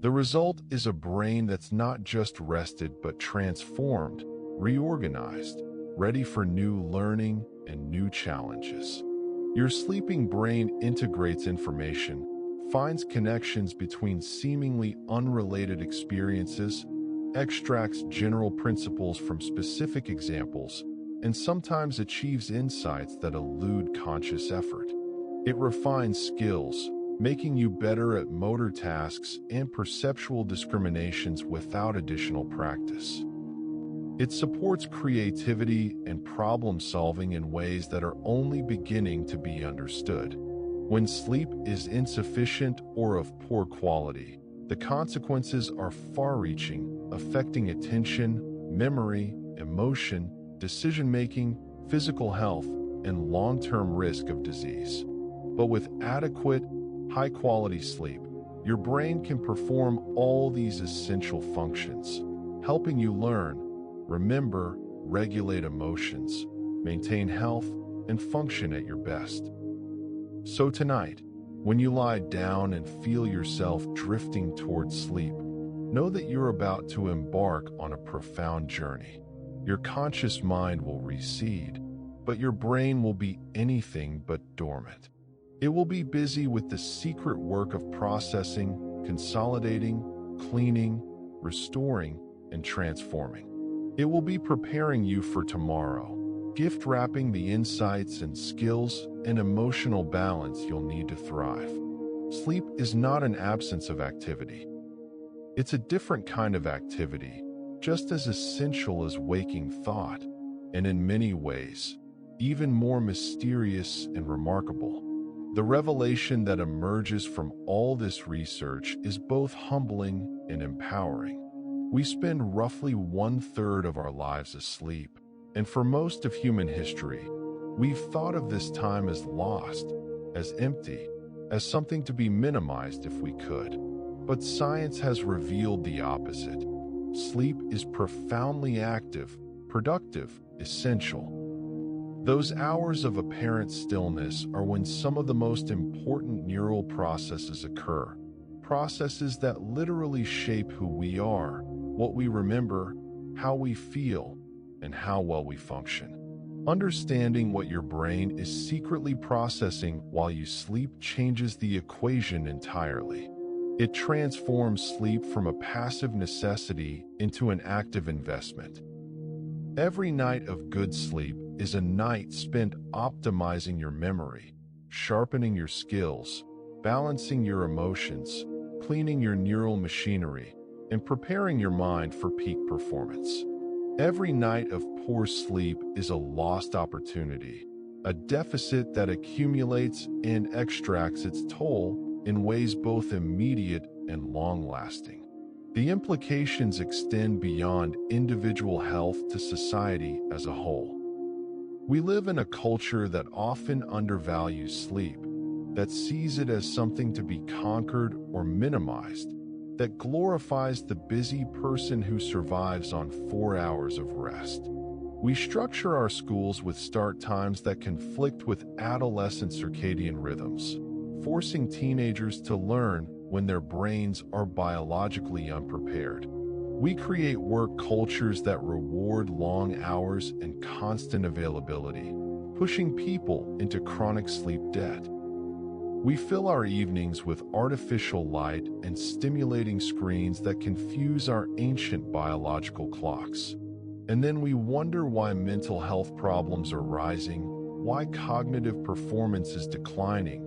The result is a brain that's not just rested but transformed, reorganized, ready for new learning and new challenges. Your sleeping brain integrates information, finds connections between seemingly unrelated experiences, extracts general principles from specific examples, and sometimes achieves insights that elude conscious effort. It refines skills, making you better at motor tasks and perceptual discriminations without additional practice. It supports creativity and problem-solving in ways that are only beginning to be understood. When sleep is insufficient or of poor quality, the consequences are far-reaching, affecting attention, memory, emotion, decision-making, physical health, and long-term risk of disease. But with adequate, high-quality sleep, your brain can perform all these essential functions, helping you learn, remember, regulate emotions, maintain health, and function at your best. So tonight, when you lie down and feel yourself drifting towards sleep, know that you're about to embark on a profound journey. Your conscious mind will recede, but your brain will be anything but dormant. It will be busy with the secret work of processing, consolidating, cleaning, restoring, and transforming. It will be preparing you for tomorrow, gift-wrapping the insights and skills and emotional balance you'll need to thrive. Sleep is not an absence of activity. It's a different kind of activity, just as essential as waking thought, and in many ways, even more mysterious and remarkable. The revelation that emerges from all this research is both humbling and empowering. We spend roughly 1/3 of our lives asleep, and for most of human history, we've thought of this time as lost, as empty, as something to be minimized if we could. But science has revealed the opposite. Sleep is profoundly active, productive, essential. Those hours of apparent stillness are when some of the most important neural processes occur, processes that literally shape who we are, what we remember, how we feel, and how well we function. Understanding what your brain is secretly processing while you sleep changes the equation entirely. It transforms sleep from a passive necessity into an active investment. Every night of good sleep is a night spent optimizing your memory, sharpening your skills, balancing your emotions, cleaning your neural machinery, and preparing your mind for peak performance. Every night of poor sleep is a lost opportunity, a deficit that accumulates and extracts its toll in ways both immediate and long-lasting. The implications extend beyond individual health to society as a whole. We live in a culture that often undervalues sleep, that sees it as something to be conquered or minimized, that glorifies the busy person who survives on 4 hours of rest. We structure our schools with start times that conflict with adolescent circadian rhythms, forcing teenagers to learn when their brains are biologically unprepared. We create work cultures that reward long hours and constant availability, pushing people into chronic sleep debt. We fill our evenings with artificial light and stimulating screens that confuse our ancient biological clocks. And then we wonder why mental health problems are rising, why cognitive performance is declining,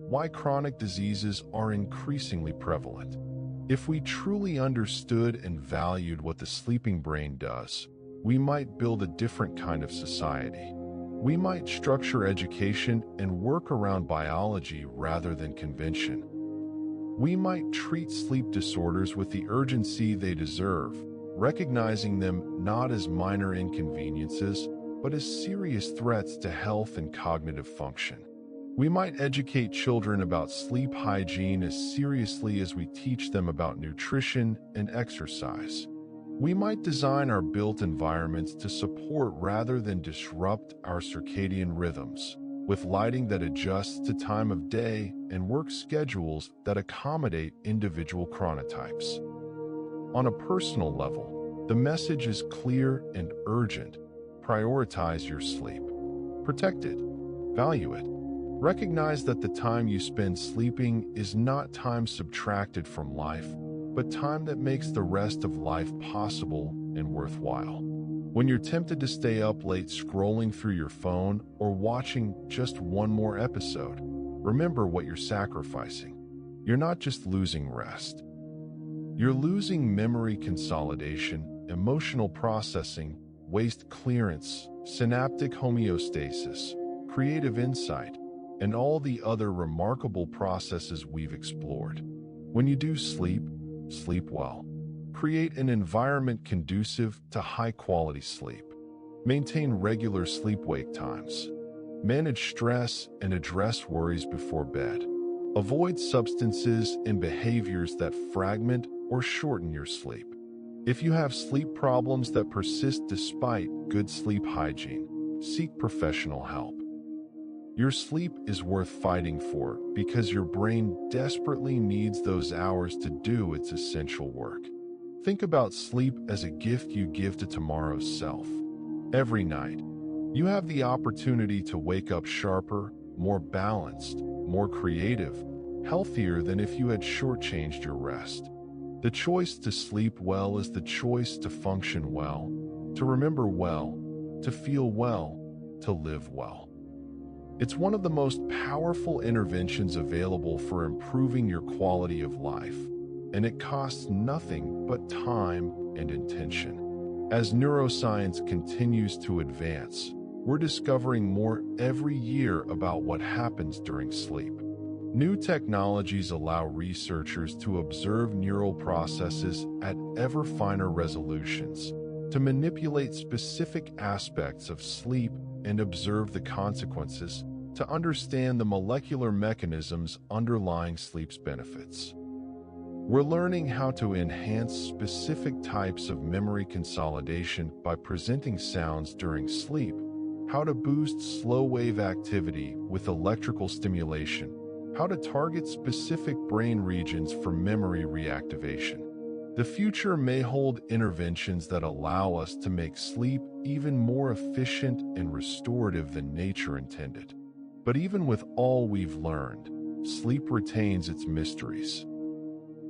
why chronic diseases are increasingly prevalent. If we truly understood and valued what the sleeping brain does, we might build a different kind of society. We might structure education and work around biology rather than convention. We might treat sleep disorders with the urgency they deserve, recognizing them not as minor inconveniences, but as serious threats to health and cognitive function. We might educate children about sleep hygiene as seriously as we teach them about nutrition and exercise. We might design our built environments to support rather than disrupt our circadian rhythms, with lighting that adjusts to time of day and work schedules that accommodate individual chronotypes. On a personal level, the message is clear and urgent. Prioritize your sleep. Protect it. Value it. Recognize that the time you spend sleeping is not time subtracted from life, but time that makes the rest of life possible and worthwhile. When you're tempted to stay up late scrolling through your phone or watching just one more episode, remember what you're sacrificing. You're not just losing rest. You're losing memory consolidation, emotional processing, waste clearance, synaptic homeostasis, creative insight, and all the other remarkable processes we've explored. When you do sleep, sleep well. Create an environment conducive to high-quality sleep. Maintain regular sleep-wake times. Manage stress and address worries before bed. Avoid substances and behaviors that fragment or shorten your sleep. If you have sleep problems that persist despite good sleep hygiene, seek professional help. Your sleep is worth fighting for because your brain desperately needs those hours to do its essential work. Think about sleep as a gift you give to tomorrow's self. Every night, you have the opportunity to wake up sharper, more balanced, more creative, healthier than if you had shortchanged your rest. The choice to sleep well is the choice to function well, to remember well, to feel well, to live well. It's one of the most powerful interventions available for improving your quality of life, and it costs nothing but time and intention. As neuroscience continues to advance, we're discovering more every year about what happens during sleep. New technologies allow researchers to observe neural processes at ever finer resolutions, to manipulate specific aspects of sleep and observe the consequences, to understand the molecular mechanisms underlying sleep's benefits. We're learning how to enhance specific types of memory consolidation by presenting sounds during sleep, how to boost slow-wave activity with electrical stimulation, how to target specific brain regions for memory reactivation. The future may hold interventions that allow us to make sleep even more efficient and restorative than nature intended. But even with all we've learned, sleep retains its mysteries.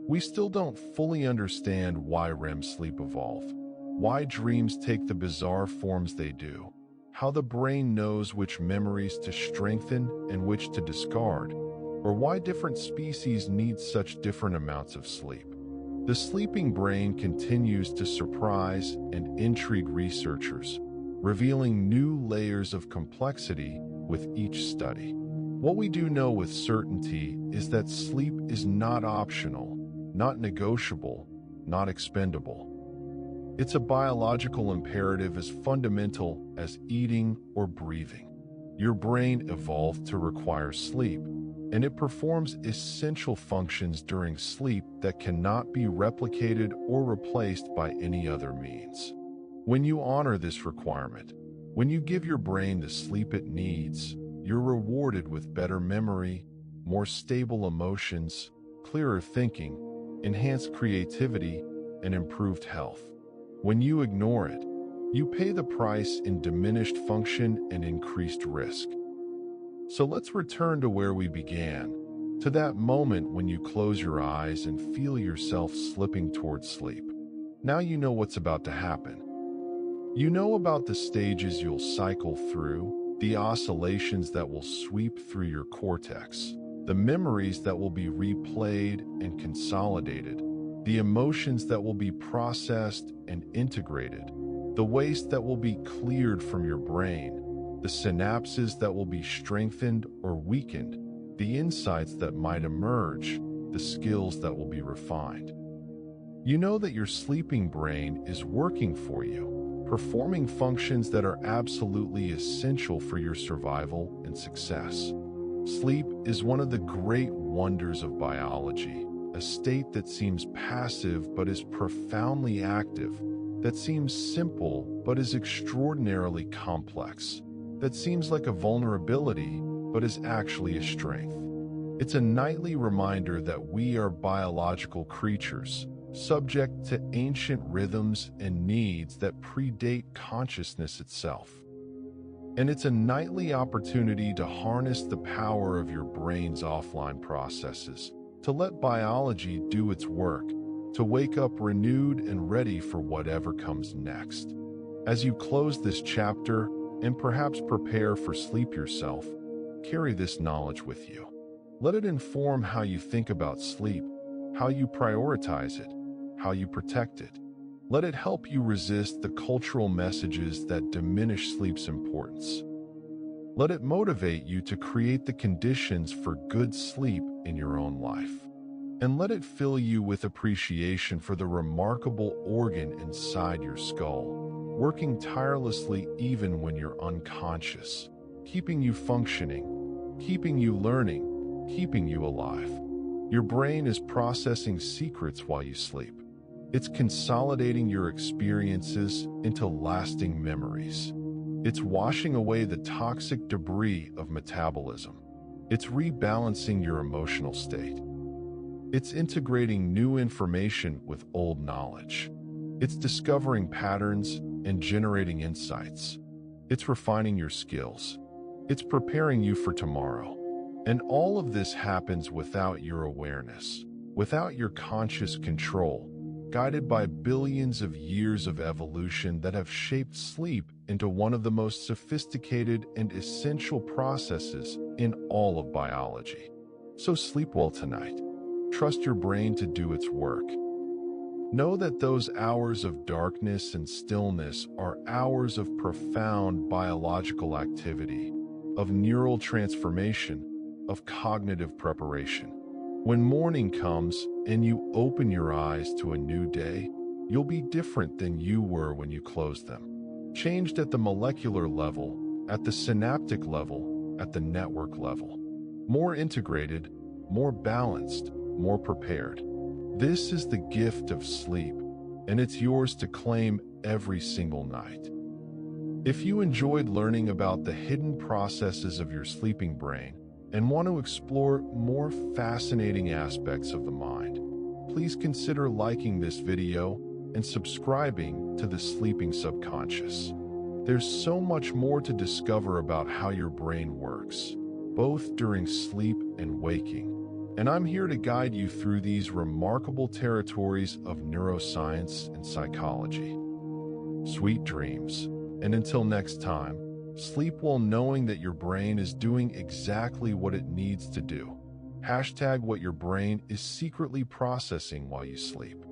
We still don't fully understand why REM sleep evolved, why dreams take the bizarre forms they do, how the brain knows which memories to strengthen and which to discard, or why different species need such different amounts of sleep. The sleeping brain continues to surprise and intrigue researchers, revealing new layers of complexity with each study. What we do know with certainty is that sleep is not optional, not negotiable, not expendable. It's a biological imperative as fundamental as eating or breathing. Your brain evolved to require sleep, and it performs essential functions during sleep that cannot be replicated or replaced by any other means. When you honor this requirement, when you give your brain the sleep it needs, you're rewarded with better memory, more stable emotions, clearer thinking, enhanced creativity, and improved health. When you ignore it, you pay the price in diminished function and increased risk. So let's return to where we began, to that moment when you close your eyes and feel yourself slipping towards sleep. Now you know what's about to happen. You know about the stages you'll cycle through, the oscillations that will sweep through your cortex, the memories that will be replayed and consolidated, the emotions that will be processed and integrated, the waste that will be cleared from your brain, the synapses that will be strengthened or weakened, the insights that might emerge, the skills that will be refined. You know that your sleeping brain is working for you, performing functions that are absolutely essential for your survival and success. Sleep is one of the great wonders of biology, a state that seems passive but is profoundly active, that seems simple but is extraordinarily complex, that seems like a vulnerability but is actually a strength. It's a nightly reminder that we are biological creatures, subject to ancient rhythms and needs that predate consciousness itself. And it's a nightly opportunity to harness the power of your brain's offline processes, to let biology do its work, to wake up renewed and ready for whatever comes next. As you close this chapter and perhaps prepare for sleep yourself, carry this knowledge with you. Let it inform how you think about sleep, how you prioritize it, how you protect it. Let it help you resist the cultural messages that diminish sleep's importance. Let it motivate you to create the conditions for good sleep in your own life. And let it fill you with appreciation for the remarkable organ inside your skull, working tirelessly even when you're unconscious. keeping you functioning, keeping you learning, keeping you alive. Your brain is processing secrets while you sleep. It's consolidating your experiences into lasting memories. It's washing away the toxic debris of metabolism. It's rebalancing your emotional state. It's integrating new information with old knowledge. It's discovering patterns and generating insights. It's refining your skills. It's preparing you for tomorrow. And all of this happens without your awareness, without your conscious control, guided by billions of years of evolution that have shaped sleep into one of the most sophisticated and essential processes in all of biology. So sleep well tonight. Trust your brain to do its work. Know that those hours of darkness and stillness are hours of profound biological activity, of neural transformation, of cognitive preparation. When morning comes and you open your eyes to a new day, you'll be different than you were when you closed them. Changed at the molecular level, at the synaptic level, at the network level. More integrated, more balanced, more prepared. This is the gift of sleep, and it's yours to claim every single night. If you enjoyed learning about the hidden processes of your sleeping brain and want to explore more fascinating aspects of the mind, please consider liking this video and subscribing to the Sleeping Subconscious. There's so much more to discover about how your brain works, both during sleep and waking. And I'm here to guide you through these remarkable territories of neuroscience and psychology. Sweet dreams. And until next time, sleep well knowing that your brain is doing exactly what it needs to do. # what your brain is secretly processing while you sleep.